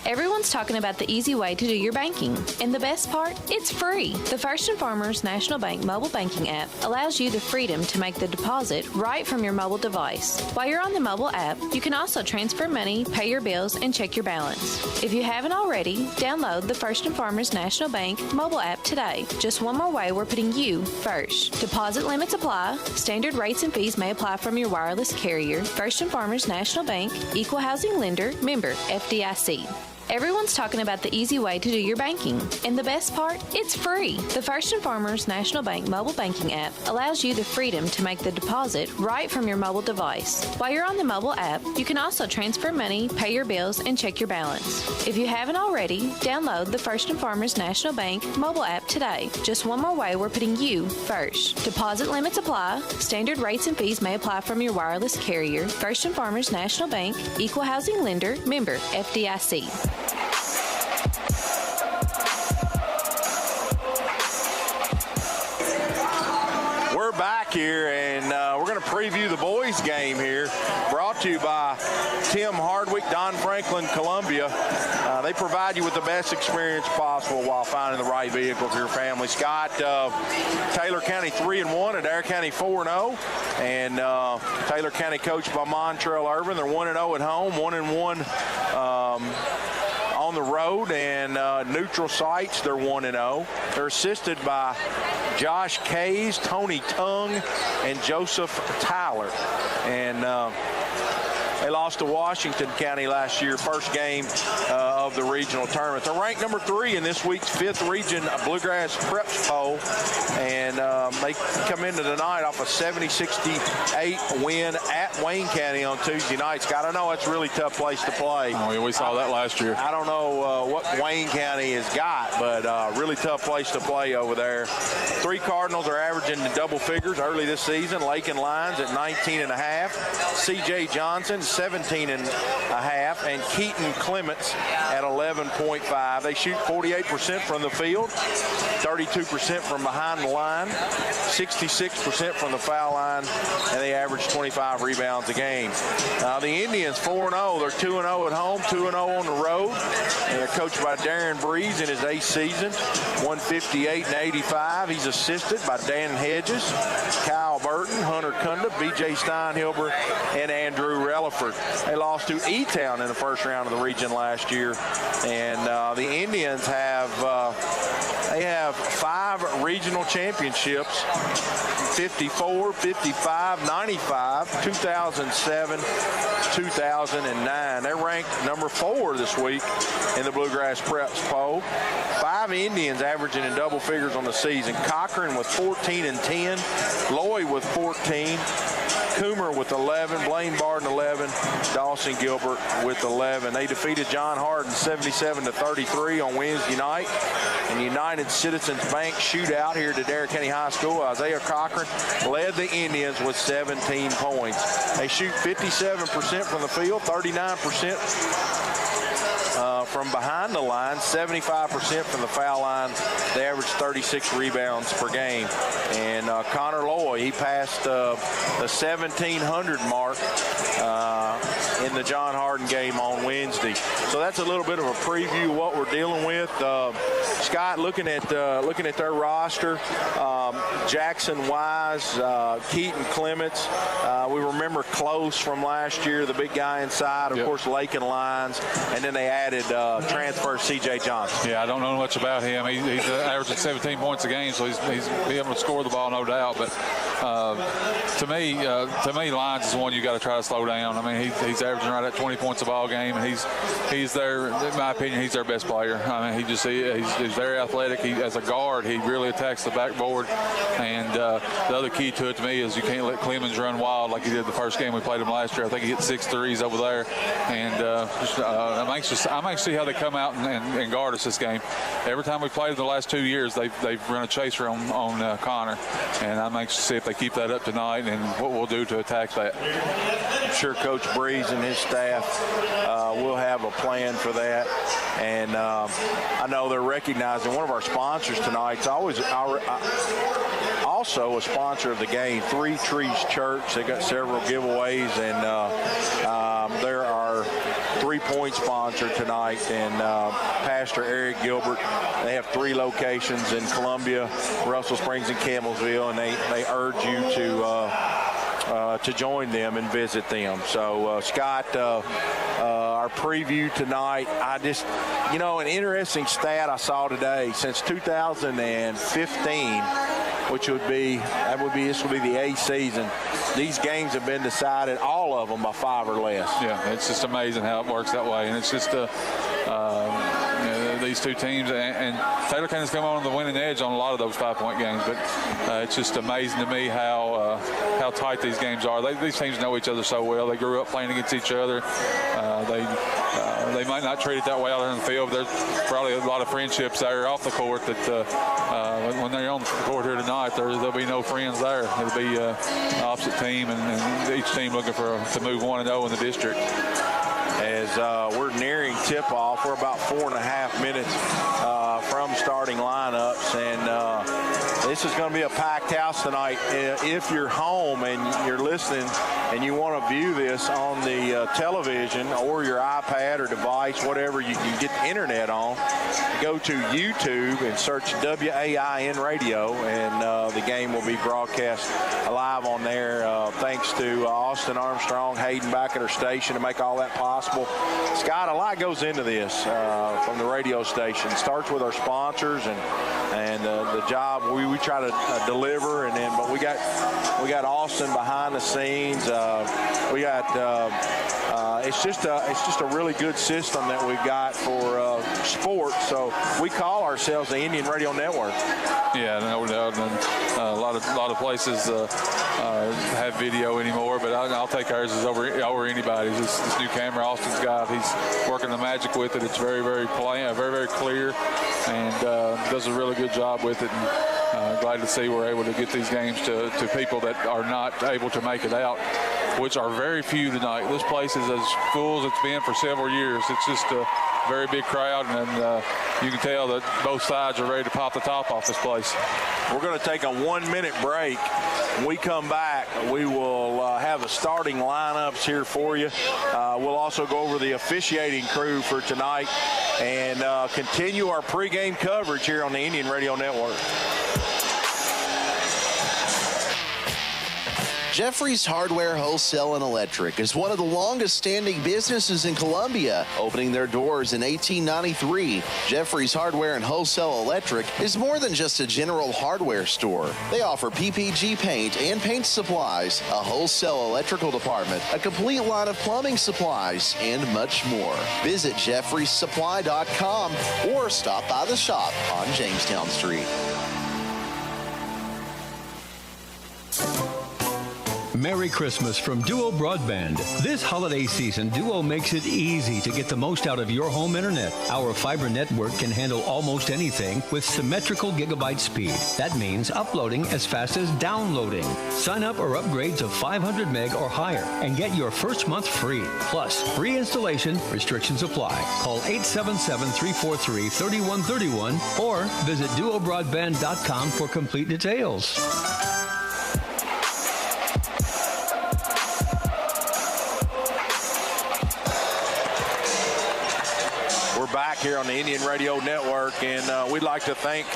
Everyone's talking about the easy way to do your banking. And the best part? It's free. The First and Farmers National Bank mobile banking app allows you the freedom to make the deposit right from your mobile device. While you're on the mobile app, you can also transfer money, pay your bills, and check your balance. If you haven't already, download the First and Farmers National Bank mobile app today. Just one more way we're putting you first. Deposit limits apply. Standard rates and fees may apply from your wireless carrier. First and Farmers National Bank, Equal Housing Lender, member FDIC. Everyone's talking about the easy way to do your banking. And the best part? It's free. The First and Farmers National Bank mobile banking app allows you the freedom to make the deposit right from your mobile device. While you're on the mobile app, you can also transfer money, pay your bills, and check your balance. If you haven't already, download the First and Farmers National Bank mobile app today. Just one more way we're putting you first. Deposit limits apply. Standard rates and fees may apply from your wireless carrier. First and Farmers National Bank, Equal Housing Lender, member FDIC. We're back here, and we're going to preview the boys' game here, brought to you by Tim Hardwick, Don Franklin, Columbia. They provide you with the best experience possible while finding the right vehicle for your family. Scott, Taylor County 3-1, Adair County 4-0, and Taylor County coached by Montrell Irvin. They're 1-0 at home, 1-1 on the road, and neutral sites, they're 1-0. They're assisted by Josh Kays, Tony Tung, and Joseph Tyler. And they lost to Washington County last year, first game of the regional tournament. They're ranked number 3 in this week's 5th region Bluegrass Preps poll, and they come into tonight off a 70-68 win at Wayne County on Tuesday night. Scott, I know it's a really tough place to play. Oh, we saw that last year. I don't know what Wayne County has got, but really tough place to play over there. 3 Cardinals are averaging in double figures early this season. Lakin Lyons at 19.5, C.J. Johnson 17.5, and Keaton Clements at 11.5. They shoot 48% from the field, 32% from behind the line, 66% from the foul line, and they average 25 rebounds a game. The Indians 4-0. They're 2-0 at home, 2-0 on the road, and they're coached by Darren Breeze in his 8th season, 158-85. He's assisted by Dan Hedges, Kyle Burton, Hunter Kunda, B.J. Steinhilber, and Andrew Relaford. They lost to E-Town in the first round of the region last year, and the Indians have 5 regional championships: 54, 55, 95, 2007, 2009. They're ranked number 4 this week in the Bluegrass Preps poll. 5 Indians averaging in double figures on the season: Cochran with 14 and 10, Lloyd with 14, Coomer with 11, Blaine Barden 11, Dawson Gilbert with 11. They defeated John Hardin 77-33 on Wednesday night in United Citizens Bank shootout here at Adair County High School. Isaiah Cochran led the Indians with 17 points. They shoot 57% from the field, 39% from behind the line, 75% from the foul line. They average 36 rebounds per game. And Connor Loy, he passed the 1,700 mark in the John Hardin game on Wednesday. So that's a little bit of a preview of what we're dealing with. Scott, looking at their roster, Jackson Wise, Keaton Clements. We remember Close from last year, the big guy inside. Of course, Lakin Lyons, and then they added transfer C.J. Johnson. Yeah, I don't know much about him. He's averaging 17 points a game, so he's be able to score the ball, no doubt. But to me, Lyons is the one you got to try to slow down. I mean, he's averaging right at 20 points a ball game, and he's their, in my opinion, he's their best player. I mean, he's very athletic. As a guard, he really attacks the backboard. And the other key to it to me is you can't let Clemens run wild like he did the first game we played him last year. I think he hit 6 threes over there. And I'm anxious to see how they come out and guard us this game. Every time we played in the last 2 years, they've run a chaser on Connor. And I'm anxious to see if they keep that up tonight and what we'll do to attack that. I'm sure Coach Breeze and his staff will have a plan for that. And I know they're recognizing one of our sponsors tonight. It's always also a sponsor of the game, Three Trees Church. They got several giveaways, and there are three-point sponsor tonight, and Pastor Eric Gilbert. They have 3 locations in Columbia, Russell Springs, and Campbellsville, and they urge you to join them and visit them. So, Scott, our preview tonight, an interesting stat I saw today, since 2015, this would be the 8th season, these games have been decided, all of them, by 5 or less. Yeah, it's just amazing how it works that way, and it's just these two teams, and Taylor County's come on the winning edge on a lot of those 5-point games, but it's just amazing to me how tight these games are. These teams know each other so well. They grew up playing against each other. They might not treat it that way out there in the field, but there's probably a lot of friendships there off the court that when they're on the court here tonight, there'll be no friends there. It'll be the opposite team, and each team looking to move 1-0 in the district. As we're nearing tip-off, we're about 4.5 minutes from starting lineups, and this is going to be a packed house tonight. If you're home and you're listening and you want to view this on the television or your iPad or device, whatever you can get the internet on, go to YouTube and search WAIN Radio, and the game will be broadcast live on there. Thanks to Austin Armstrong, Hayden back at her station to make all that possible. Scott, a lot goes into this from the radio station. It starts with our sponsors and the job we try to deliver, but we got Austin behind the scenes. We got it's just a really good system that we've got for sports. So we call ourselves the Indian Radio Network. Yeah, no doubt. And a lot of places have video anymore, but I'll take ours as over anybody's. This new camera Austin's got, he's working the magic with it. It's very, very plain, very, very clear, and does a really good job with it. And glad to see we're able to get these games to people that are not able to make it out, which are very few tonight. This place is as full as it's been for several years. It's just a very big crowd, and you can tell that both sides are ready to pop the top off this place. We're going to take a 1-minute break. When we come back, we will have the starting lineups here for you. We'll also go over the officiating crew for tonight and continue our pregame coverage here on the Indian Radio Network. Jeffrey's Hardware, Wholesale, and Electric is one of the longest-standing businesses in Columbia, opening their doors in 1893. Jeffrey's Hardware and Wholesale Electric is more than just a general hardware store. They offer PPG paint and paint supplies, a wholesale electrical department, a complete line of plumbing supplies, and much more. Visit jeffreysupply.com or stop by the shop on Jamestown Street. Merry Christmas from Duo Broadband. This holiday season, Duo makes it easy to get the most out of your home internet. Our fiber network can handle almost anything with symmetrical gigabyte speed. That means uploading as fast as downloading. Sign up or upgrade to 500 meg or higher and get your first month free. Plus, free installation, restrictions apply. Call 877-343-3131 or visit duobroadband.com for complete details. Back here on the Indian Radio Network, and we'd like to thank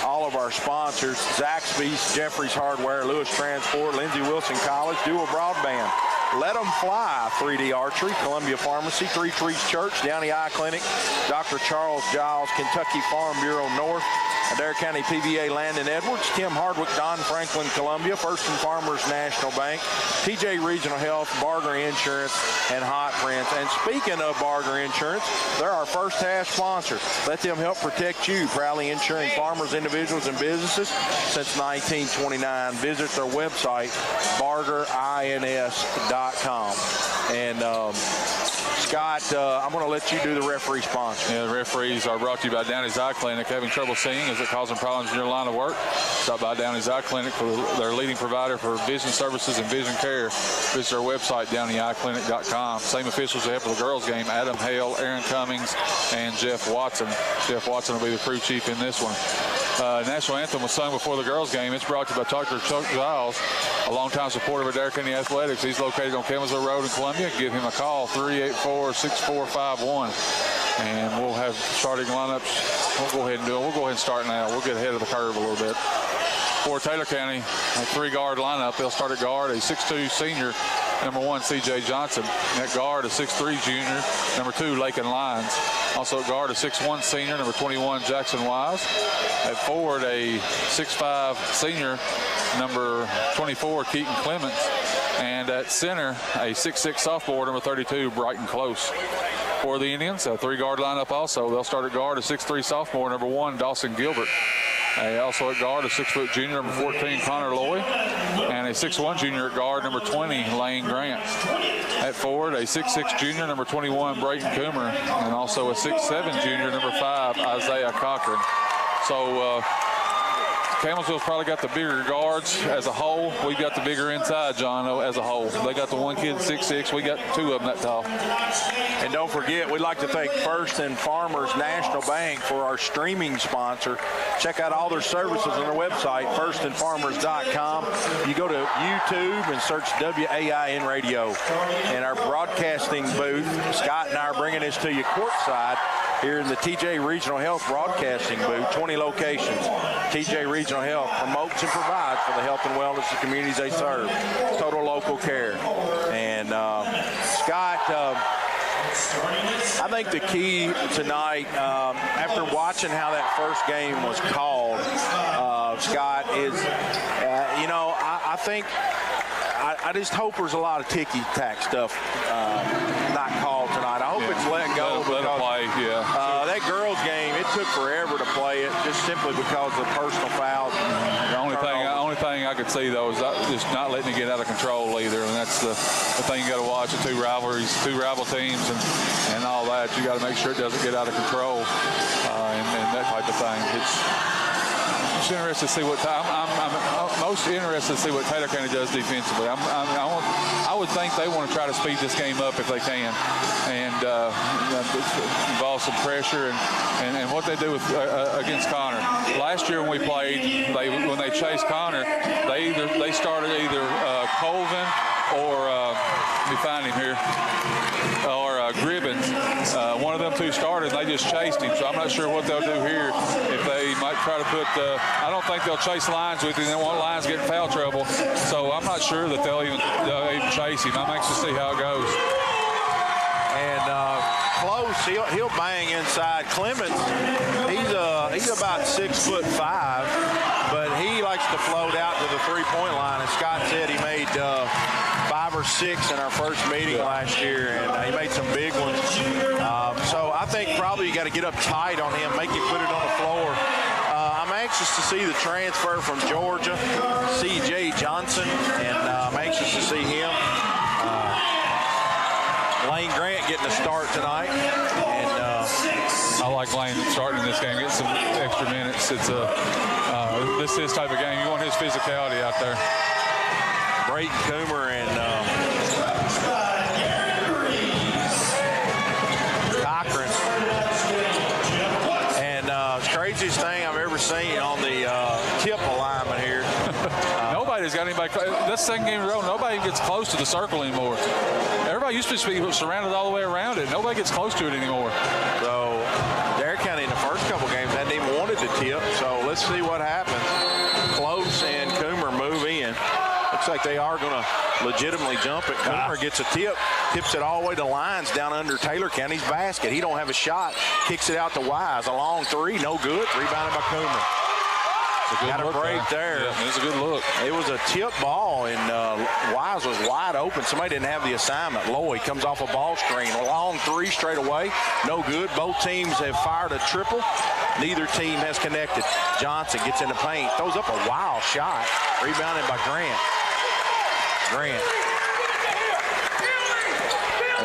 all of our sponsors: Zaxby's, Jeffrey's Hardware, Lewis Transport, Lindsey Wilson College, Dual Broadband, Let 'em Fly, 3D Archery, Columbia Pharmacy, Three Trees Church, Downey Eye Clinic, Dr. Charles Giles, Kentucky Farm Bureau North, Adair County PBA Landon Edwards, Tim Hardwick, Don Franklin Columbia, First and Farmers National Bank, TJ Regional Health, Barger Insurance, and Hot Prince. And speaking of Barger Insurance, they're our first half sponsor. Let them help protect you, proudly insuring farmers, individuals, and businesses since 1929. Visit their website, bargerins.com. And Scott, I'm going to let you do the referee sponsor. Yeah, the referees are brought to you by Downey's Eye Clinic. Having trouble seeing, is it causing problems in your line of work? Stop by Downey's Eye Clinic for their leading provider for vision services and vision care. Visit their website, DowneyEyeClinic.com. Same officials who help with the girls' game: Adam Hale, Aaron Cummings, and Jeff Watson. Jeff Watson will be the crew chief in this one. national anthem was sung before the girls' game. It's brought to you by Dr. Chuck Giles, a longtime supporter of Adair County Athletics. He's located on Campbellsville Road in Columbia. Give him a call, 384-6451. And we'll have starting lineups. We'll go ahead and do it. We'll go ahead and start now. We'll get ahead of the curve a little bit. For Taylor County, a 3-guard lineup. They'll start at guard, a 6'2 senior, number 1, C.J. Johnson. At guard, a 6'3 junior, number 2, Lakin Lyons. Also at guard, a 6'1 senior, number 21, Jackson Wise. At forward, a 6'5 senior, number 24, Keaton Clements. And at center, a 6'6 sophomore, number 32, Brighton Close. For the Indians, a 3-guard lineup also. They'll start at guard, a 6'3 sophomore, number 1, Dawson Gilbert. Also at guard, a 6' junior, number 14, Connor Loy, and a 6'1 junior at guard, number 20, Lane Grant. At forward, a 6'6 junior, number 21, Brayton Coomer, and also a 6'7 junior, number 5, Isaiah Cochran. So Campbellsville's probably got the bigger guards as a whole. We've got the bigger inside, John, as a whole. They got the one kid 6'6". We got 2 of them that tall. And don't forget, we'd like to thank First and Farmers National Bank for our streaming sponsor. Check out all their services on their website, firstandfarmers.com. You go to YouTube and search WAIN Radio. And our broadcasting booth, Scott and I are bringing this to you courtside here in the TJ Regional Health Broadcasting booth, 20 locations. TJ Regional Health promotes and provides for the health and wellness of communities they serve. Total local care. And Scott, I think the key tonight, after watching how that first game was called, Scott, is, I think I just hope there's a lot of ticky-tack stuff not called tonight. I hope it's let go. Let it play, yeah. That girls' game, it took forever to play it just simply because of the personal fouls. The only thing I could see, though, is just not letting it get out of control either. And that's the thing you got to watch, the 2 rivalries, 2 rival teams and all that. You got to make sure it doesn't get out of control and that type of thing. It's interested to see what I'm most interested to see what Taylor County does defensively. I would think they want to try to speed this game up if they can, and involve some pressure and what they do with against Connor. Last year when we played, when they chased Connor, they started either Colvin or let me find him here, or Gribbins. One of them 2 started, and they just chased him. So I'm not sure what they'll do here. If they might try to put, I don't think they'll chase Lyons with him. They don't want Lyons to get in foul trouble. So I'm not sure that they'll even chase him. I'm anxious to see how it goes. And Close, he'll bang inside. Clements, he's about 6'5", but he likes to float out to the 3-point line. As Scott said, he made 5 or 6 in our first meeting last year, and he made some big ones. So I think probably you got to get up tight on him, make him put it on the floor. I'm anxious to see the transfer from Georgia, C.J. Johnson, and I'm anxious to see him. Lane Grant getting a start tonight, and I like Lane starting in this game, getting some extra minutes. It's this is his type of game. You want his physicality out there. Brayton Coomer and Cochran. And the craziest thing I've ever seen on the tip alignment here. Nobody's got anybody. This second game in a row, nobody gets close to the circle anymore. Everybody used to be surrounded all the way around it. Nobody gets close to it anymore. So Adair County in the first couple games hadn't even wanted to tip. So let's see what happens. Close and Coomer move in. Looks like they are going to legitimately jump it. Coomer gets a tip, tips it all the way to Lyons down under Taylor County's basket. He don't have a shot. Kicks it out to Wise. A long 3, no good. Rebounded by Coomer. Got a break there. Yeah, it was a good look. It was a tip ball, and Wise was wide open. Somebody didn't have the assignment. Lloyd comes off a ball screen. A long 3 straight away. No good. Both teams have fired a triple. Neither team has connected. Johnson gets in the paint. Throws up a wild shot. Rebounded by Grant.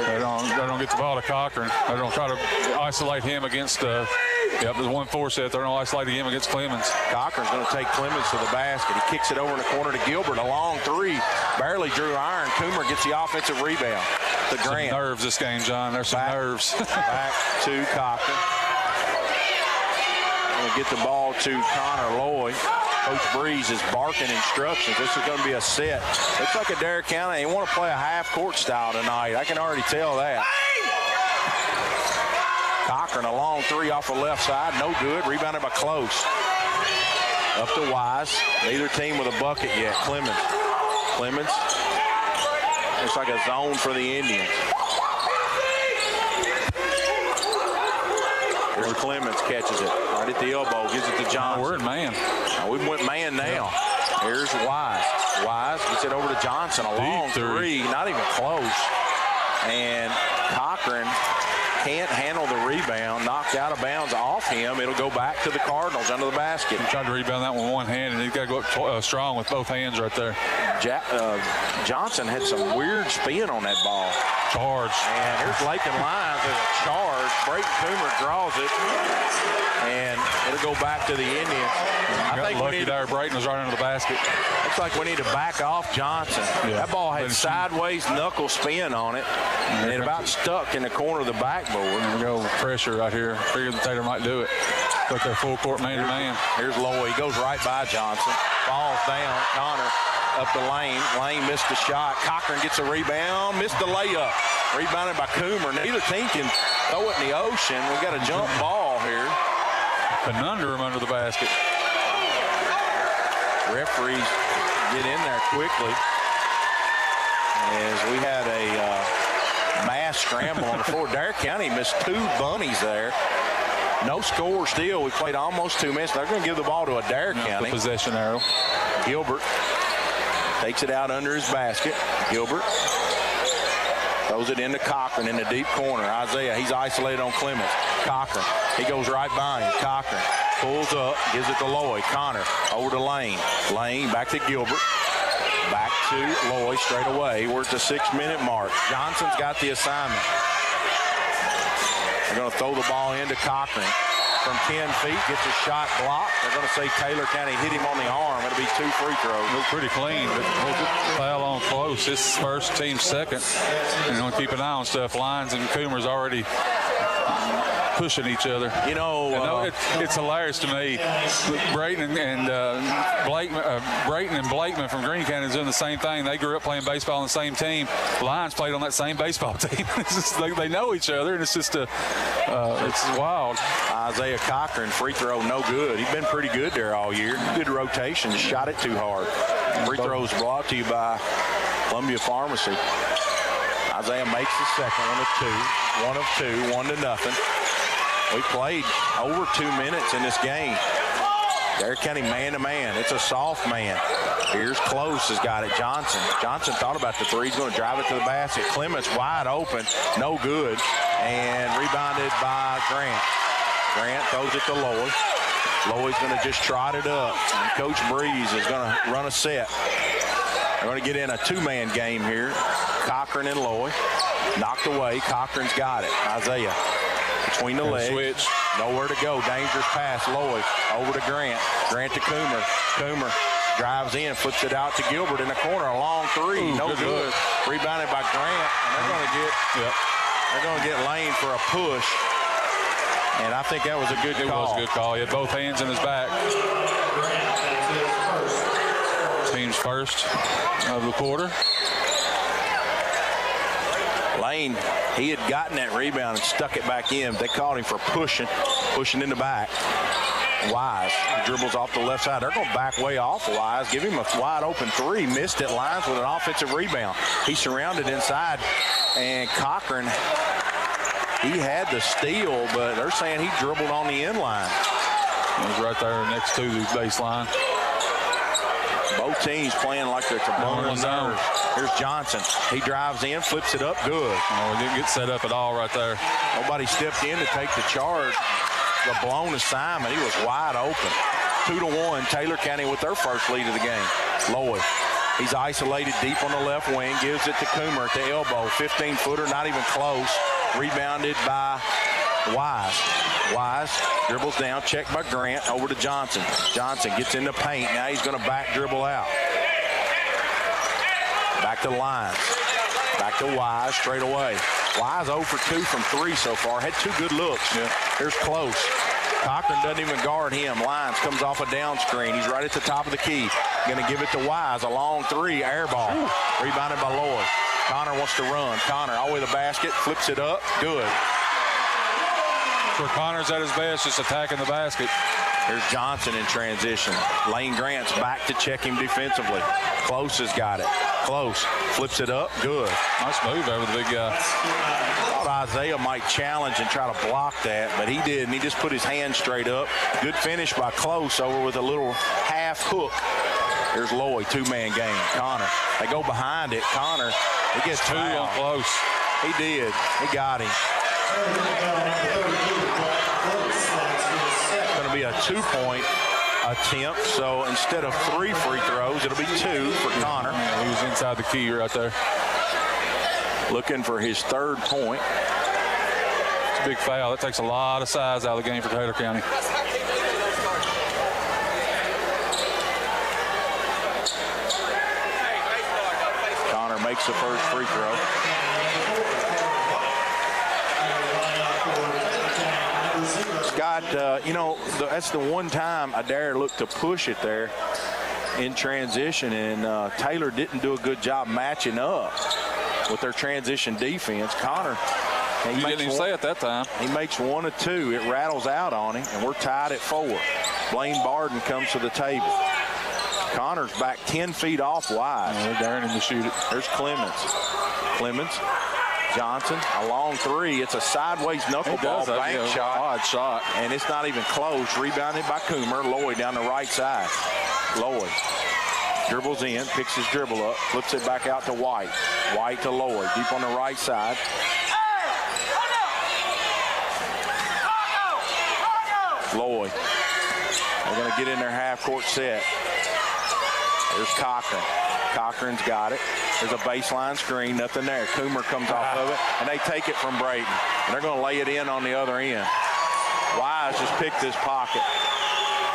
They don't get the ball to Cochran. They don't try to isolate him against the 1-4 set. They're going to isolate him against Clemens. Cochran's going to take Clemens to the basket. He kicks it over in the corner to Gilbert. A long 3. Barely drew iron. Coomer gets the offensive rebound to Grant. Some nerves this game, John. There's some nerves. Back to Cochran. Going to get the ball to Connor Lloyd. Coach Breeze is barking instructions. This is going to be a set. Looks like Adair County, they want to play a half-court style tonight. I can already tell that. Cochran, a long three off the left side. No good. Rebounded by Close. Up to Wise. Neither team with a bucket yet. Clemens. Looks like a zone for the Indians. Here's Clemens, catches it right at the elbow, gives it to Johnson. We're in man. We went man now. Here's Wise. Wise gets it over to Johnson. A long three, not even close. And Cochran can't handle the rebound, knocked out of bounds off him. It'll go back to the Cardinals under the basket. He tried to rebound that with one hand, and he's got to go up strong with both hands right there. Johnson had some weird spin on that ball. Charge. And here's Lakin Lyons as a charge. Brayton Coomer draws it, and it'll go back to the Indians. I think lucky there. Brayton was right under the basket. Looks like we need to back off Johnson. Yeah. That ball had sideways knuckle spin on it, and it about stuck in the corner of the backboard. There we go. Pressure right here. Figured that Taylor might do it. But they're full court man-to-man. Here's Lloyd. He goes right by Johnson. Falls down. Connor up the lane. Lane missed the shot. Cochran gets a rebound. Missed the layup. Rebounded by Coomer. Neither team can throw it in the ocean. We've got a jump ball here. Conundrum under the basket. Referees get in there quickly as we had a mass scramble on the floor. Adair County missed two bunnies there. No score still. We played almost 2 minutes. They're going to give the ball to Adair County. The possession arrow. Gilbert takes it out under his basket. Gilbert throws it into Cochran in the deep corner. Isaiah, he's isolated on Clemens. Cochran, he goes right by him. Cochran pulls up, gives it to Lloyd. Connor over to Lane. Lane back to Gilbert. Back to Lloyd straight away. We're at the 6-minute mark. Johnson's got the assignment. They're going to throw the ball into Cochran from 10 feet. Gets a shot blocked. They're going to say Taylor County hit him on the arm. It'll be 2 free throws. Look pretty clean, but foul on Close. This first, team second. And going to keep an eye on stuff. Lyons and Coomer's already pushing each other. You know, it's hilarious to me. Brayton and Blakeman from Greene County is doing the same thing. They grew up playing baseball on the same team. Lions played on that same baseball team. It's just, they know each other, and it's just it's wild. Isaiah Cochran, free throw, no good. He's been pretty good there all year. Good rotation, just shot it too hard. Free throws brought to you by Columbia Pharmacy. Isaiah makes the second, 1 of 2, 1-0. We played over 2 minutes in this game. Adair County man-to-man. It's a soft man. Here's Close has got it. Johnson thought about the three. He's going to drive it to the basket. Clemens wide open. No good. And rebounded by Grant. Grant throws it to Lloyd. Lloyd's going to just trot it up. And Coach Breeze is going to run a set. They're going to get in a 2-man game here. Cochran and Lloyd. Knocked away. Cochran's got it. Isaiah between the legs. Switch. Nowhere to go. Dangerous pass. Lloyd over to Grant. Grant to Coomer. Coomer drives in, flips it out to Gilbert in the corner. A long three. Ooh, no good. Rebounded by Grant. And they're going to get Lane for a push. And I think that was a good call. It was a good call. He had both hands in his back. Team's first of the quarter. Lane, he had gotten that rebound and stuck it back in. They called him for pushing in the back. Wise dribbles off the left side. They're going to back way off Wise. Give him a wide open three. Missed it. Lyons with an offensive rebound. He's surrounded inside. And Cochran, he had the steal, but they're saying he dribbled on the end line. He was right there next to the baseline. Both teams playing like they're combining zone. Here's Johnson. He drives in, flips it up, good. Oh, he didn't get set up at all right there. Nobody stepped in to take the charge. The blown assignment. He was wide open. 2-1. Taylor County with their first lead of the game. Lloyd. He's isolated deep on the left wing. Gives it to Coomer at the elbow. 15-footer, not even close. Rebounded by Wise. Wise dribbles down, checked by Grant, over to Johnson. Johnson gets in the paint. Now he's going to back dribble out. Back to Lyons. Back to Wise straight away. Wise 0 for 2 from 3 so far. Had 2 good looks. Yeah. Here's Close. Cochran doesn't even guard him. Lyons comes off a down screen. He's right at the top of the key. Going to give it to Wise. A long three, air ball. Rebounded by Lloyd. Connor wants to run. Connor all the way to the basket, flips it up. Good. Where Connor's at his best, just attacking the basket. Here's Johnson in transition. Lane Grant's back to check him defensively. Close has got it. Close flips it up. Good. Nice move over the big guy. Thought Isaiah might challenge and try to block that, but he didn't. He just put his hand straight up. Good finish by Close over with a little half hook. Here's Lloyd, two-man game. Connor, they go behind it. Connor, he gets two on Close. He did. He got him. It's going to be a 2-point attempt, so instead of 3 free throws, it'll be 2 for Connor. Yeah, he was inside the key right there. Looking for his 3rd point. It's a big foul. That takes a lot of size out of the game for Taylor County. Connor makes the first free throw. Scott, that's the one time Adair looked to push it there in transition, and Taylor didn't do a good job matching up with their transition defense. Connor, he didn't even say it that time. He makes 1 of 2. It rattles out on him, and we're tied at 4. Blaine Barden comes to the table. Connor's back 10 feet off Wise. They're daring him to shoot it. There's Clemens. Johnson, a long 3. It's a sideways knuckleball bank shot. Odd shot. And it's not even close. Rebounded by Coomer. Lloyd down the right side. Lloyd dribbles in, picks his dribble up, flips it back out to White. White to Lloyd, deep on the right side. Lloyd. They're going to get in their half-court set. There's Cochran. Cochran's got it. There's a baseline screen, nothing there. Coomer comes off of it, and they take it from Brayton. And they're going to lay it in on the other end. Wise just picked his pocket.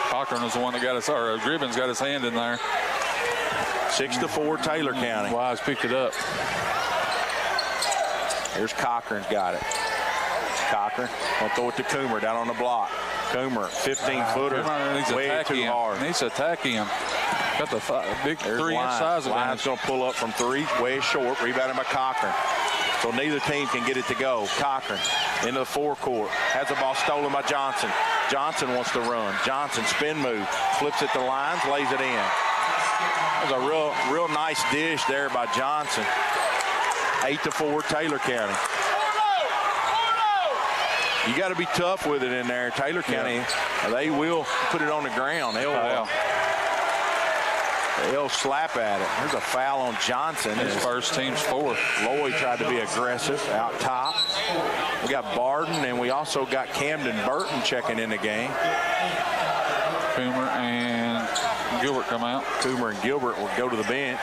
Cochran was the one that got his, or Gribbins got his hand in there. 6-4 Taylor County. Wise picked it up. Here's Cochran's got it. Cochran will throw it to Coomer down on the block. Coomer, 15-footer, way too hard. Needs to attack him. Got the big 3-inch size advantage. Lyons going to pull up from 3, way short, rebounded by Cochran. So neither team can get it to go. Cochran into the forecourt, has the ball stolen by Johnson. Johnson wants to run. Johnson, spin move, flips it to Lyons, lays it in. It was a real nice dish there by Johnson. 8-4 Taylor County. You got to be tough with it in there. Taylor County, they will put it on the ground. They'll slap at it. There's a foul on Johnson. His first team's 4th. Lloyd tried to be aggressive out top. We got Barden, and we also got Camden Burton checking in the game. Coomer and Gilbert come out. Coomer and Gilbert will go to the bench.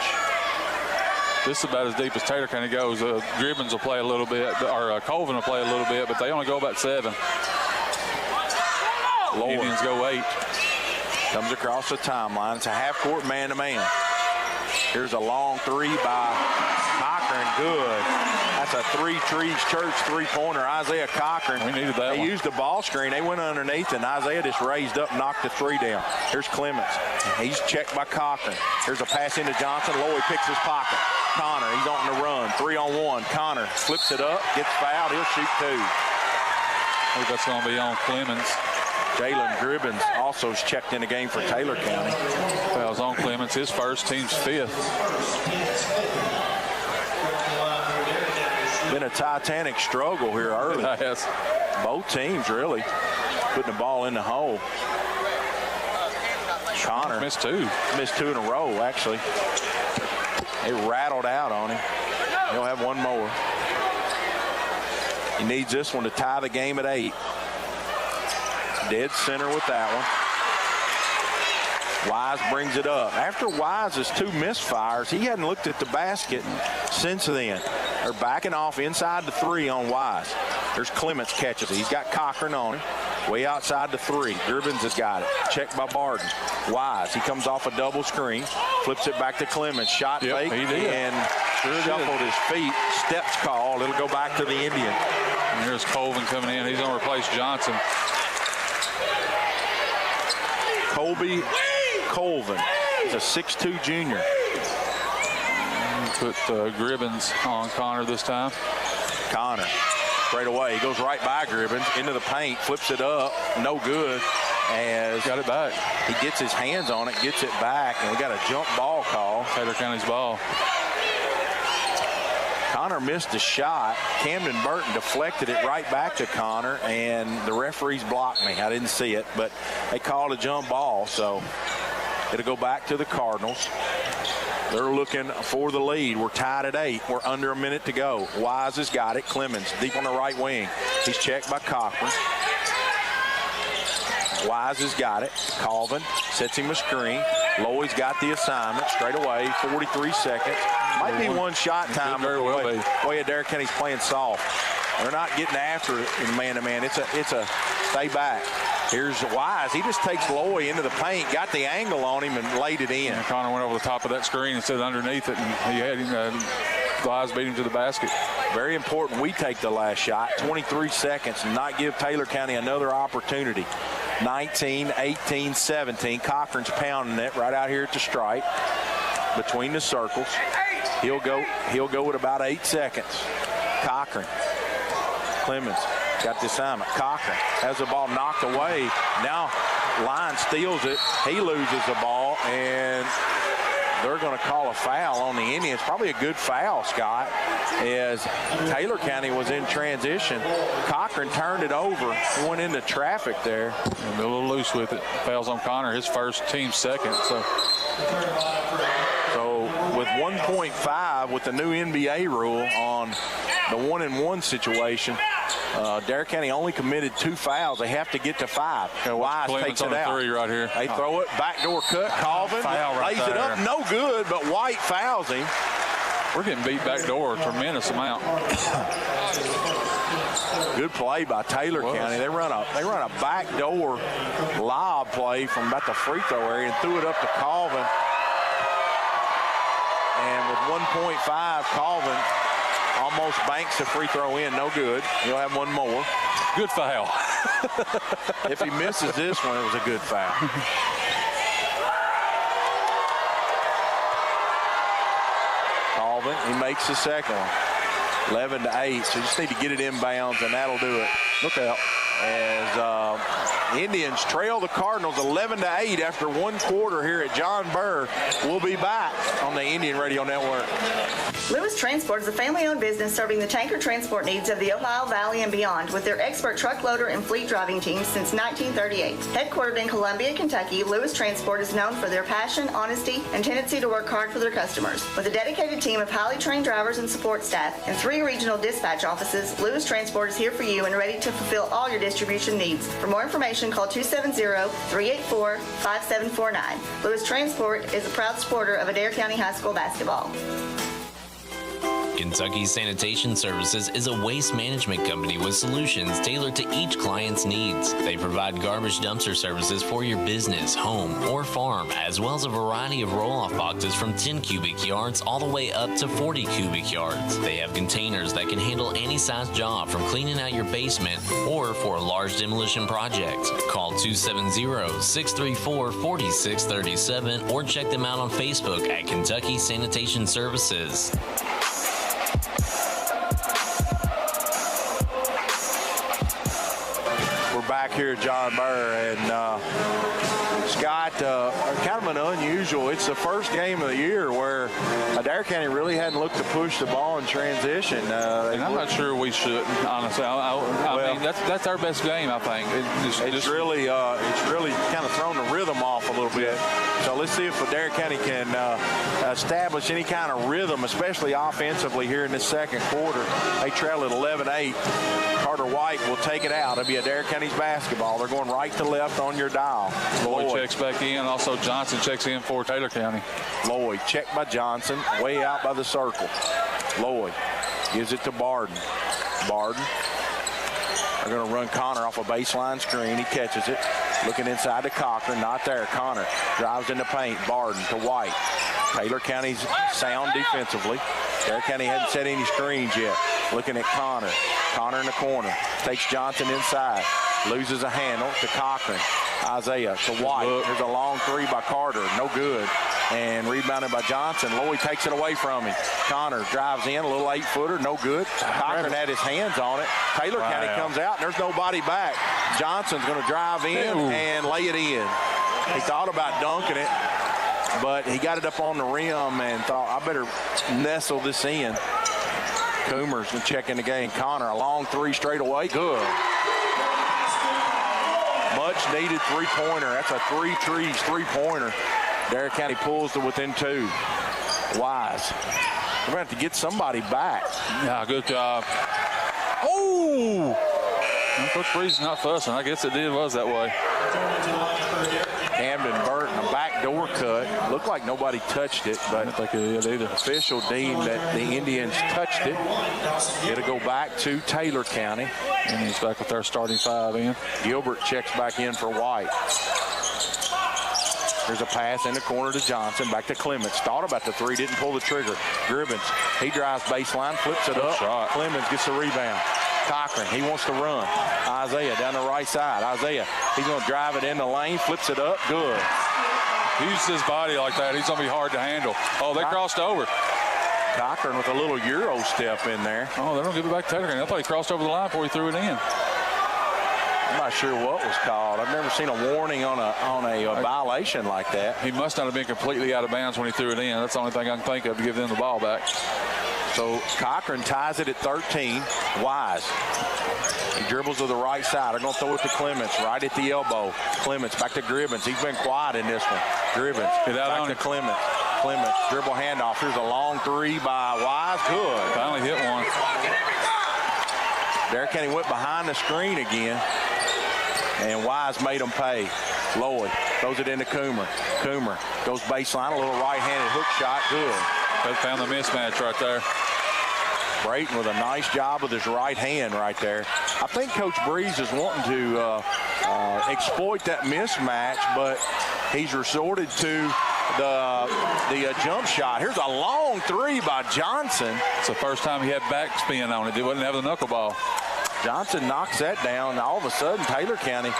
This is about as deep as Taylor County goes. Gribbins will play a little bit, or Colvin will play a little bit, but they only go about 7. Indians go 8. Comes across the timeline. It's a half-court man-to-man. Here's a long 3 by Cochran. Good. That's a 3 Trees Church three-pointer. Isaiah Cochran. We needed that. They used the ball screen. They went underneath, and Isaiah just raised up and knocked the 3 down. Here's Clemens. He's checked by Cochran. Here's a pass into Johnson. Lloyd picks his pocket. Connor, he's on the run. 3-on-1. Connor flips it up, gets fouled. He'll shoot 2. I think that's going to be on Clemens. Jalen Gribbins also is checked in the game for Taylor County. Fouls on Clemens, his first, team's 5th. Been a titanic struggle here early. Yes. Both teams really putting the ball in the hole. Connor missed 2. Missed 2 in a row, actually. They rattled out on him. He'll have one more. He needs this one to tie the game at 8. Dead center with that one. Wise brings it up. After Wise's 2 misfires, he hadn't looked at the basket since then. They're backing off inside the 3 on Wise. There's Clements catches it. He's got Cochran on him. Way outside the 3. Gribbins has got it. Checked by Barden. Wise, he comes off a double screen. Flips it back to Clements. Shot fake. He did. And shuffled his feet. Steps called. It'll go back to the Indian. And here's Colvin coming in. He's going to replace Johnson. Colby Colvin. He's a 6'2 junior. Put Gribbins on Connor this time. Connor, straight away. He goes right by Gribbins into the paint, flips it up, no good. As got it back. He gets his hands on it, gets it back, and we got a jump ball call. Taylor County's ball. Connor missed a shot. Camden Burton deflected it right back to Connor, and the referees blocked me. I didn't see it, but they called a jump ball, so it'll go back to the Cardinals. They're looking for the lead. We're tied at 8. We're under a minute to go. Wise has got it. Clemens deep on the right wing. He's checked by Cochran. Wise has got it. Colvin sets him a screen. Lowy's got the assignment straight away. 43 seconds. Might be one shot time. Very well be. Way Adair County's playing soft. They're not getting after it in man-to-man. It's a stay back. Here's Wise. He just takes Lowy into the paint, got the angle on him, and laid it in. And Connor went over the top of that screen instead of underneath it, and he had him. Wise beat him to the basket. Very important we take the last shot. 23 seconds and not give Taylor County another opportunity. 19, 18, 17. Cochran's pounding it right out here at the stripe between the circles. He'll go with about 8 seconds. Cochran. Clemens got the assignment. Cochran has the ball knocked away. Now Line steals it. He loses the ball, and they're going to call a foul on the Indians. Probably a good foul, Scott, as Taylor County was in transition. Cochran turned it over. He went into traffic there. And a little loose with it. Fouls on Connor, his first, team second. So with 1.5 with the new NBA rule on the 1-and-1 situation, Adair County only committed 2 fouls. They have to get to 5. Wise takes it out. 3 right here. They throw it, backdoor cut. Colvin lays it up, no good, but White fouls him. We're getting beat backdoor a tremendous amount. Good play by Taylor County. They run a backdoor lob play from about the free throw area and threw it up to Colvin. And with 1.5, Colvin almost banks the free throw in. No good. He'll have one more. Good foul. If he misses this one, it was a good foul. Colvin, he makes the second one. 11-8, so you just need to get it inbounds, and that'll do it. Look out. As Indians trail the Cardinals 11-8 after 1 quarter here at John Burr. We'll be back on the Indian Radio Network. Lewis Transport is a family-owned business serving the tanker transport needs of the Ohio Valley and beyond with their expert truck loader and fleet driving teams since 1938. Headquartered in Columbia, Kentucky, Lewis Transport is known for their passion, honesty, and tendency to work hard for their customers. With a dedicated team of highly trained drivers and support staff and 3 regional dispatch offices, Lewis Transport is here for you and ready to fulfill all your distribution needs. For more information, call 270-384-5749. Lewis Transport is a proud supporter of Adair County High School basketball. Kentucky Sanitation Services is a waste management company with solutions tailored to each client's needs. They provide garbage dumpster services for your business, home, or farm, as well as a variety of roll-off boxes from 10 cubic yards all the way up to 40 cubic yards. They have containers that can handle any size job, from cleaning out your basement or for a large demolition project. Call 270-634-4637 or check them out on Facebook at Kentucky Sanitation Services. Back here at John Burr, and Scott, kind of an unusual. It's the first game of the year where Adair County really hadn't looked to push the ball in transition. And I'm not sure we should, honestly. I mean, that's our best game, I think. It's really kind of thrown the rhythm off a little bit. So let's see if Adair County can establish any kind of rhythm, especially offensively here in this second quarter. They trail at 11-8. Carter White will take it out. It'll be Adair County's basketball. They're going right to left on your dial. Lloyd checks back in. Also, Johnson checks in for Taylor County. Lloyd checked by Johnson, way out by the circle. Lloyd gives it to Barden. Barden. They're going to run Connor off a baseline screen. He catches it. Looking inside to Cochran. Not there. Connor drives in the paint. Barden to White. Taylor County's sound defensively. Adair County hadn't set any screens yet. Looking at Connor. Connor in the corner. Takes Johnson inside. Loses a handle to Cochran. Isaiah to White. Here's a long three by Carter. No good. And rebounded by Johnson. Lloyd takes it away from him. Connor drives in, a little 8-footer. No good. Cochran had his hands on it. Taylor County comes out, and there's nobody back. Johnson's going to drive in and lay it in. He thought about dunking it, but he got it up on the rim and thought, I better nestle this in. Coomer's been checking the game. Connor, a long three straight away. Good. Much needed three-pointer. That's a 3-3 three-pointer. Adair County pulls to within 2. Wise. We're going to have to get somebody back. Yeah, good job. Oh! Coach Breeze is not fussing. I guess it was that way. Camden Burton, a backdoor cut. Looked like nobody touched it, but I don't think it did either. Official deemed that the Indians touched it. It'll go back to Taylor County. And he's back with their starting 5 in. Gilbert checks back in for White. There's a pass in the corner to Johnson. Back to Clemens. Thought about the three, didn't pull the trigger. Gribbins, he drives baseline, flips it up. Shot. Clemens gets the rebound. Cochran, he wants to run. Isaiah down the right side. Isaiah, he's going to drive it in the lane, flips it up. Good. He uses his body like that. He's going to be hard to handle. Oh, they crossed over. Cochran with a little Euro step in there. Oh, they don't give it back to Taylor. I thought he crossed over the line before he threw it in. I'm not sure what was called. I've never seen a warning on a violation like that. He must not have been completely out of bounds when he threw it in. That's the only thing I can think of to give them the ball back. So Cochran ties it at 13. Wise. He dribbles to the right side. They're going to throw it to Clements right at the elbow. Clements back to Gribbins. He's been quiet in this one. Gribbins back to Clements. Clements dribble handoff. Here's a long three by Wise. Good. Finally hit one. Adair County went behind the screen again. And Wise made them pay. Lloyd throws it into Coomer. Coomer goes baseline, a little right-handed hook shot. Good. They found the mismatch right there. Brayton with a nice job with his right hand right there. I think Coach Breeze is wanting to exploit that mismatch, but he's resorted to the jump shot. Here's a long three by Johnson. It's the first time he had backspin on it. He wouldn't have the knuckleball. Johnson knocks that down. All of a sudden, Taylor County,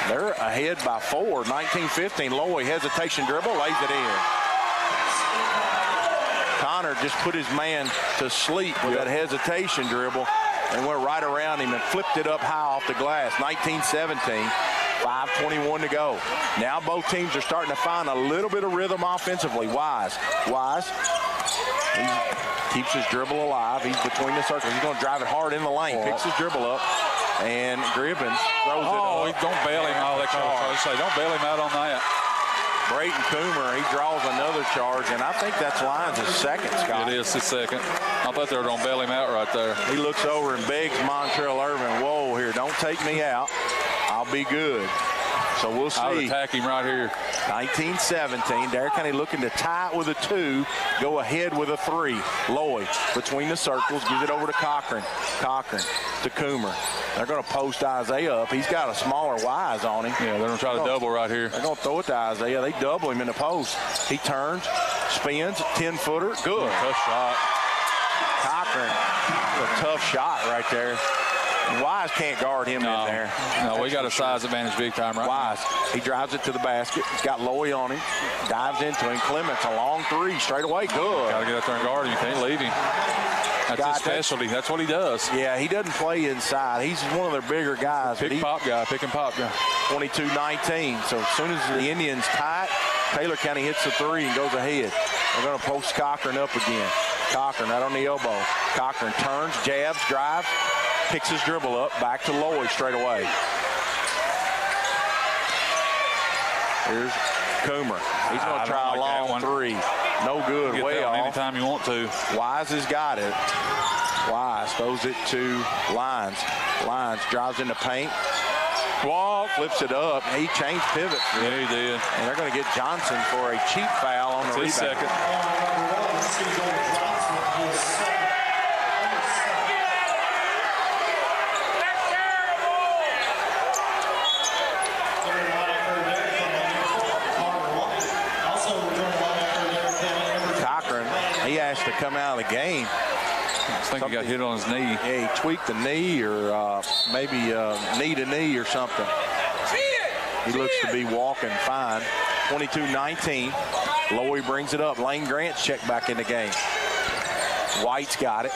they're ahead by 4. 19-15. Lloyd, hesitation dribble, lays it in. Connor just put his man to sleep with that hesitation dribble and went right around him and flipped it up high off the glass. 19-17. 5:21 to go. Now both teams are starting to find a little bit of rhythm offensively. Wise. He keeps his dribble alive. He's between the circles. He's going to drive it hard in the lane. Picks his dribble up. And Gribbins throws it up. Don't bail him out. Don't bail him out on that. Brayton Coomer, he draws another charge, and I think that's Lyons' second, Scott. It is his second. I thought they were going to bail him out right there. He looks over and begs Montrell Irvin, whoa, here, don't take me out. I'll be good. So we'll see. I would attack him right here. 19-17. Adair County looking to tie it with a 2, go ahead with a 3. Lloyd between the circles, gives it over to Cochran. Cochran to Coomer. They're going to post Isaiah up. He's got a smaller Wise on him. Yeah, they're going to try to double right here. They're going to throw it to Isaiah. They double him in the post. He turns, spins, 10-footer. Good. Tough shot. Cochran, a tough shot right there. Wise can't guard him in there. No, we got a size advantage big time right Wise, he drives it to the basket. He's got Lloyd on him. Dives into him. Clements, a long 3, straight away. Good. Got to get out there and guard him. You can't leave him. That's his specialty. That's what he does. Yeah, he doesn't play inside. He's one of their bigger guys. Pick and pop guy. 22-19. So as soon as the Indians tie it, Taylor County hits the 3 and goes ahead. They're going to post Cochran up again. Cochran right on the elbow. Cochran turns, jabs, drives, picks his dribble up, back to Lloyd straight away. Here's Coomer. He's going to try a long 3. No good, way off. Anytime you want to. Wise has got it. Wise throws it to Lyons. Lyons drives in the paint. Wall flips it up. He changed pivots. Yeah, he did. And they're going to get Johnson for a cheap foul on the rebound. Second. He asked to come out of the game. I think he got hit on his knee. Yeah, he tweaked the knee or maybe knee to knee or something. He looks to be walking fine. 22-19. Lowy brings it up. Lane Grant's checked back in the game. White's got it.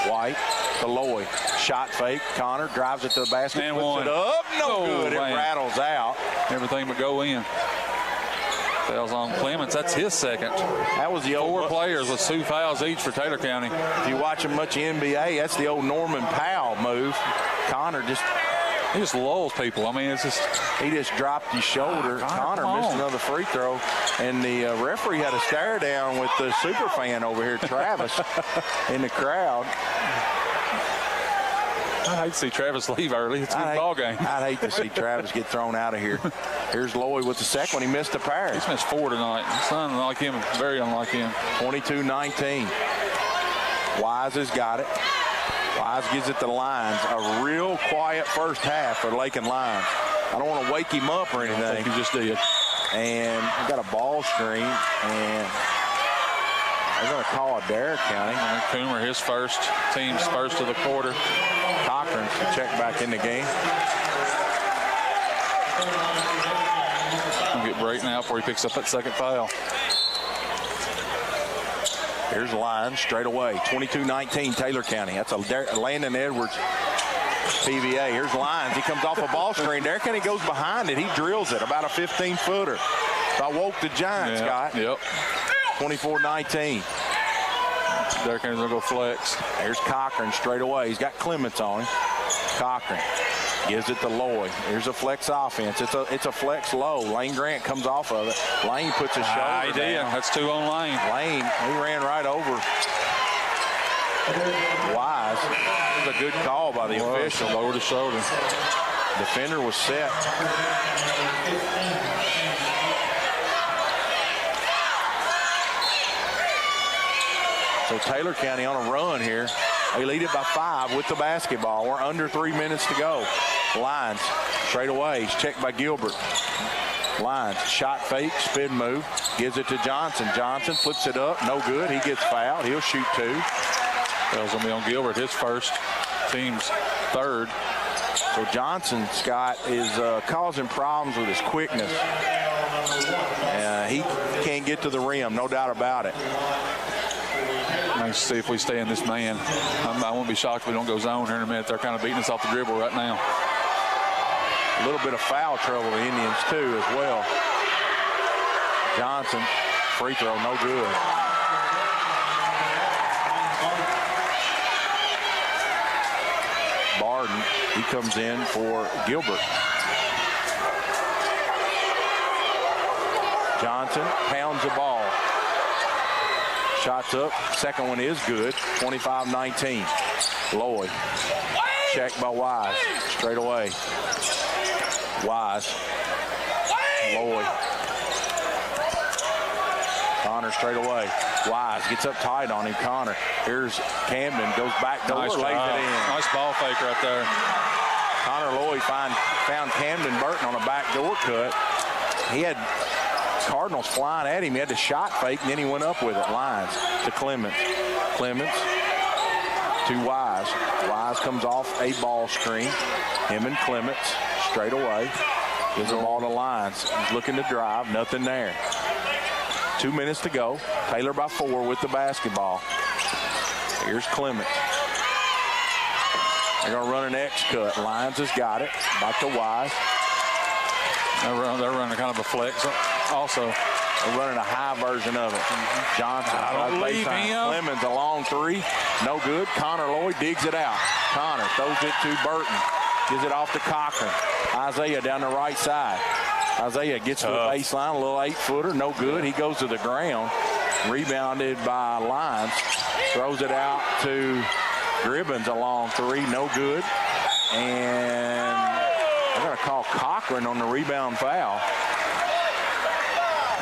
White to Lowy. Shot fake. Connor drives it to the basket. And puts one. it up. No good. Man. It rattles out. Everything but go in. Fouls on Clements. That's his second. That was the Four old players with 2 fouls each for Taylor County. If you watch him much NBA, that's the old Norman Powell move. Connor he just lulls people. I mean, it's just he just dropped his shoulder. Connor missed another free throw, and the referee had a stare down with the super fan over here, Travis, in the crowd. I hate to see Travis leave early. It's a good ball game. I'd hate to see Travis get thrown out of here. Here's Lowy with the second one. He missed a pair. He's missed 4 tonight. It's unlike him, very unlike him. 22-19. Wise has got it. Wise gives it to Lyons. A real quiet first half for Lakin Lyons. I don't want to wake him up or anything. I think he just did. And we got a ball screen, and they're going to call Adair County. Coomer, team's first of the quarter. Cochran to check back in the game. Gonna get break now before he picks up that second foul. Here's Lyons straight away. 22-19 Taylor County. That's a Landon Edwards PVA. Here's Lyons. He comes off a ball screen. Adair County goes behind it. He drills it about a 15-footer. I woke the Giants, Scott. Yep. 24-19. Adair County's gonna go flex. There's Cochran straight away. He's got Clements on him. Cochran gives it to Loy. Here's a flex offense. It's a flex low. Lane Grant comes off of it. Lane puts his shoulder down. That's 2 on Lane. Lane, he ran right over Wise. It was a good call by the official. Lowered his shoulder. Defender was set. So Taylor County on a run here. They lead it by 5 with the basketball. We're under 3 minutes to go. Lyons straight away. He's checked by Gilbert. Lyons shot fake, spin move, gives it to Johnson. Johnson flips it up, no good. He gets fouled. He'll shoot 2. That was going to be on Gilbert, his first, team's third. So Johnson, Scott, is causing problems with his quickness. He can't get to the rim, no doubt about it. Let's see if we stay in this man. I won't be shocked if we don't go zone here in a minute. They're kind of beating us off the dribble right now. A little bit of foul trouble, the Indians, too, as well. Johnson, free throw, no good. Barden, he comes in for Gilbert. Johnson pounds the ball. Shots up. Second one is good. 25-19. Lloyd. Checked by Wise. Straight away. Wise. Lloyd. Connor straight away. Wise gets up tight on him. Connor. Here's Camden. Goes back door. Nice lays it in. Nice ball fake right there. Connor Lloyd found Camden Burton on a backdoor cut. He had Cardinals flying at him. He had the shot fake, and then he went up with it. Lyons to Clements. Clements to Wise. Wise comes off a ball screen. Him and Clements straight away. Gives the ball to Lyons. He's looking to drive. Nothing there. 2 minutes to go. Taylor by 4 with the basketball. Here's Clements. They're going to run an X cut. Lyons has got it. Back to Wise. They're running kind of a flex also. They're running a high version of it. Johnson. I don't believe him. Clemens, a long 3. No good. Connor Lloyd digs it out. Connor throws it to Burton. Gives it off to Cochran. Isaiah down the right side. Isaiah gets to the baseline. A little 8-footer. No good. He goes to the ground. Rebounded by Lyons. Throws it out to Gribbins, a long 3. No good. And they're going to call Cochran on the rebound foul.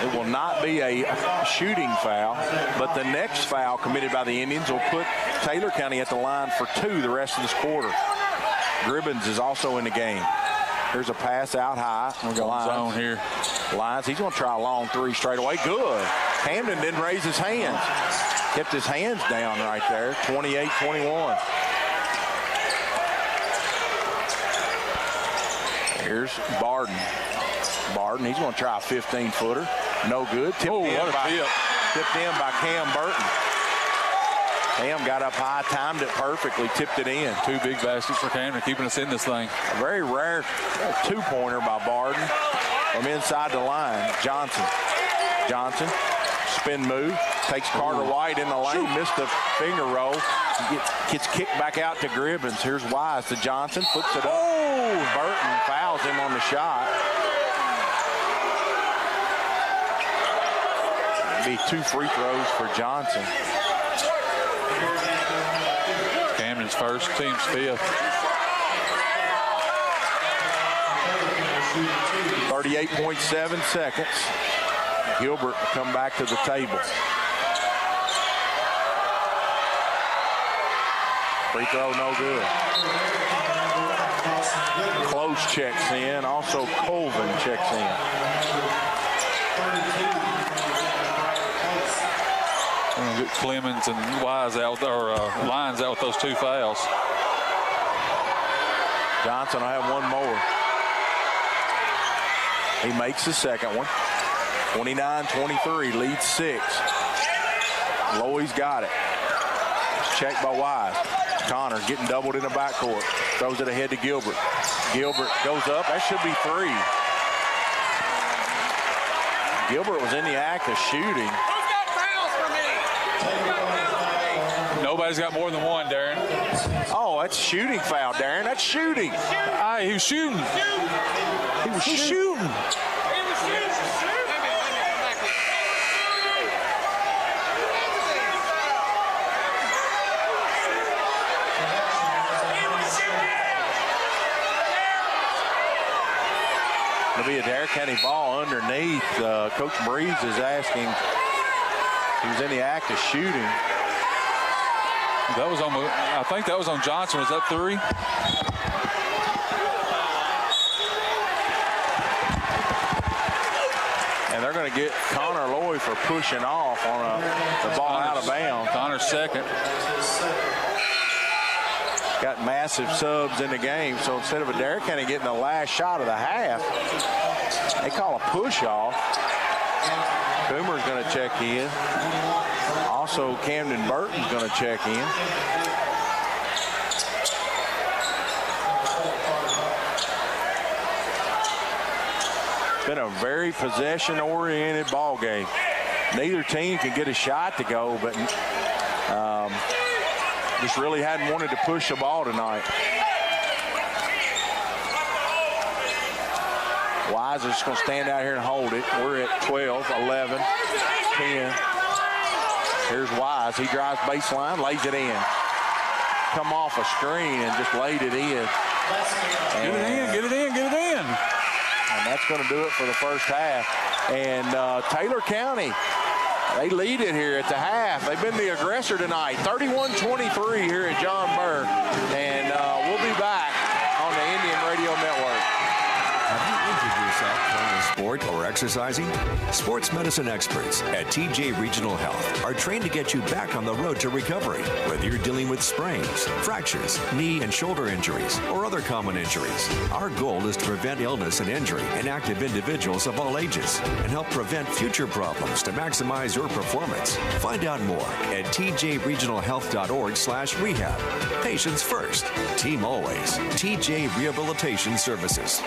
It will not be a shooting foul, but the next foul committed by the Indians will put Taylor County at the line for 2 the rest of this quarter. Gribbins is also in the game. Here's a pass out high. We're going zone here. Lyons, he's going to try a long 3 straight away. Good. Camden didn't raise his hands. Kept his hands down right there. 28-21. Here's Barden. Barton, he's going to try a 15-footer. No good. Tipped in by Cam Burton. Cam got up high, timed it perfectly, tipped it in. 2 big baskets for Camden, keeping us in this thing. A very rare two-pointer by Barton from inside the line. Johnson, spin move, takes Carter White in the lane, missed the finger roll. Gets kicked back out to Gribbins. Here's Wise to Johnson, flips it up. Burton fouls him on the shot. It'll be 2 free throws for Johnson. Camden's first, team's 5th. 38.7 seconds. Gilbert will come back to the table. Free throw, no good. Close checks in. Also, Colvin checks in. We're gonna get Clemens and Wise out, or Lyons out with those 2 fouls. Johnson will have one more. He makes the second one. 29-23, leads 6. Lowy's got it. Checked by Wise. Connor getting doubled in the backcourt. Throws it ahead to Gilbert. Gilbert goes up. That should be 3. Gilbert was in the act of shooting. Who's got fouls for me? Nobody's got more than 1, Darren. Oh, that's a shooting foul, Darren. That's shooting. Hey, he was shooting. He was shooting. It'll be a Adair County ball underneath. Coach Breeze is asking. He was in the act of shooting. That was on. I think that was on Johnson. Was that 3? And they're going to get Connor Lowy for pushing off on the ball out of bounds. Connor's second. Got massive subs in the game, so instead of Adair County getting the last shot of the half, they call a push off. Coomer's going to check in. Also, Camden Burton's going to check in. It's been a very possession-oriented ball game. Neither team can get a shot to go, but just really hadn't wanted to push the ball tonight. Wise is just going to stand out here and hold it. We're at 12, 11, 10. Here's Wise. He drives baseline, lays it in. Come off a screen and just laid it in. Get it in, get it in, get it in. And that's going to do it for the first half. And Taylor County, they lead it here at the half. They've been the aggressor tonight. 31-23 here at John Burr. And we'll be back on the Indian Radio Network. Have you injured yourself playing a sport or exercising? Sports medicine experts at TJ Regional Health are trained to get you back on the road to recovery. Whether you're dealing with sprains, fractures, knee and shoulder injuries, or other common injuries, our goal is to prevent illness and injury in active individuals of all ages and help prevent future problems to maximize your performance. Find out more at tjregionalhealth.org/rehab. Patients first, team always. TJ Rehabilitation Services.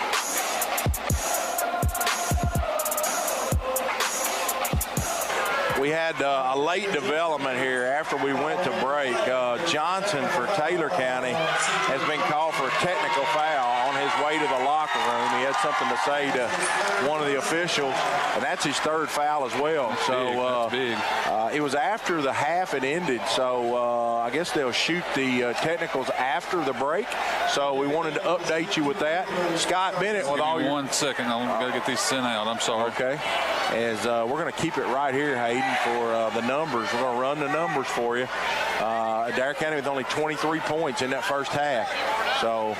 We had a late development here after we went to break. Johnson for Taylor County has been called for a technical foul on his way to the locker room. He had something to say to one of the officials, and that's his 3rd foul as well. So it was after the half had ended, so I guess they'll shoot the technicals after the break. So we wanted to update you with that. Scott Bennett with all your... 1 second. I'm going to get these sent out. I'm sorry. Okay. As we're going to keep it right here, Hayden, for the numbers. We're going to run the numbers for you. Adair County with only 23 points in that first half. So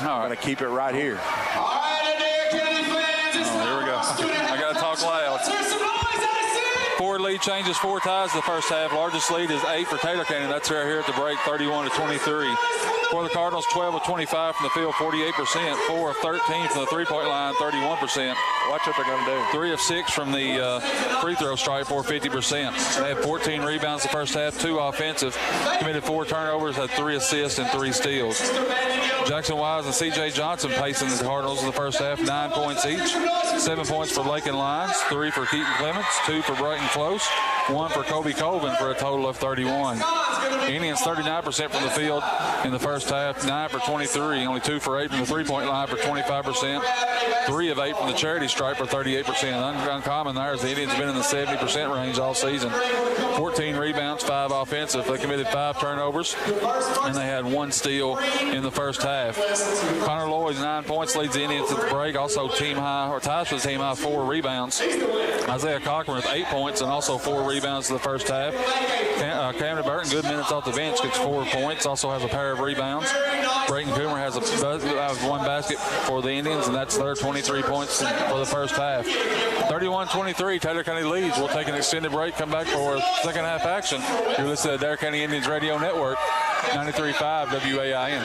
we're going to keep it right here. Here we go. I got to talk loud. 4 lead changes, 4 ties in the first half. Largest lead is 8 for Taylor County. That's right here at the break, 31-23. For the Cardinals, 12 of 25 from the field, 48%. 4 of 13 from the three-point line, 31%. Watch what they're going to do. 3 of 6 from the free throw stripe for 50%. They had 14 rebounds the first half, 2 offensive, committed 4 turnovers, had 3 assists and 3 steals. Jackson Wise and C.J. Johnson pacing the Cardinals in the first half, 9 points each. 7 points for Lakin Lyons, 3 for Keaton Clements, 2 for Brighton Close, 1 for Kobe Colvin for a total of 31. Indians 39% from the field in the first half, 9 for 23, only 2 for 8 from the three-point line for 25%, 3 of 8 from the charity stripe for 38%. Uncommon there is the Indians have been in the 70% range all season. 14 rebounds, 5 offensive. They committed 5 turnovers, and they had 1 steal in the first half. Connor Lloyd's 9 points leads the Indians at the break, also team high, or ties for the team high, 4 rebounds. Isaiah Cochran with 8 points and also 4 rebounds in the first half. Camden Burton, good minutes off the bench, gets 4 points, also has a pair of rebounds. Brayton Coomer has 1 basket for the Indians, and that's their 23 points for the first half. 31-23, Taylor County leads. We'll take an extended break, come back for second half action. You're listening to Adair County Indians Radio Network, 93.5 WAIN.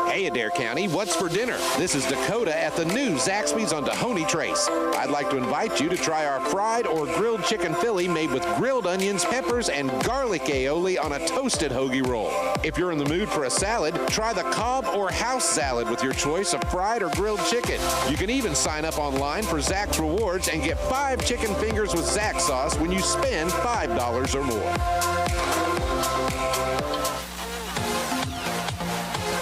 Hey, Adair County, what's for dinner? This is Dakota at the new Zaxby's on Dahoney Trace. I'd like to invite you to try our fried or grilled chicken Philly made with grilled onions, peppers, and garlic aioli on a toasted hoagie roll. If you're in the mood for a salad, try the Cobb or house salad with your choice of fried or grilled chicken. You can even sign up online for Zach's Rewards and get 5 chicken fingers with Zach sauce when you spend $5 or more.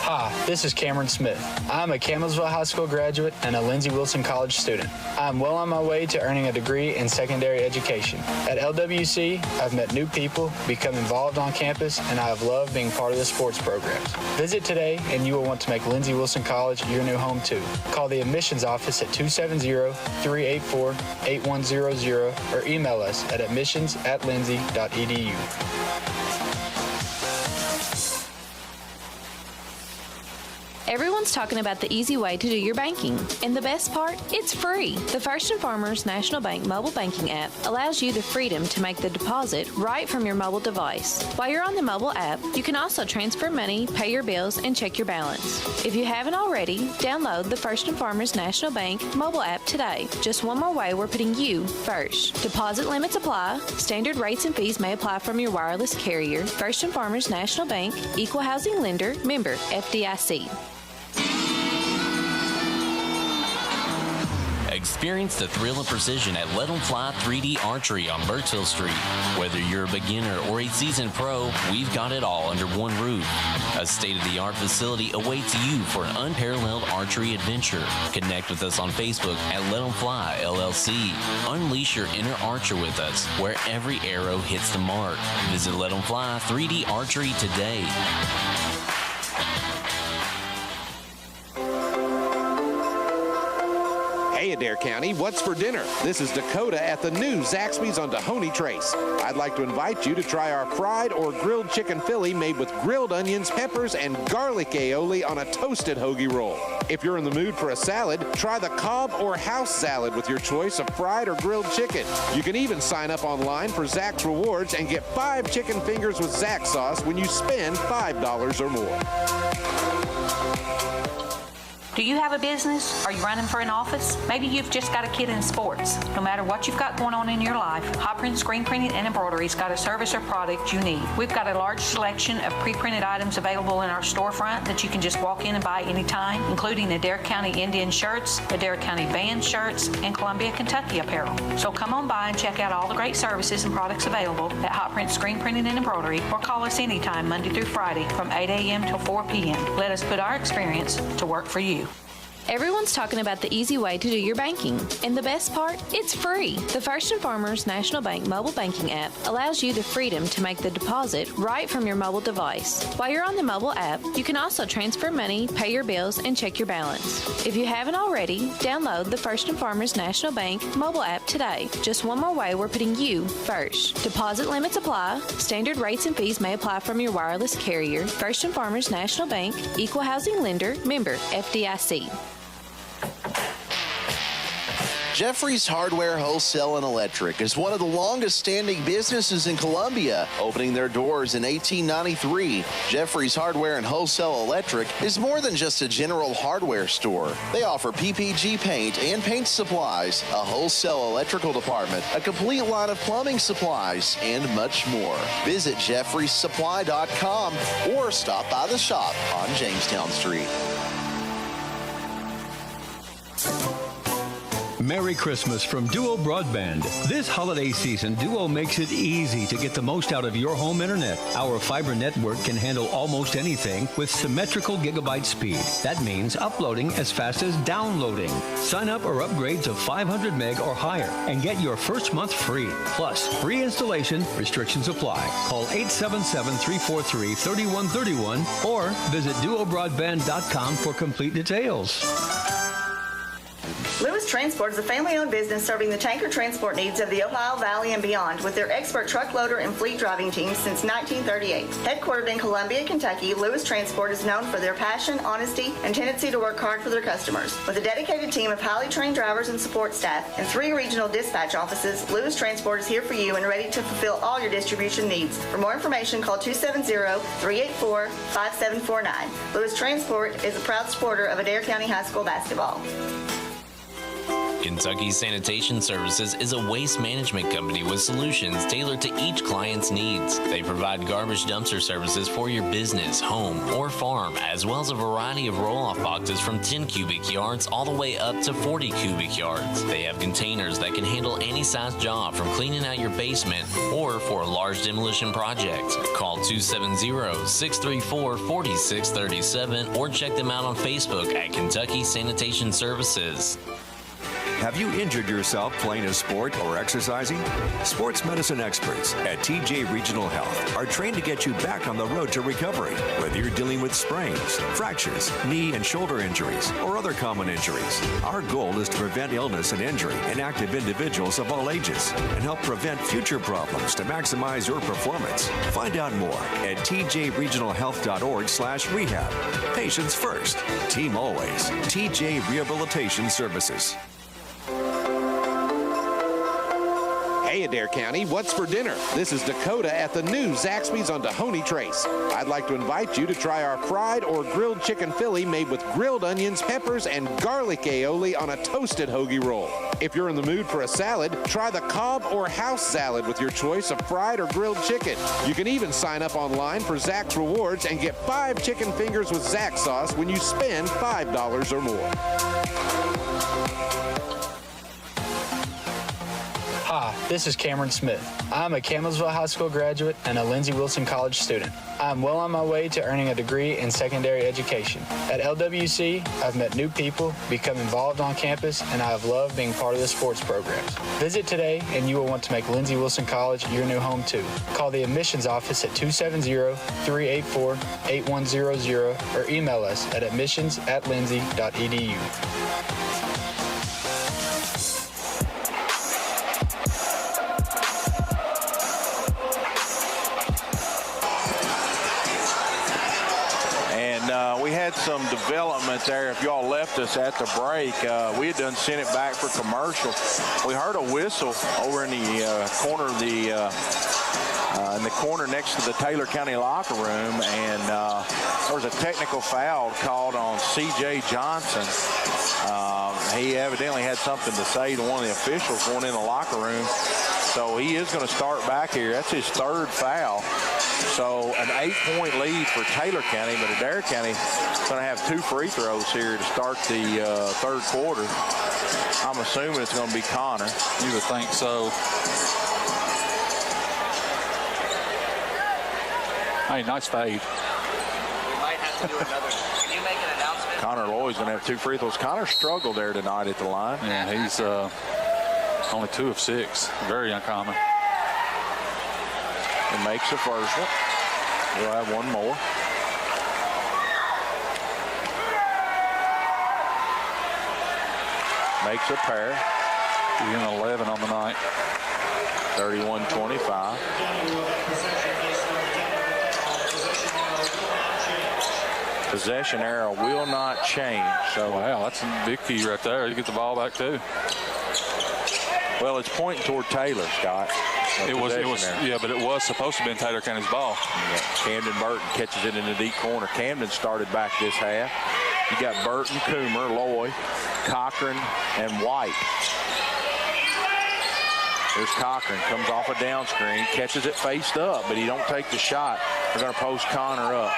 Hi, this is Cameron Smith. I'm a Campbellsville High School graduate and a Lindsey Wilson College student. I'm well on my way to earning a degree in secondary education. At LWC, I've met new people, become involved on campus, and I have loved being part of the sports programs. Visit today and you will want to make Lindsey Wilson College your new home too. Call the admissions office at 270-384-8100 or email us at admissions@lindsey.edu. Everyone's talking about the easy way to do your banking. And the best part? It's free. The First & Farmers National Bank mobile banking app allows you the freedom to make the deposit right from your mobile device. While you're on the mobile app, you can also transfer money, pay your bills, and check your balance. If you haven't already, download the First & Farmers National Bank mobile app today. Just one more way we're putting you first. Deposit limits apply. Standard rates and fees may apply from your wireless carrier. First & Farmers National Bank, Equal Housing Lender, member FDIC. Experience the thrill and precision at Let 'em Fly 3D Archery on Birchville Street. Whether you're a beginner or a seasoned pro, we've got it all under one roof. A state-of-the-art facility awaits you for an unparalleled archery adventure. Connect with us on Facebook at Let 'em Fly LLC. Unleash your inner archer with us, where every arrow hits the mark. Visit Let 'em Fly 3D Archery today. Hey, Adair County, what's for dinner? This is Dakota at the new Zaxby's on Dahoney Trace. I'd like to invite you to try our fried or grilled chicken Philly made with grilled onions, peppers, and garlic aioli on a toasted hoagie roll. If you're in the mood for a salad, try the Cobb or house salad with your choice of fried or grilled chicken. You can even sign up online for Zach's Rewards and get 5 chicken fingers with Zach sauce when you spend $5 or more. Do you have a business? Are you running for an office? Maybe you've just got a kid in sports. No matter what you've got going on in your life, Hot Print Screen Printing and Embroidery's got a service or product you need. We've got a large selection of pre-printed items available in our storefront that you can just walk in and buy anytime, including Adair County Indian shirts, Adair County band shirts, and Columbia, Kentucky apparel. So come on by and check out all the great services and products available at Hot Print Screen Printing and Embroidery, or call us anytime Monday through Friday from 8 a.m. till 4 p.m. Let us put our experience to work for you. Everyone's talking about the easy way to do your banking. And the best part? It's free. The First & Farmers National Bank mobile banking app allows you the freedom to make the deposit right from your mobile device. While you're on the mobile app, you can also transfer money, pay your bills, and check your balance. If you haven't already, download the First & Farmers National Bank mobile app today. Just one more way we're putting you first. Deposit limits apply. Standard rates and fees may apply from your wireless carrier. First & Farmers National Bank, Equal Housing Lender, member FDIC. Jeffrey's Hardware, Wholesale, and Electric is one of the longest-standing businesses in Columbia, opening their doors in 1893. Jeffrey's Hardware and Wholesale Electric is more than just a general hardware store. They offer PPG paint and paint supplies, a wholesale electrical department, a complete line of plumbing supplies, and much more. Visit jeffreysupply.com or stop by the shop on Jamestown Street. Merry Christmas from Duo Broadband. This holiday season, Duo makes it easy to get the most out of your home internet. Our fiber network can handle almost anything with symmetrical gigabyte speed. That means uploading as fast as downloading. Sign up or upgrade to 500 meg or higher and get your first month free. Plus, free installation, restrictions apply. Call 877-343-3131 or visit duobroadband.com for complete details. Lewis Transport is a family-owned business serving the tanker transport needs of the Ohio Valley and beyond with their expert truck loader and fleet driving teams since 1938. Headquartered in Columbia, Kentucky, Lewis Transport is known for their passion, honesty, and tendency to work hard for their customers. With a dedicated team of highly trained drivers and support staff and 3 regional dispatch offices, Lewis Transport is here for you and ready to fulfill all your distribution needs. For more information, call 270-384-5749. Lewis Transport is a proud supporter of Adair County High School basketball. Kentucky Sanitation Services is a waste management company with solutions tailored to each client's needs. They provide garbage dumpster services for your business, home, or farm, as well as a variety of roll-off boxes from 10 cubic yards all the way up to 40 cubic yards. They have containers that can handle any size job, from cleaning out your basement or for a large demolition project. Call 270-634-4637 or check them out on Facebook at Kentucky Sanitation Services. Have you injured yourself playing a sport or exercising? Sports medicine experts at TJ Regional Health are trained to get you back on the road to recovery, whether you're dealing with sprains, fractures, knee and shoulder injuries, or other common injuries. Our goal is to prevent illness and injury in active individuals of all ages and help prevent future problems to maximize your performance. Find out more at tjregionalhealth.org/rehab. Patients first, team always. TJ Rehabilitation Services. Hey, Adair County, what's for dinner? This is Dakota at the new Zaxby's on Dahoney Trace. I'd like to invite you to try our fried or grilled chicken Philly made with grilled onions, peppers, and garlic aioli on a toasted hoagie roll. If you're in the mood for a salad, try the Cobb or house salad with your choice of fried or grilled chicken. You can even sign up online for Zax Rewards and get 5 chicken fingers with Zax sauce when you spend $5 or more. Hi, this is Cameron Smith. I'm a Campbellsville High School graduate and a Lindsey Wilson College student. I'm well on my way to earning a degree in secondary education. At LWC, I've met new people, become involved on campus, and I have loved being part of the sports programs. Visit today, and you will want to make Lindsey Wilson College your new home, too. Call the admissions office at 270-384-8100 or email us at admissions@lindsey.edu. We had some development there. If y'all left us at the break, we had done sent it back for commercial. We heard a whistle over in the corner of the in the corner next to the Taylor County locker room, and there was a technical foul called on C.J. Johnson. He evidently had something to say to one of the officials going in the locker room. So he is going to start back here. That's his 3rd foul. So an 8-point lead for Taylor County, but Adair County is going to have 2 free throws here to start the 3rd quarter. I'm assuming it's going to be Connor. You would think so. Hey, nice fade. We might have to do another. Can you make an announcement? Connor Lloyd's going to have 2 free throws. Connor struggled there tonight at the line. Yeah, he's only 2 of 6. Very uncommon. He makes the first one. We'll have one more. Makes a pair. He's in 11 on the night. 31-25. Possession arrow will not change. So wow, that's a big key right there. You get the ball back too. Well, it's pointing toward Taylor, Scott. It was, yeah, but it was supposed to be in Taylor County's ball. Yeah. Camden Burton catches it in the deep corner. Camden started back this half. You got Burton, Coomer, Loy, Cochran, and White. There's Cochran, comes off a down screen, catches it faced up, but he don't take the shot. They're going to post Connor up.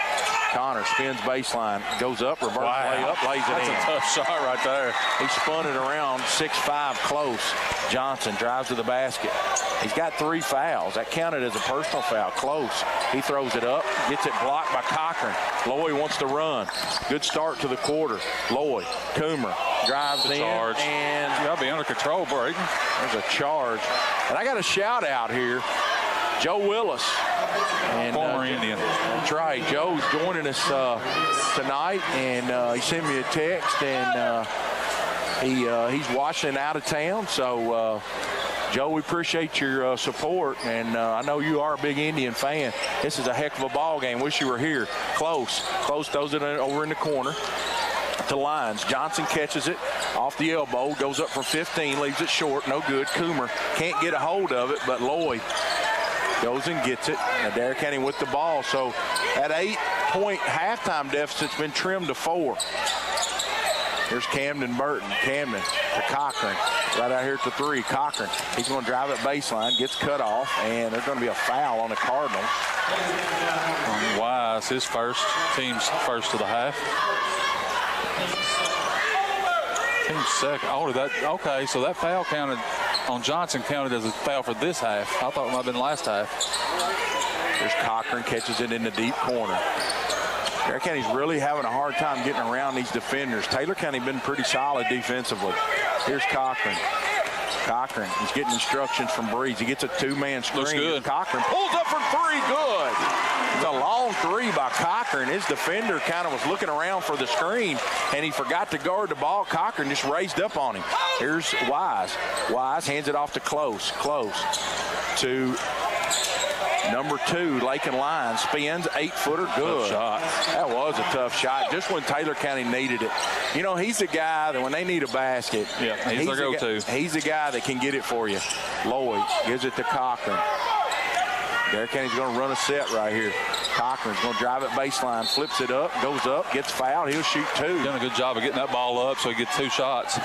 Connor spins baseline, goes up, reverse play up, lays it in. That's a tough shot right there. He spun it around, 6'5", close. Johnson drives to the basket. He's got 3 fouls. That counted as a personal foul. Close. He throws it up, gets it blocked by Cochran. Loy wants to run. Good start to the quarter. Loy, Coomer drives in. Charge. And you got to be under control, Braden. There's a charge. And I got a shout out here. Joe Willis. And, former Indian. That's right. Joe's joining us tonight, and he sent me a text, and he's watching out of town. So, Joe, we appreciate your support, and I know you are a big Indian fan. This is a heck of a ball game. Wish you were here. Close throws it over in the corner to Lyons. Johnson catches it off the elbow, goes up for 15, leaves it short, no good. Coomer can't get a hold of it, but Lloyd goes and gets it. Adair County with the ball. So that 8-point halftime deficit's been trimmed to 4. Here's Camden Burton. Camden to Cochran. Right out here to 3. Cochran. He's going to drive it baseline. Gets cut off. And there's going to be a foul on the Cardinals. Wise, his team's first of the half. Team's second. Okay, so that foul counted on Johnson counted as a foul for this half. I thought it might have been last half. There's Cochran, catches it in the deep corner. Adair County's really having a hard time getting around these defenders. Taylor County been pretty solid defensively. Here's Cochran. Cochran, he's getting instructions from Breeze. He gets a 2-man screen. Looks good. Cochran pulls up for 3, good. It's a long 3 by Cochran. His defender kind of was looking around for the screen, and he forgot to guard the ball. Cochran just raised up on him. Here's Wise. Wise hands it off to Close. Close to number 2, Lakin Lyons. Spins, 8-footer, good. Tough shot. That was a tough shot, just when Taylor County needed it. You know, he's the guy that when they need a basket, he's their go-to. He's the guy that can get it for you. Lloyd gives it to Cochran. Adair County's going to run a set right here. Cochran's going to drive it baseline, flips it up, goes up, gets fouled. He'll shoot 2. Done a good job of getting that ball up so he gets 2 shots.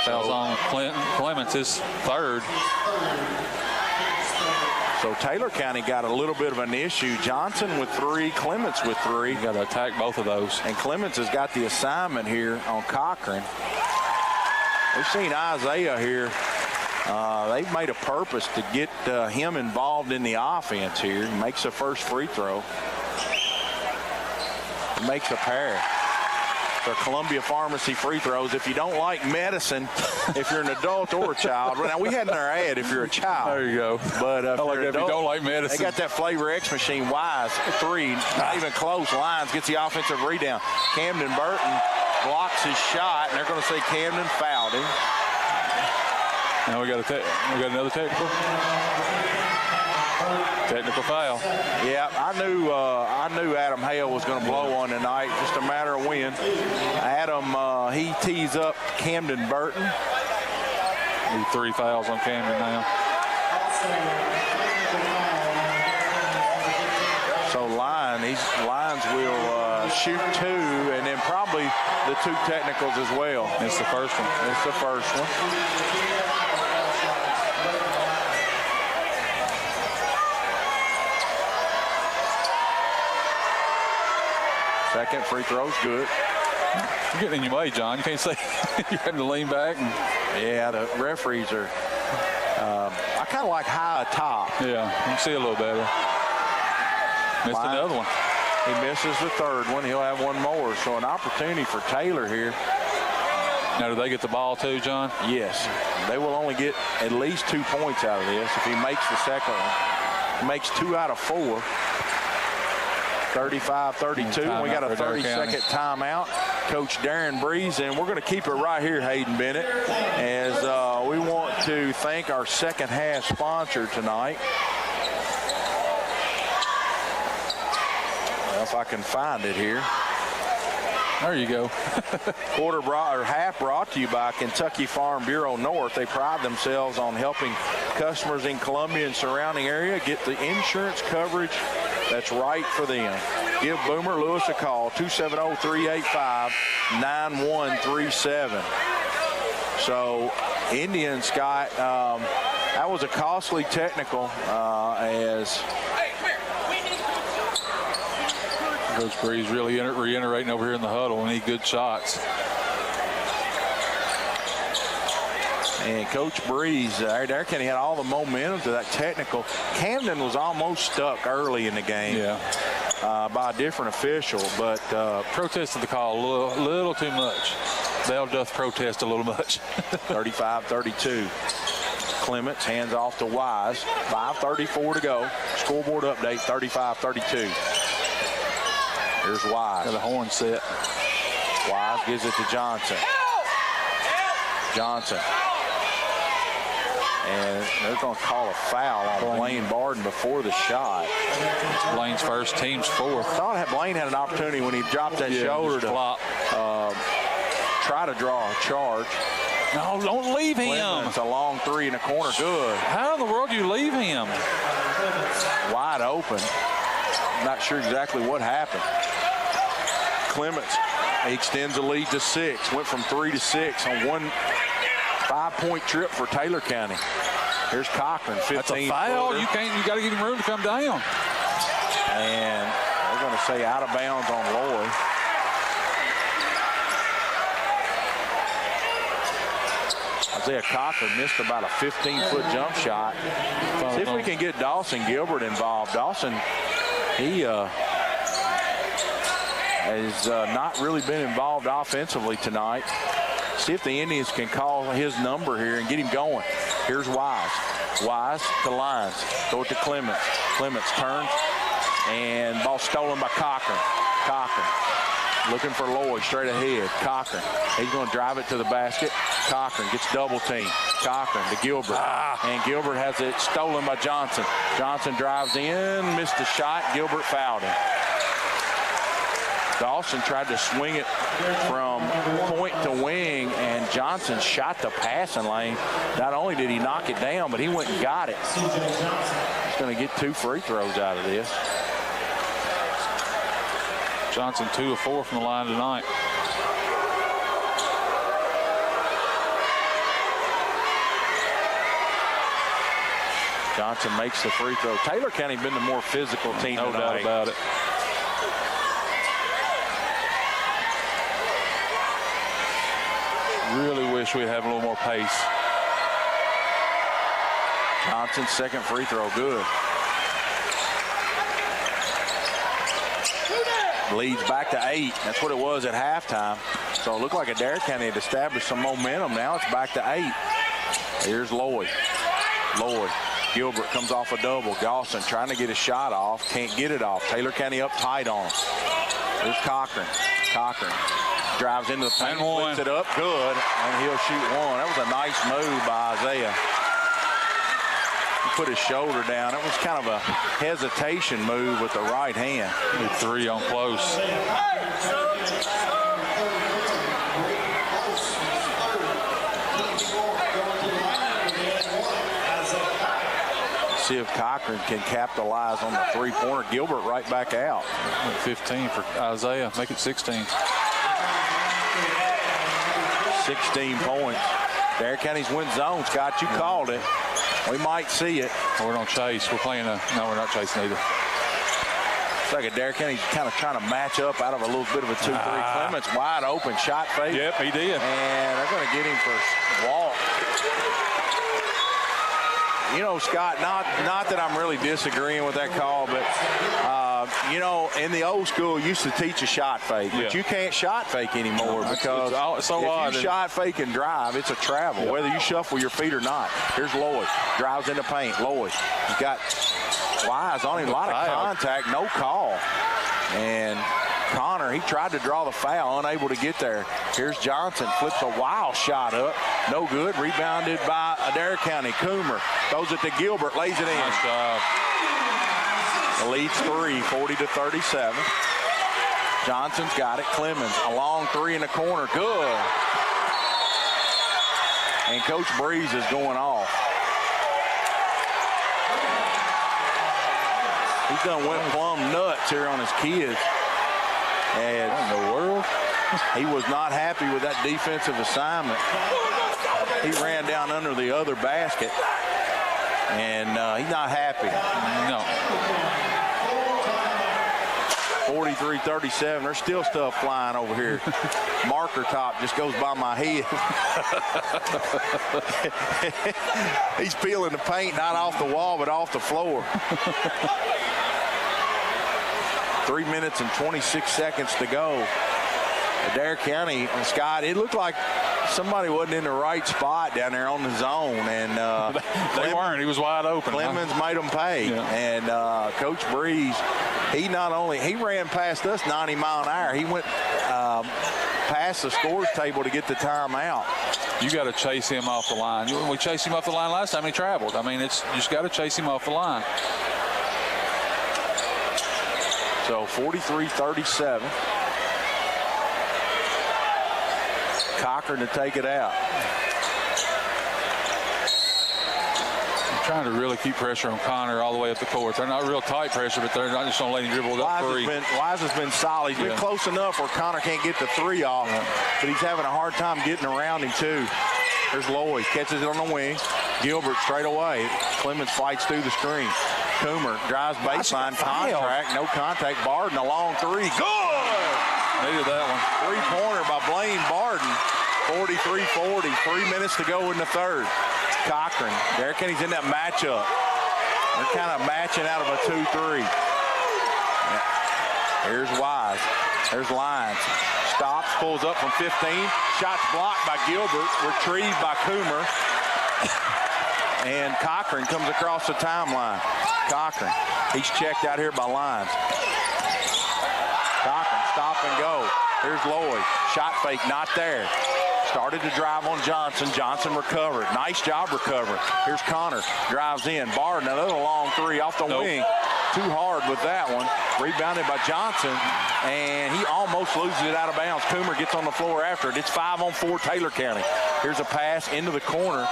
Fouls on Clements, his 3rd. So Taylor County got a little bit of an issue. Johnson with 3, Clements with 3. You got to attack both of those. And Clements has got the assignment here on Cochran. We've seen Isaiah here. They've made a purpose to get him involved in the offense here. He makes the first free throw. He makes a pair. For Columbia Pharmacy free throws. If you don't like medicine, if you're an adult or a child. Now, we had in our ad if you're a child. There you go. But if if you don't like medicine. They got that Flavor X machine. Wise, 3, not even close. Lyons gets the offensive rebound. Camden Burton blocks his shot, and they're going to say Camden fouled him. Now we got another technical. Technical foul. Yeah, I knew Adam Hale was going to blow one tonight. Just a matter of when. Adam, he tees up Camden Burton. Need 3 fouls on Camden now. So Lyons will shoot 2, and then probably the 2 technicals as well. It's the first one. It's the first one. Second free throw's good. You're getting in your way, John. You can't say you're having to lean back. Yeah, the referees are. I kind of like high atop. Yeah, you can see a little better. Missed another one. He misses the 3rd one. He'll have one more. So an opportunity for Taylor here. Now, do they get the ball too, John? Yes. They will only get at least 2 points out of this if he makes the second one. He makes 2 out of 4. 35-32, and we got a 30-second timeout. Coach Darren Breeze, and we're going to keep it right here, Hayden Bennett, as we want to thank our second half sponsor tonight. Well, if I can find it here. There you go. Half brought to you by Kentucky Farm Bureau North. They pride themselves on helping customers in Columbia and surrounding area get the insurance coverage that's right for them. Give Boomer Lewis a call, 270-385-9137. So Indian, Scott, that was a costly technical as Coach Breeze really reiterating over here in the huddle. We need good shots. And Coach Breeze, Adair County had all the momentum to that technical. Camden was almost stuck early in the game by a different official, but protested the call a little too much. Bell doth protest a little much. 35-32. Clements hands off to Wise. 5:34 to go. Scoreboard update, 35-32. Here's Wise. Got a horn set. Wise gives it to Johnson. Johnson. And they're going to call a foul on Blaine Barden before the shot. It's Blaine's first, team's fourth. I thought Blaine had an opportunity when he dropped that shoulder to try to draw a charge. No, don't leave him. It's a long three in the corner. Good. How in the world do you leave him? Wide open. Not sure exactly what happened. Clements, he extends the lead to 6. Went from 3 to 6 on one 5-point trip for Taylor County. Here's Cochran, 15. That's a foul. You got to give him room to come down. And they're going to say out of bounds on Lloyd. Isaiah Cochran missed about a 15-foot jump shot. See if we can get Dawson Gilbert involved. Dawson, he has not really been involved offensively tonight. See if the Indians can call his number here and get him going. Here's Wise. Wise to Lyons. Throw it to Clements. Clements turns, and ball stolen by Cochran. Cochran looking for Lloyd straight ahead. Cochran. He's going to drive it to the basket. Cochran gets double teamed. Cochran to Gilbert. And Gilbert has it stolen by Johnson. Johnson drives in, missed the shot. Gilbert fouled him. Dawson tried to swing it from point to wing, and Johnson shot the passing lane. Not only did he knock it down, but he went and got it. He's going to get 2 free throws out of this. Johnson 2 of 4 from the line tonight. Johnson makes the free throw. Taylor County been the more physical team tonight. No doubt about it. Really wish we had a little more pace. Johnson's second free throw, good. Leads back to 8. That's what it was at halftime. So it looked like Adair County had established some momentum. Now it's back to 8. Here's Lloyd. Lloyd. Gilbert comes off a double. Dawson trying to get a shot off. Can't get it off. Taylor County up tight on him. Here's Cochran. Cochran drives into the paint, flips it up. Good. And he'll shoot one. That was a nice move by Isaiah. He put his shoulder down. It was kind of a hesitation move with the right hand. 3 on close. See if Cochran can capitalize on the three-pointer. Gilbert right back out. 15 for Isaiah. Make it 16. 16 points. Adair County's win zone, Scott. You called it. We might see it. We're going to chase. We're playing no, we're not chasing either. It's like Adair County's kind of trying to match up out of a little bit of a 2-3. Clements wide open, shot fake. Yep, he did. And they're going to get him for a walk. You know, Scott, not that I'm really disagreeing with that call, but, you know, in the old school, used to teach a shot fake. But you can't shot fake anymore because if you shot fake and drive, it's a travel, whether you shuffle your feet or not. Here's Lloyd. Drives into paint. Lloyd. He's got Wise on him. A lot of contact. No call. And Connor, he tried to draw the foul, unable to get there. Here's Johnson, flips a wild shot up. No good. Rebounded by Adair County. Coomer throws it to Gilbert, lays it in. Nice job. The lead's 3, 40-37. Johnson's got it. Clemens, a long three in the corner. Good. And Coach Breeze is going off. He's done went plumb nuts here on his kids. And what in the world? He was not happy with that defensive assignment. He ran down under the other basket, and he's not happy. No. 43-37. There's still stuff flying over here. Marker top just goes by my head. He's peeling the paint not off the wall but off the floor. 3 minutes and 26 seconds to go. Adair County, Scott, it looked like somebody wasn't in the right spot down there on the zone, and they weren't. He was wide open. Clemens made them pay, and Coach Breeze, he ran past us 90 mile an hour. He went past the scores table to get the timeout. You got to chase him off the line. When we chased him off the line last time, he traveled. I mean, you just got to chase him off the line. So 43-37. Cochran to take it out. I'm trying to really keep pressure on Connor all the way up the court. They're not real tight pressure, but they're not just going to let him dribble it up free. Wise has been solid. He's been close enough where Connor can't get the three off, but he's having a hard time getting around him too. There's Lloyd, catches it on the wing. Gilbert straight away. Clemens fights through the screen. Coomer drives baseline, contract, no contact. Barden, a long three. Good! Needed that one. Three-pointer by Blaine Barden. 43-40. 3 minutes to go in the third. Cochran. Derek Kenny's in that matchup. They're kind of matching out of a 2-3. Here's Wise. There's Lyons. Stops, pulls up from 15. Shots blocked by Gilbert. Retrieved by Coomer. And Cochran comes across the timeline. Cochran. He's checked out here by Lyons. Cochran, stop and go. Here's Lloyd. Shot fake, not there. Started to drive on Johnson. Johnson recovered. Nice job recovering. Here's Connor. Drives in. Barden, another long three off the wing. Too hard with that one. Rebounded by Johnson. And he almost loses it out of bounds. Coomer gets on the floor after it. It's 5-on-4 Taylor County. Here's a pass into the corner.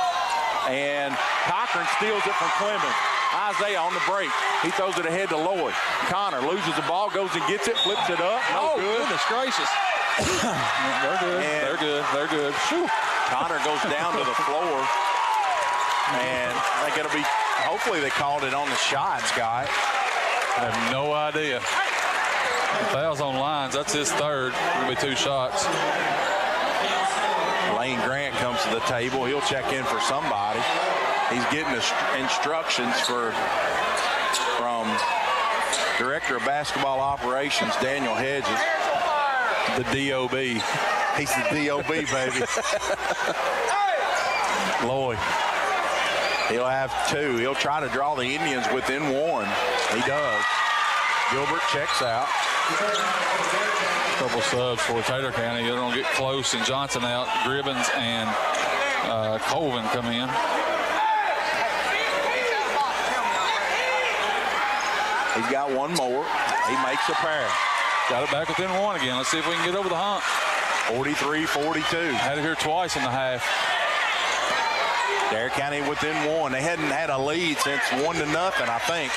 And Cochran steals it from Clemens. Isaiah on the break. He throws it ahead to Lloyd. Connor loses the ball, goes and gets it, flips it up. No good. Goodness gracious. They're good. They're good. They're good. Whew. Connor goes down to the floor. And they're going to be, hopefully they called it on the shot, Scott. I have no idea. Fouls on Lyons. That's his third. It'll be 2 shots. Lane Grant comes to the table. He'll check in for somebody. He's getting instructions from Director of Basketball Operations, Daniel Hedges. The DOB. He's the DOB, baby. Lloyd. He'll have 2. He'll try to draw the Indians within 1. He does. Gilbert checks out. Couple subs for Taylor County. They're going to get close and Johnson out. Gribbins and Colvin come in. He's got one more. He makes a pair. Got it back within 1 again. Let's see if we can get over the hump. 43-42. Had it here twice in the half. Dare County within 1. They hadn't had a lead since 1-0, I think.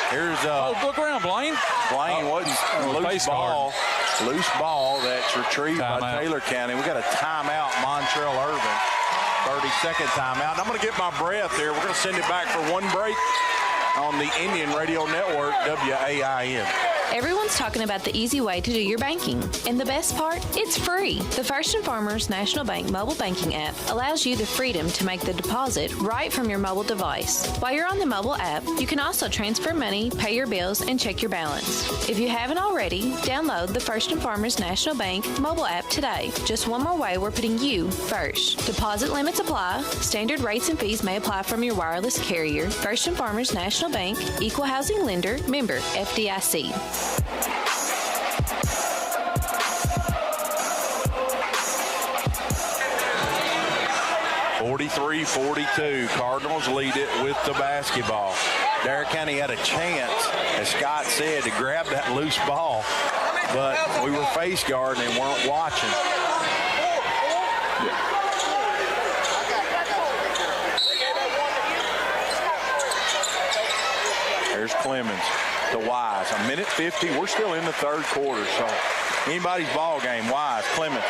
Here's look around, Blaine. Blaine wasn't loose ball. Loose ball that's retrieved by Taylor County. We got a timeout, Montrell Irvin. 30-second timeout. And I'm going to get my breath here. We're going to send it back for 1 break on the Indian Radio Network, WAIN. Everyone's talking about the easy way to do your banking. And the best part? It's free. The First & Farmers National Bank mobile banking app allows you the freedom to make the deposit right from your mobile device. While you're on the mobile app, you can also transfer money, pay your bills, and check your balance. If you haven't already, download the First & Farmers National Bank mobile app today. Just one more way we're putting you first. Deposit limits apply. Standard rates and fees may apply from your wireless carrier. First & Farmers National Bank, Equal Housing Lender, member FDIC. 43-42. Cardinals lead it with the basketball. Dare County had a chance, as Scott said, to grab that loose ball but we were face guarding and weren't watching. There's Clemens to Wise. 1:50. We're still in the third quarter, so anybody's ball game. Wise, Clemens,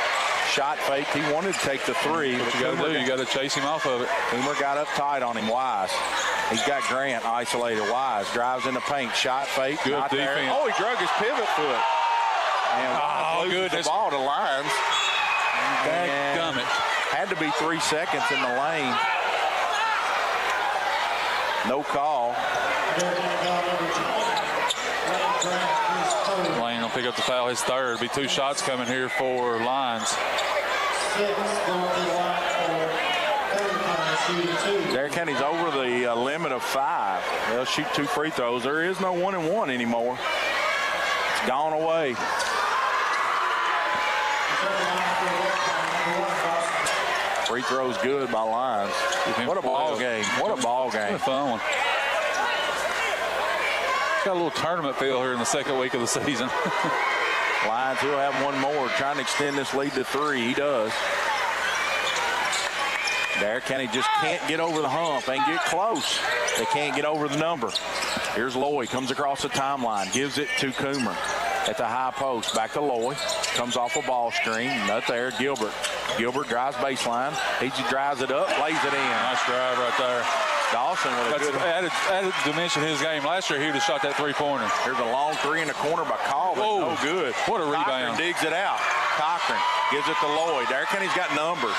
shot fake. He wanted to take the three. What you got to do, you got to chase him off of it. Coomer got up tight on him. Wise. He's got Grant isolated. Wise drives in the paint. Shot fake. Good not defense. There. Oh, he drug his pivot foot. And Wise loses the ball to Lyons. Dadgummit. Had to be 3 seconds in the lane. No call. Lane will pick up the foul, his third. Be 2 shots coming here for Lyons. Adair County's over the limit of 5. They'll shoot 2 free throws. There is no 1-and-1 anymore. It's gone away. Free throws good by Lyons. What a ball game. What a ball game. What a fun one. Got a little tournament feel here in the second week of the season. Lyons will have one more, trying to extend this lead to 3. He does. Adair County just can't get over the hump. They can get close. They can't get over the number. Here's Lloyd, comes across the timeline, gives it to Coomer at the high post. Back to Lloyd. Comes off a ball screen. Not there. Gilbert. Gilbert drives baseline. He just drives it up, lays it in. Nice drive right there. Dawson with a good added dimension to his game. Last year, he would have shot that three-pointer. Here's a long 3 in the corner by Colvin. Oh, no good. What a rebound. Cochran digs it out. Cochran gives it to Lloyd. Adair County's got numbers.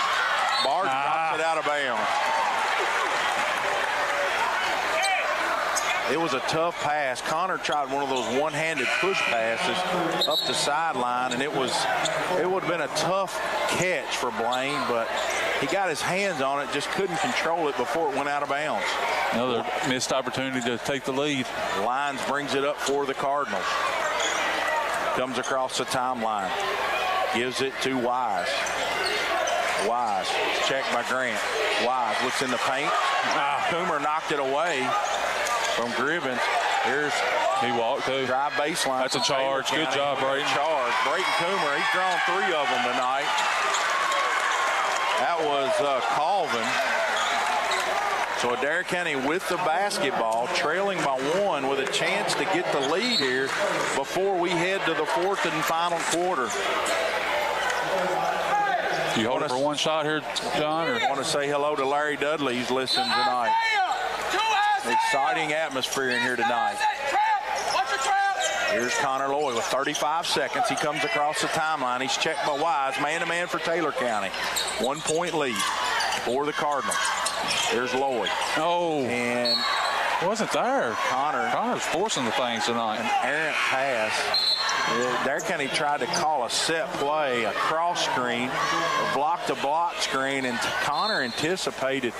Barge drops it out of bounds. It was a tough pass. Connor tried one of those one-handed push passes up the sideline, and it would have been a tough catch for Blaine, but he got his hands on it, just couldn't control it before it went out of bounds. Another missed opportunity to take the lead. Lyons brings it up for the Cardinals. Comes across the timeline. Gives it to Wise. Wise, checked by Grant. Wise looks in the paint. Coomer knocked it away from Gribbins. Here's he walked too. Drive baseline. That's a charge. Good job, Brayton. Charge. Brayton Coomer, he's drawn 3 of them tonight. That was Colvin. So Adair County with the basketball, trailing by 1 with a chance to get the lead here before we head to the 4th and final quarter. You hold it for one shot here, John? Or? I want to say hello to Larry Dudley. He's listening tonight. Exciting atmosphere in here tonight. Here's Connor Lloyd with 35 seconds. He comes across the timeline. He's checked by Wise. Man-to-man for Taylor County. 1-point lead for the Cardinals. There's Lloyd. Oh. And wasn't there. Connor's forcing the things tonight. An errant pass. Adair County tried to call a set play, a cross screen, a block-to-block screen, and Connor anticipated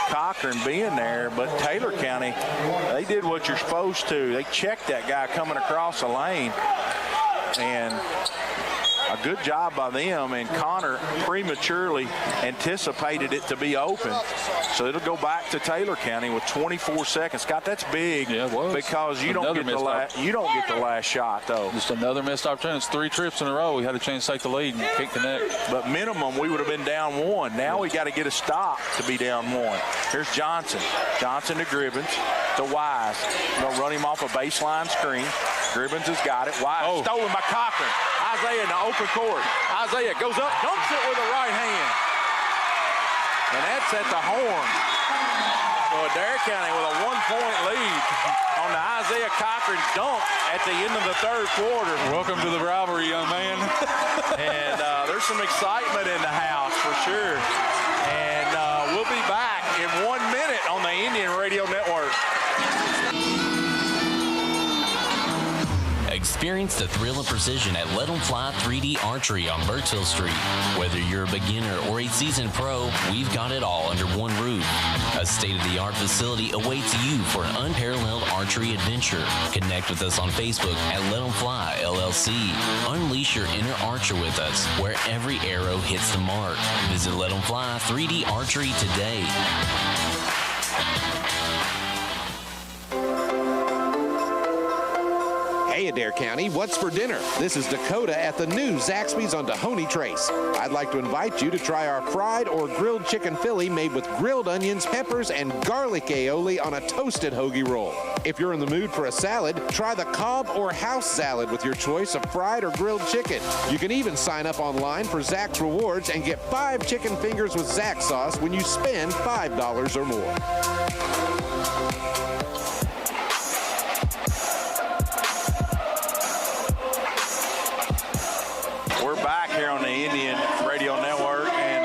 Cochran being there, but Taylor County, they did what you're supposed to. They checked that guy coming across the lane, and a good job by them, and Connor prematurely anticipated it to be open. So it'll go back to Taylor County with 24 seconds. Scott, that's big. Yeah, it was. Because you don't get the last shot, though. Just another missed opportunity. It's 3 trips in a row. We had a chance to take the lead and can't connect. But minimum, we would have been down 1. Now we got to get a stop to be down 1. Here's Johnson. Johnson to Gribbins to Wise. They'll run him off a baseline screen. Gribbins has got it. Wise stolen by Cochran. Isaiah in the open court. Isaiah goes up, dunks it with the right hand. And that's at the horn. So Adair County with a 1-point lead on the Isaiah Cochran dunk at the end of the third quarter. Welcome to the rivalry, young man. And there's some excitement in the house for sure. And we'll be back in 1 minute on the Indian Radio Network. Experience the thrill of precision at Let 'em Fly 3D Archery on Birchville Street. Whether you're a beginner or a seasoned pro, we've got it all under one roof. A state-of-the-art facility awaits you for an unparalleled archery adventure. Connect with us on Facebook at Let 'em Fly LLC. Unleash your inner archer with us, where every arrow hits the mark. Visit Let 'em Fly 3D Archery today. Hey, Adair County. What's for dinner? This is Dakota at the new Zaxby's on Dahoney Trace. I'd like to invite you to try our fried or grilled chicken Philly made with grilled onions, peppers, and garlic aioli on a toasted hoagie roll. If you're in the mood for a salad, try the Cobb or house salad with your choice of fried or grilled chicken. You can even sign up online for Zax Rewards and get 5 chicken fingers with Zax sauce when you spend $5 or more. We're back here on the Indian Radio Network, and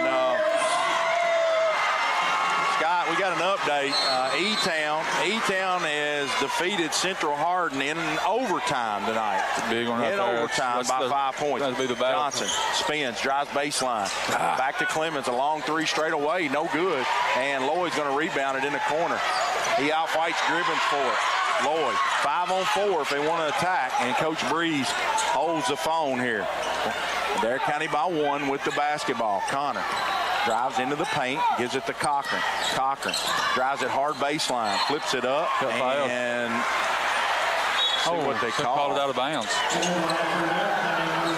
Scott, we got an update. E-Town has defeated Central Hardin in overtime tonight. Big one right in there. overtime by 5 points. That'd be the battle. Johnson spins, drives baseline. Back to Clemens, a long three straight away, no good. And Lloyd's going to rebound it in the corner. He outfights Gribbins for it. Lloyd, 5-on-4 if they want to attack, and Coach Breeze holds the phone here. Adair County by 1 with the basketball. Connor drives into the paint, gives it to Cochran. Cochran drives it hard baseline, flips it up, and see what they called it out of bounds.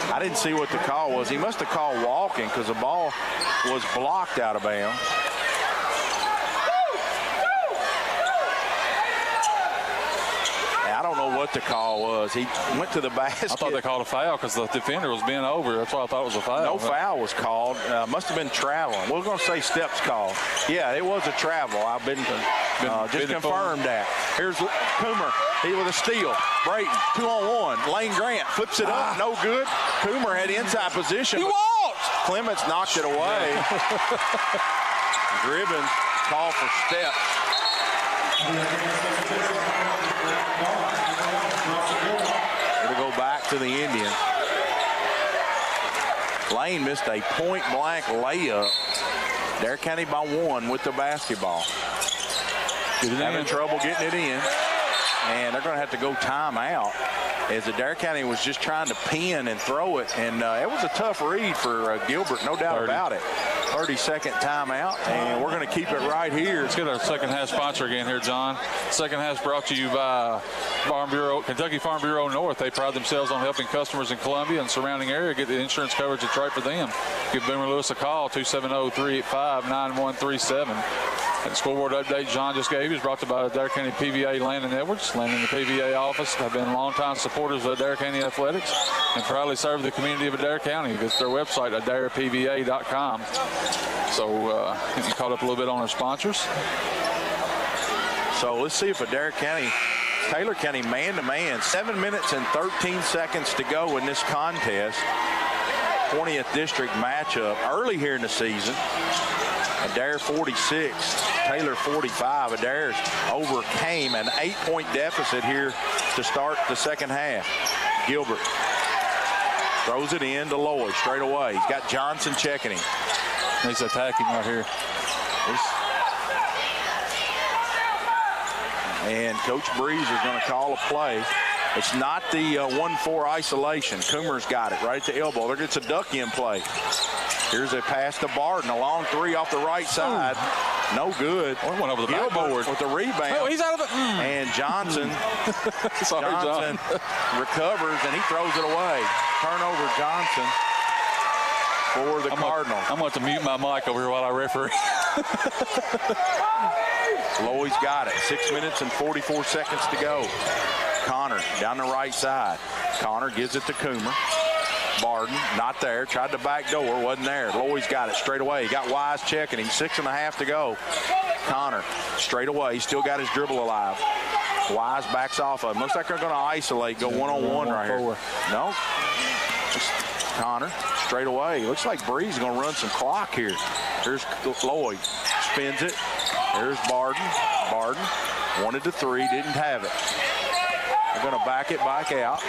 I didn't see what the call was. He must have called walking because the ball was blocked out of bounds. I don't know what the call was. He went to the basket. I thought they called a foul because the defender was bent over. That's why I thought it was a foul. No foul was called. Must have been traveling. We're going to say steps called. Yeah, it was a travel. I've been just confirmed that. Here's Coomer. He with a steal. Brayton, 2-on-1. Lane Grant flips it up. No good. Coomer had inside position. He walked. Clements knocked it away. Gribbins called for steps. It'll go back to the Indians. Lane missed a point-blank layup. Adair County by 1 with the basketball. Having trouble getting it in. And they're going to have to go timeout as Adair County was just trying to pin and throw it. And it was a tough read for Gilbert, no doubt about it. 30-second timeout, and we're going to keep it right here. Let's get our second half sponsor again here, John. Second half brought to you by Kentucky Farm Bureau North. They pride themselves on helping customers in Columbia and surrounding area get the insurance coverage that's right for them. Give Boomer Lewis a call, 270-385-9137. That scoreboard update John just gave you is brought to you by Adair County PVA Landon Edwards. Landon and the PVA office have been longtime supporters of Adair County Athletics and proudly serve the community of Adair County. Visit their website, adairpva.com. So you caught up a little bit on our sponsors. So let's see if Taylor County man-to-man, 7 minutes and 13 seconds to go in this contest. 20th district matchup early here in the season. Adair 46, Taylor 45. Adair overcame an 8-point deficit here to start the second half. Gilbert throws it in to Lloyd straight away. He's got Johnson checking him. He's attacking right here. And Coach Breeze is going to call a play. It's not the 1-4 isolation. Coomer's got it right at the elbow. It's a duck-in play. Here's a pass to Barden. A long three off the right side. No good. One went over the backboard with the rebound. Oh, he's out of it. And Johnson, John. recovers, and he throws it away. Turnover Johnson for the Cardinals. I'm going to mute my mic over here while I referee. Lloyd's got it. 6 minutes and 44 seconds to go. Connor down the right side. Connor gives it to Coomer. Barden, not there. Tried the back door, wasn't there. Lloyd's got it straight away. He got Wise checking him. 6.5 to go. Connor straight away. Still got his dribble alive. Wise backs off of him. Looks like they're going to isolate, go one-on-one right here. No. Just Connor straight away. Looks like Breeze is going to run some clock here. Here's Lloyd. Spins it. Here's Barden. Barden wanted the three, didn't have it. They're going to back it back out.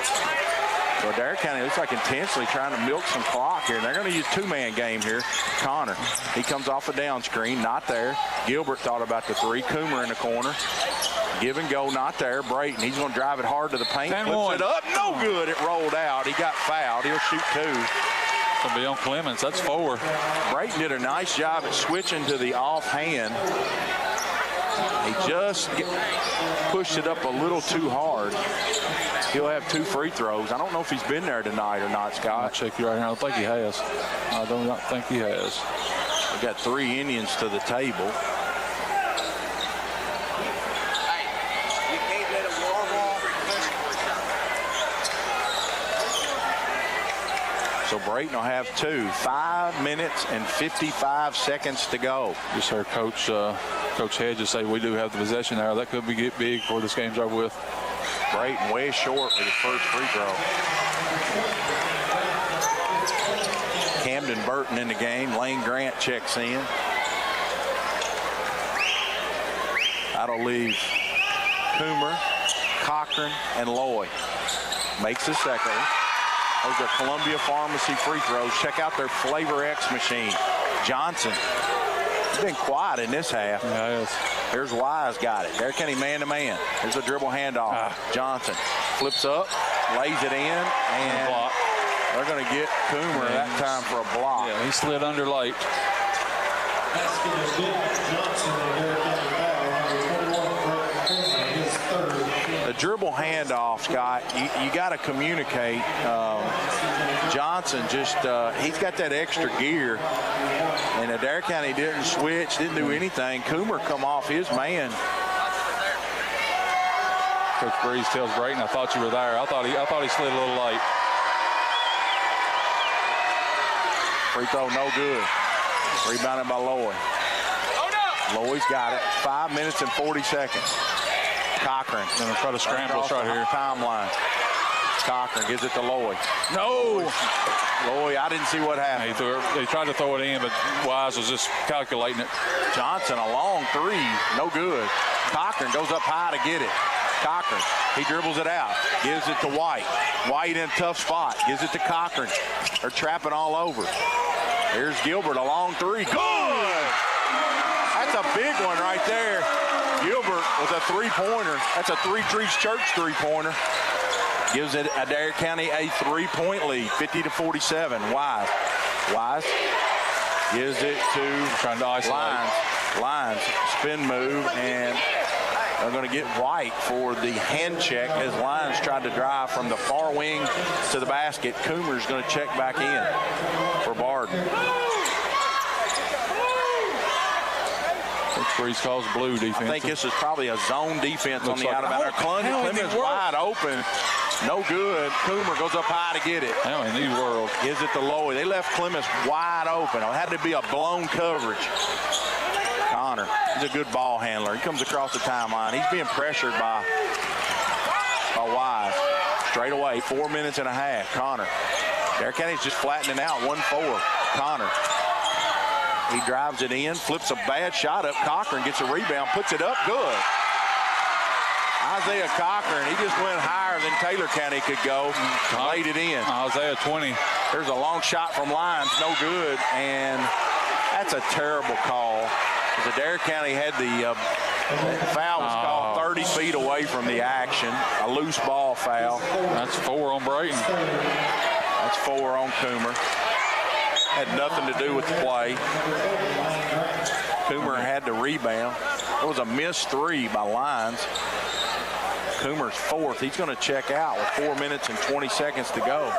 So Adair County looks like intentionally trying to milk some clock here. And they're going to use two-man game here. Connor, he comes off a down screen, not there. Gilbert thought about the three. Coomer in the corner. Give and go, not there. Brayton, he's going to drive it hard to the paint. Flips it up, no good. It rolled out. He got fouled. He'll shoot two. It'll be on Clemens. That's 4. Brayton did a nice job at switching to the offhand. He just pushed it up a little too hard. He'll have 2 free throws. I don't know if he's been there tonight or not, Scott. I'll check you right now. I don't think he has. I do not think he has. We've got 3 Indians to the table. So Brayton will have 2. 5 minutes and 55 seconds to go. Just heard Coach Hedges say we do have the possession there. That could be get big before this game's over with. Brayton way short with his first free throw. Camden Burton in the game. Lane Grant checks in. That'll leave Coomer, Cochran, and Loy. Makes the second. Those are Columbia Pharmacy free throws. Check out their Flavor X machine. Johnson. He's been quiet in this half. Yeah, he is. Here's Wise got it. There Kenny man-to-man. Here's a dribble handoff. Johnson flips up, lays it in, and block. They're going to get Coomer that time for a block. Yeah, he slid under late. The dribble handoff, Scott, you got to communicate. Johnson just, he's got that extra gear. And Adair County didn't switch, didn't do anything. Coomer come off his man. Coach Breeze tells Brayton, I thought you were there. I thought he slid a little late. Free throw no good. Rebounded by Loy. Loy's got it. 5 minutes and 40 seconds. Cochran. Going to try to scramble us right here. Timeline. Cochran gives it to Loy. No! Loy, I didn't see what happened. He tried to throw it in, but Wise was just calculating it. Johnson, a long 3. No good. Cochran goes up high to get it. Cochran, he dribbles it out. Gives it to White. White in a tough spot. Gives it to Cochran. They're trapping all over. Here's Gilbert, a long 3. Good! That's a big one right there. Gilbert with a 3-pointer. That's a Three Trees Church 3-pointer. Gives it Adair County a 3-point lead, 50-47. Wise gives it to trying to isolate. Lyons spin move, and they're going to get White for the hand check as Lyons tried to drive from the far wing to the basket. Coomer's going to check back in for Barden. Breeze calls blue defense. I think this is probably a zone defense on the out of bounds. Clemens wide open. No good. Coomer goes up high to get it. Now in these world. Gives it to Loy. They left Clemens wide open. It had to be a blown coverage. Connor, he's a good ball handler. He comes across the timeline. He's being pressured by Wise. Straight away, 4 minutes and a half. Connor. Adair County's just flattening out, 1-4. Connor. He drives it in, flips a bad shot up. Cochran gets a rebound, puts it up, good. Isaiah Cochran, he just went higher than Taylor County could go. Laid it in. Isaiah 20. There's a long shot from Lyons, no good, and that's a terrible call. Adair County had the foul was called 30 feet away from the action, a loose ball foul. That's 4 on Brayton. That's 4 on Coomer. Had nothing to do with the play. Coomer had the rebound. It was a missed 3 by Lyons. Coomer's 4th. He's going to check out with 4 minutes and 20 seconds to go.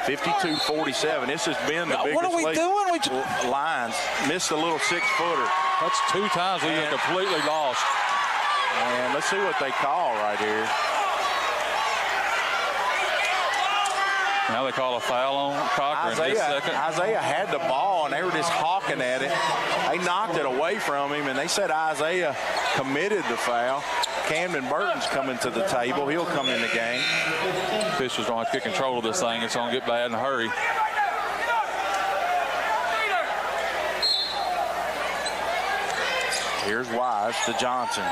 (52-47). This has been the biggest What are we lead. doing? Lyons missed a little 6-footer. That's 2 times we've been completely lost. And let's see what they call right here. Now they call a foul on Cochran this second. Isaiah had the ball, and they were just hawking at it. They knocked it away from him, and they said Isaiah committed the foul. Camden Burton's coming to the table. He'll come in the game. Officials don't have to get control of this thing. It's going to get bad in a hurry. Here's Wise to Johnson.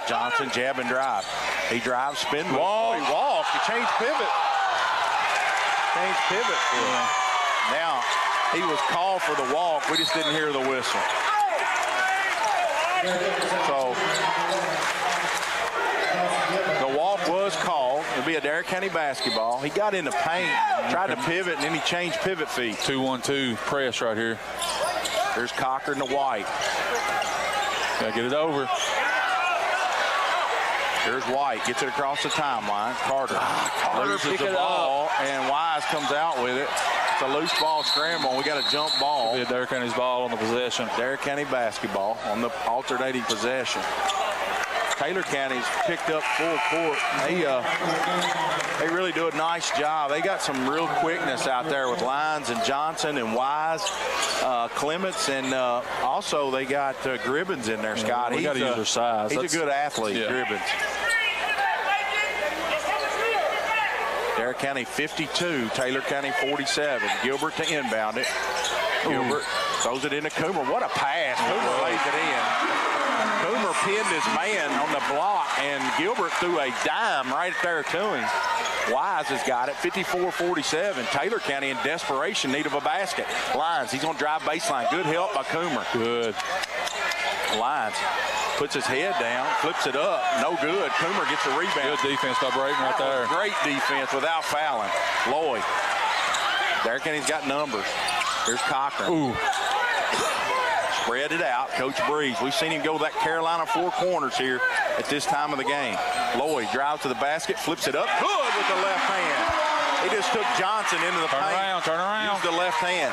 Johnson jab and drive. He drives, spin move. Walk. He walked. He changed pivot. Now, he was called for the walk. We just didn't hear the whistle. So, the walk was called. It'll be Adair Adair County basketball. He got in the paint, tried to pivot, and then he changed pivot feet. 2-1-2 press right here. There's Cochran to White. Gotta get it over. Here's White, gets it across the timeline. Carter loses the ball, and Wise comes out with it. It's a loose ball scramble. We got a jump ball. It'll be Adair County's ball on the possession. Adair County basketball on the alternating possession. Taylor County's picked up full court. They really do a nice job. They got some real quickness out there with Lyons and Johnson and Wise, Clements, and also they got Gribbins in there, Scott. We got to use their size. He's a good athlete, Gribbins. Adair County 52, Taylor County 47. Gilbert to inbound it. Gilbert throws it into Coomer. What a pass. Coomer lays it in. Coomer pinned his man on the block, and Gilbert threw a dime right there to him. Wise has got it, 54-47. Taylor County in desperation, need of a basket. Lyons, he's going to drive baseline. Good help by Coomer. Good. Lyons puts his head down, flips it up. No good. Coomer gets the rebound. Good defense by Brayton right there. Great defense without fouling. Lloyd. Adair County's got numbers. Here's Cochran. Ooh. Spread it out. Coach Breeze. We've seen him go that Carolina four corners here at this time of the game. Lloyd drives to the basket, flips it up. Good with the left hand. He just took Johnson into the paint. Turn around. Used the left hand.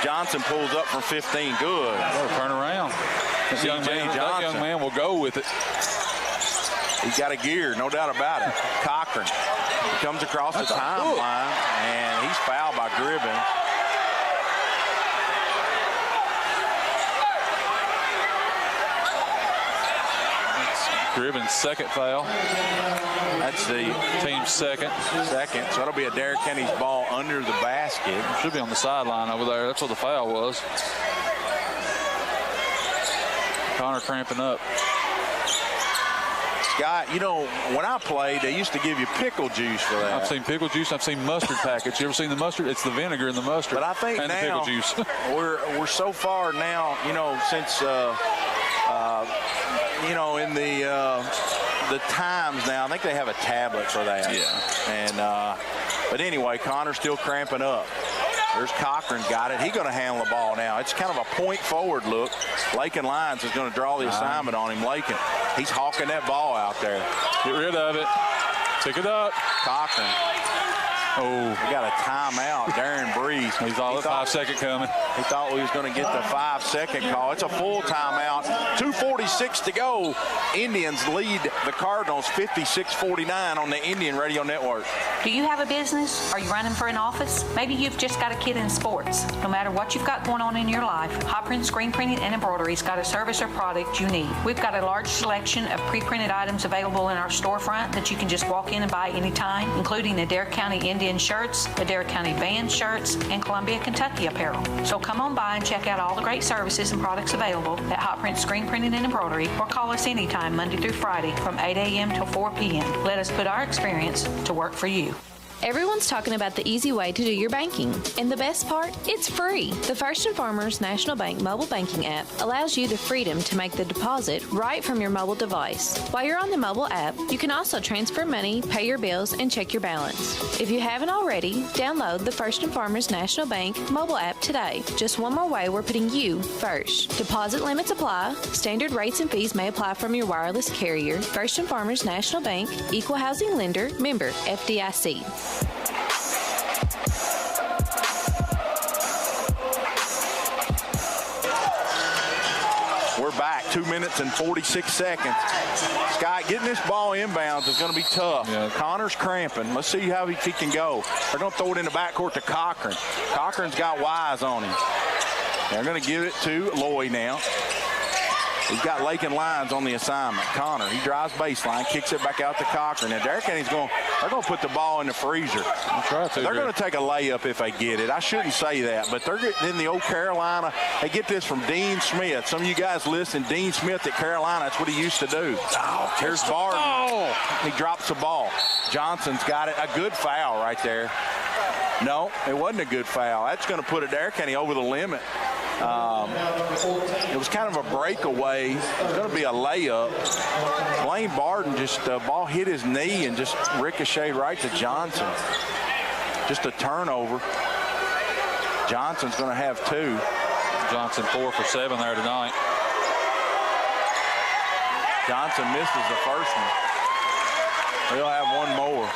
Johnson pulls up from 15. Good. Turn around. That young man will go with it. He's got a gear, no doubt about it. Cochran comes across the timeline, and he's fouled by Gribbins. Gribbins' second foul. That's the team's second. So that'll be Adair County's ball under the basket. Should be on the sideline over there. That's what the foul was. Connor cramping up. Scott, you know, when I played, they used to give you pickle juice for that. I've seen pickle juice. I've seen mustard packets. You ever seen the mustard? It's the vinegar in the mustard. But I think and now the pickle juice. we're so far now, you know, since you know, in the times now, I think they have a tablet for that. Yeah. And but anyway, Connor's still cramping up. There's Cochran, got it. He's going to handle the ball now. It's kind of a point forward look. Lakin Lyons is going to draw the assignment on him. Lakin, he's hawking that ball out there. Get rid of it. Pick it up. Cochran. Oh, we got a timeout. Darren Breeze. He's all at 5 second coming. He thought we was going to get the 5 second call. It's a full timeout. 2:46 to go. Indians lead the Cardinals 56-49 on the Indian Radio Network. Do you have a business? Are you running for an office? Maybe you've just got a kid in sports. No matter what you've got going on in your life, Hot Print Screen Printing and Embroidery's got a service or product you need. We've got a large selection of pre-printed items available in our storefront that you can just walk in and buy anytime, including Adair County Indian shirts, Adair County band shirts, and Columbia, Kentucky apparel. So come on by and check out all the great services and products available at Hot Print Screen Printing and Embroidery, or call us anytime Monday through Friday from 8 a.m. till 4 p.m. Let us put our experience to work for you. Everyone's talking about the easy way to do your banking. And the best part? It's free. The First and Farmers National Bank mobile banking app allows you the freedom to make the deposit right from your mobile device. While you're on the mobile app, you can also transfer money, pay your bills, and check your balance. If you haven't already, download the First and Farmers National Bank mobile app today. Just one more way we're putting you first. Deposit limits apply. Standard rates and fees may apply from your wireless carrier. First and Farmers National Bank, Equal Housing Lender, member FDIC. We're back. 2 minutes and 46 seconds. Scott, getting this ball inbounds is going to be tough. Yeah. Connor's cramping. Let's see how he can go. They're going to throw it in the backcourt to Cochran. Cochran's got Wise on him. They're going to give it to Lloyd now. He's got Lakin Lyons on the assignment. Connor, he drives baseline, kicks it back out to Cochran. And Adair County's they're going to put the ball in the freezer. They're going to take a layup if they get it. I shouldn't say that, but they're getting in the old Carolina. They get this from Dean Smith. Some of you guys listen, Dean Smith at Carolina, that's what he used to do. Here's Barton. He drops the ball. Johnson's got it. A good foul right there. No, it wasn't a good foul. That's going to put Adair County over the limit. It was kind of a breakaway. It was going to be a layup. Blaine Barton the ball hit his knee and just ricocheted right to Johnson. Just a turnover. Johnson's going to have 2. Johnson 4 for 7 there tonight. Johnson misses the first one. He'll have 1 more.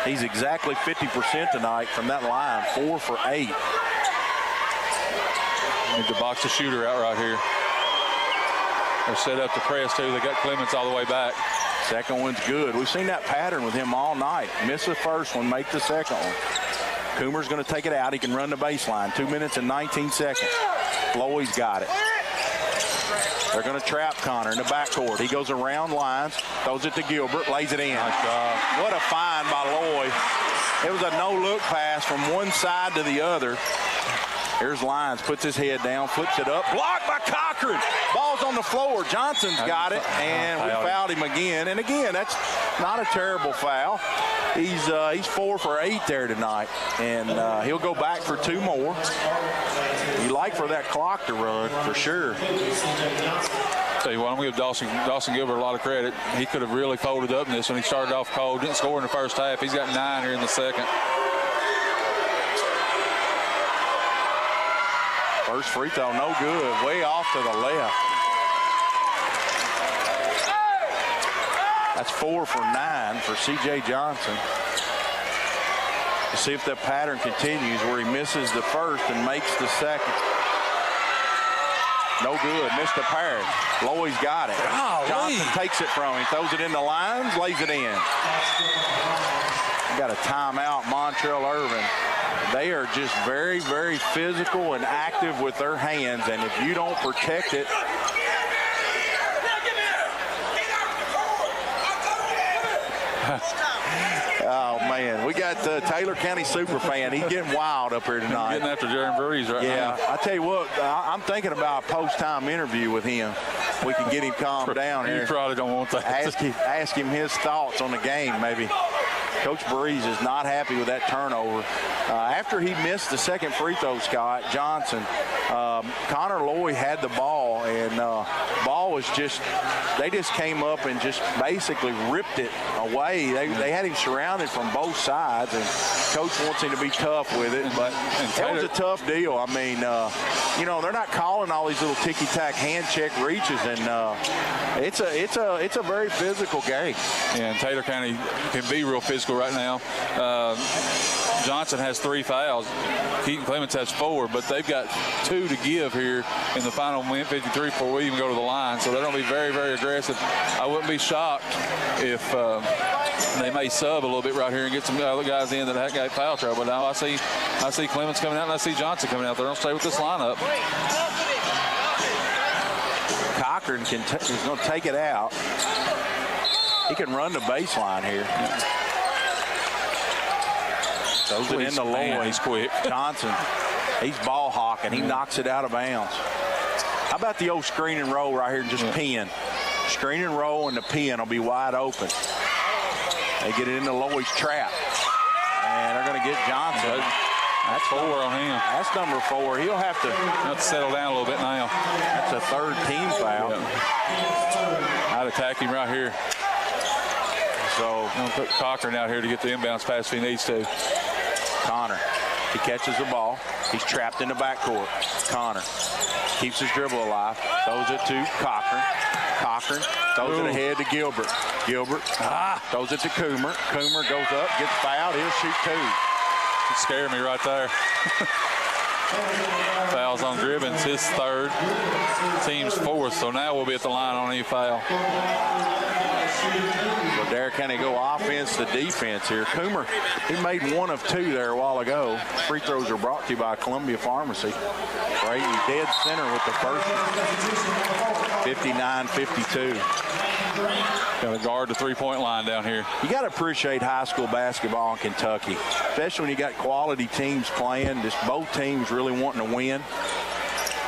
He's exactly 50% tonight from that line, 4 for 8. Need to box the shooter out right here. They're set up to press too. They got Clements all the way back. Second one's good. We've seen that pattern with him all night. Miss the first one, make the second one. Coomer's going to take it out. He can run the baseline. 2 minutes and 19 seconds. Loy's got it. They're going to trap Connor in the backcourt. He goes around lines, throws it to Gilbert, lays it in. Nice job. What a find by Loy. It was a no-look pass from one side to the other. Here's Lyons, puts his head down, flips it up, blocked by Cochran. Ball's on the floor. Johnson's got it, and we fouled him again. And again, that's not a terrible foul. He's 4 for 8 there tonight, and he'll go back for 2 more. You like for that clock to run, for sure. Tell you what, I'm going to give Dawson Gilbert a lot of credit. He could have really folded up in this one. He started off cold, didn't score in the first half. He's got 9 here in the second. First free throw, no good. Way off to the left. That's 4 for 9 for C.J. Johnson. Let's see if that pattern continues where he misses the first and makes the second. No good. Missed the pair. Loy's got it. Johnson takes it from him. Throws it in the lines, lays it in. Got a timeout, Montrell Irvin. They are just very, very physical and active with their hands, and if you don't protect it, oh man, we got the Taylor County super fan. He's getting wild up here tonight. Getting after Jeremy Breeze right now. Yeah, I tell you what, I'm thinking about a post-time interview with him. We can get him calmed down here. You probably don't want that. Ask him his thoughts on the game, maybe. Coach Breeze is not happy with that turnover. After he missed the second free throw, Scott Johnson, Connor Loy had the ball, and ball was they just came up and just basically ripped it away. They had him surrounded from both sides, and Coach wants him to be tough with it, but that was a tough deal. I mean, they're not calling all these little ticky-tack hand check reaches, and it's a very physical game. And Taylor County can be real physical right now. Johnson has 3 fouls. Keaton Clements has 4, but they've got 2 to give here in the final minute 53 before we even go to the line. So they're going to be very, very aggressive. I wouldn't be shocked if they may sub a little bit right here and get some other guys in that got foul trouble. Now I see Clements coming out and I see Johnson coming out. They're going to stay with this lineup. Cochran is going to take it out. He can run the baseline here. Throws it in the Loy. He's quick. Johnson, he's ball hawking. He knocks it out of bounds. How about the old screen and roll right here and just pin? Screen and roll and the pin will be wide open. They get it into Loy's trap. And they're going to get Johnson. That's 4 on him. That's number 4. He'll have to settle down a little bit now. That's a 3rd team foul. I'd attack him right here. So I'm going to put Cochran out here to get the inbounds pass if he needs to. Connor, he catches the ball. He's trapped in the backcourt. Connor keeps his dribble alive. Throws it to Cochran. Cochran throws it ahead to Gilbert. Gilbert throws it to Coomer. Coomer goes up, gets fouled. He'll shoot 2. It scared me right there. Fouls on Gribbins, his 3rd. Team's 4th, so now we'll be at the line on any foul. So Adair County go offense to defense here. Coomer, he made 1 of 2 there a while ago. Free throws are brought to you by Columbia Pharmacy. Brady dead center with the first one. 59-52. Got to guard the 3-point line down here. You got to appreciate high school basketball in Kentucky, especially when you got quality teams playing. Just both teams really wanting to win.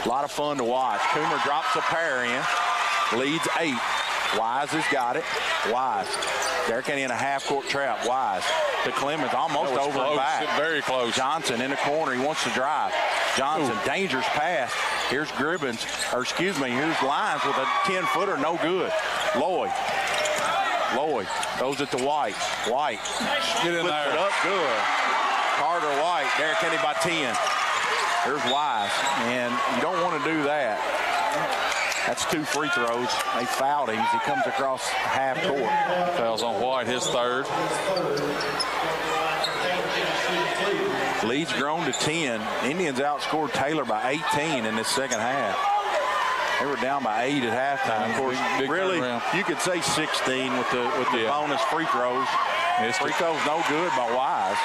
A lot of fun to watch. Coomer drops a pair in, leads 8. Wise has got it. Wise. Adair County in a half-court trap. Wise to Clemens, almost over and back. Very close. Johnson in the corner. He wants to drive. Johnson, dangerous pass. Here's here's Lyons with a 10-footer, no good. Lloyd throws it to White. White get in there. It up, good. Carter White, Adair County by 10. There's Wise, and you don't want to do that. That's 2 free throws. They fouled him as he comes across half court. Fouls on White, his third. Lead's grown to 10. Indians outscored Taylor by 18 in this second half. They were down by 8 at halftime. Of course, big really, turnaround. you could say 16 with the bonus free throws. Free throws no good by Wise.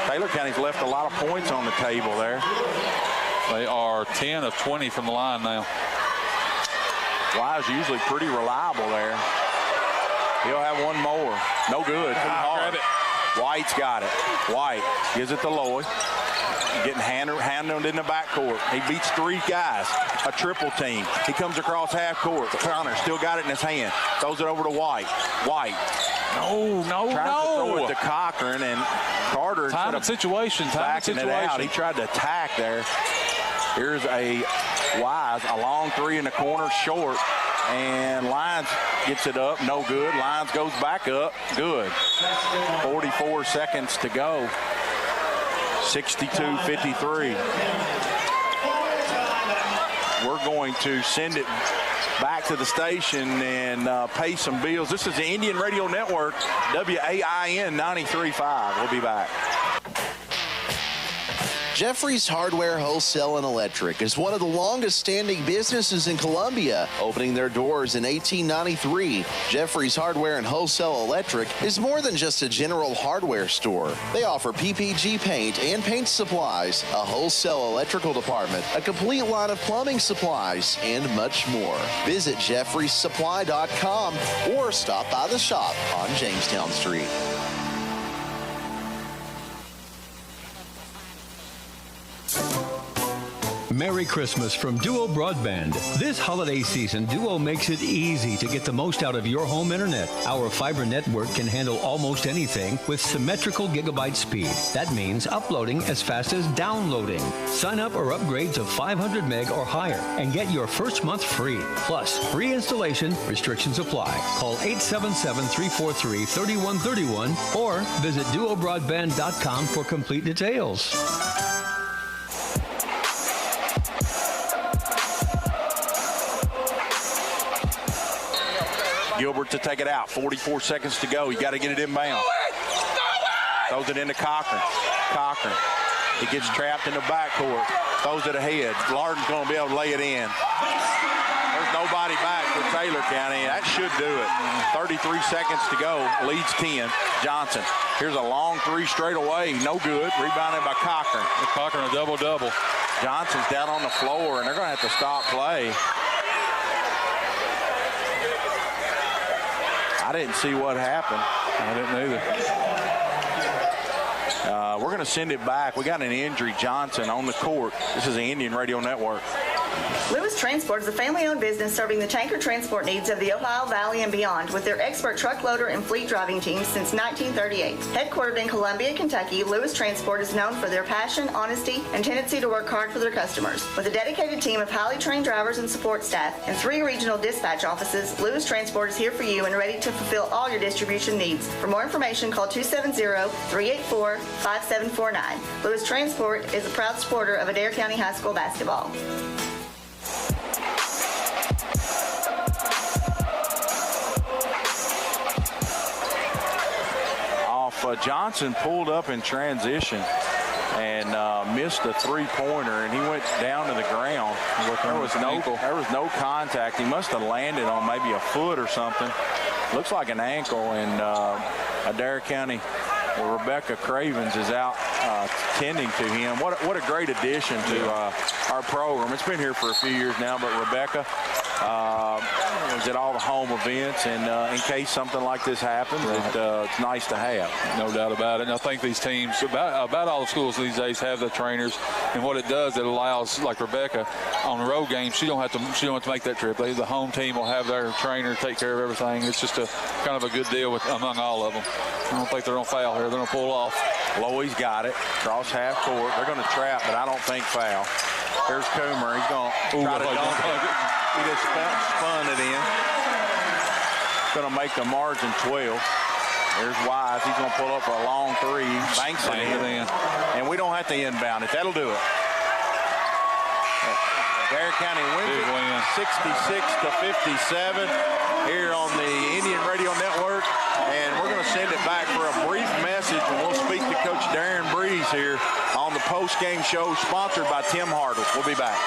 Taylor County's left a lot of points on the table there. They are 10 of 20 from the line now. Wise usually pretty reliable there. He'll have one more. No good. Too hard. White's got it. White gives it to Lloyd. Getting handled in the backcourt. He beats 3 guys. A triple team. He comes across half court. Connor still got it in his hand. Throws it over to White. White. No. Tries to throw it to Cochran, and Carter Time and situation. backing it out. He tried to attack there. Here's a Wise, a long 3 in the corner, short, and Lyons gets it up, no good. Lyons goes back up, good. 44 seconds to go. 62-53. We're going to send it back to the station and pay some bills. This is the Indian Radio Network, WAIN 93.5. We'll be back. Jeffrey's Hardware, Wholesale, and Electric is one of the longest-standing businesses in Columbia, opening their doors in 1893. Jeffrey's Hardware and Wholesale Electric is more than just a general hardware store. They offer PPG paint and paint supplies, a wholesale electrical department, a complete line of plumbing supplies, and much more. Visit jeffreysupply.com or stop by the shop on Jamestown Street. Merry Christmas from Duo Broadband. This holiday season, Duo makes it easy to get the most out of your home internet. Our fiber network can handle almost anything with symmetrical gigabyte speed. That means uploading as fast as downloading. Sign up or upgrade to 500 meg or higher and get your first month free. Plus, free installation, restrictions apply. Call 877-343-3131 or visit duobroadband.com for complete details. Gilbert to take it out. 44 seconds to go. You got to get it inbound. Throws it into Cochran. He gets trapped in the backcourt. Throws it ahead. Lardon's going to be able to lay it in. There's nobody back for Taylor County. That should do it. 33 seconds to go. Leads 10. Johnson. Here's a long 3 straight away. No good. Rebounded by Cochran. Cochran a double-double. Johnson's down on the floor, and they're going to have to stop play. I didn't see what happened. I didn't either. We're going to send it back. We got an injury. Johnson on the court. This is the Indian Radio Network. Lewis Transport is a family-owned business serving the tanker transport needs of the Ohio Valley and beyond with their expert truck loader and fleet driving teams since 1938. Headquartered in Columbia, Kentucky, Lewis Transport is known for their passion, honesty, and tendency to work hard for their customers. With a dedicated team of highly trained drivers and support staff and 3 regional dispatch offices, Lewis Transport is here for you and ready to fulfill all your distribution needs. For more information, call 270-384-5749. Lewis Transport is a proud supporter of Adair County High School basketball. Johnson pulled up in transition and missed a 3-pointer, and he went down to the ground. There was no contact. He must have landed on maybe a foot or something. Looks like an ankle, and Adair County, where Rebecca Cravens is out tending to him. What a great addition to our program. It's been here for a few years now, but Rebecca is at all the home events, and in case something like this happens, it's nice to have. No doubt about it. And I think these teams, about all the schools these days, have the trainers, and what it does, it allows, like Rebecca, on the road games, she don't have to make that trip. The home team will have their trainer take care of everything. It's just a kind of a good deal among all of them. I don't think they're going to foul here. They're going to pull off. Lowy's got it. Cross half court. They're going to trap, but I don't think foul. Here's Coomer. He's going to try to dunk it. He just spun it in. Going to make the margin 12. There's Wise. He's going to pull up for a long three. Banks it in. And we don't have to inbound it. That'll do it. Adair County wins it 66-57 here on the Indian Radio Network. And we're going to send it back for a brief message, and we'll speak to Coach Darren Breeze here on the post-game show sponsored by Tim Hardwick. We'll be back.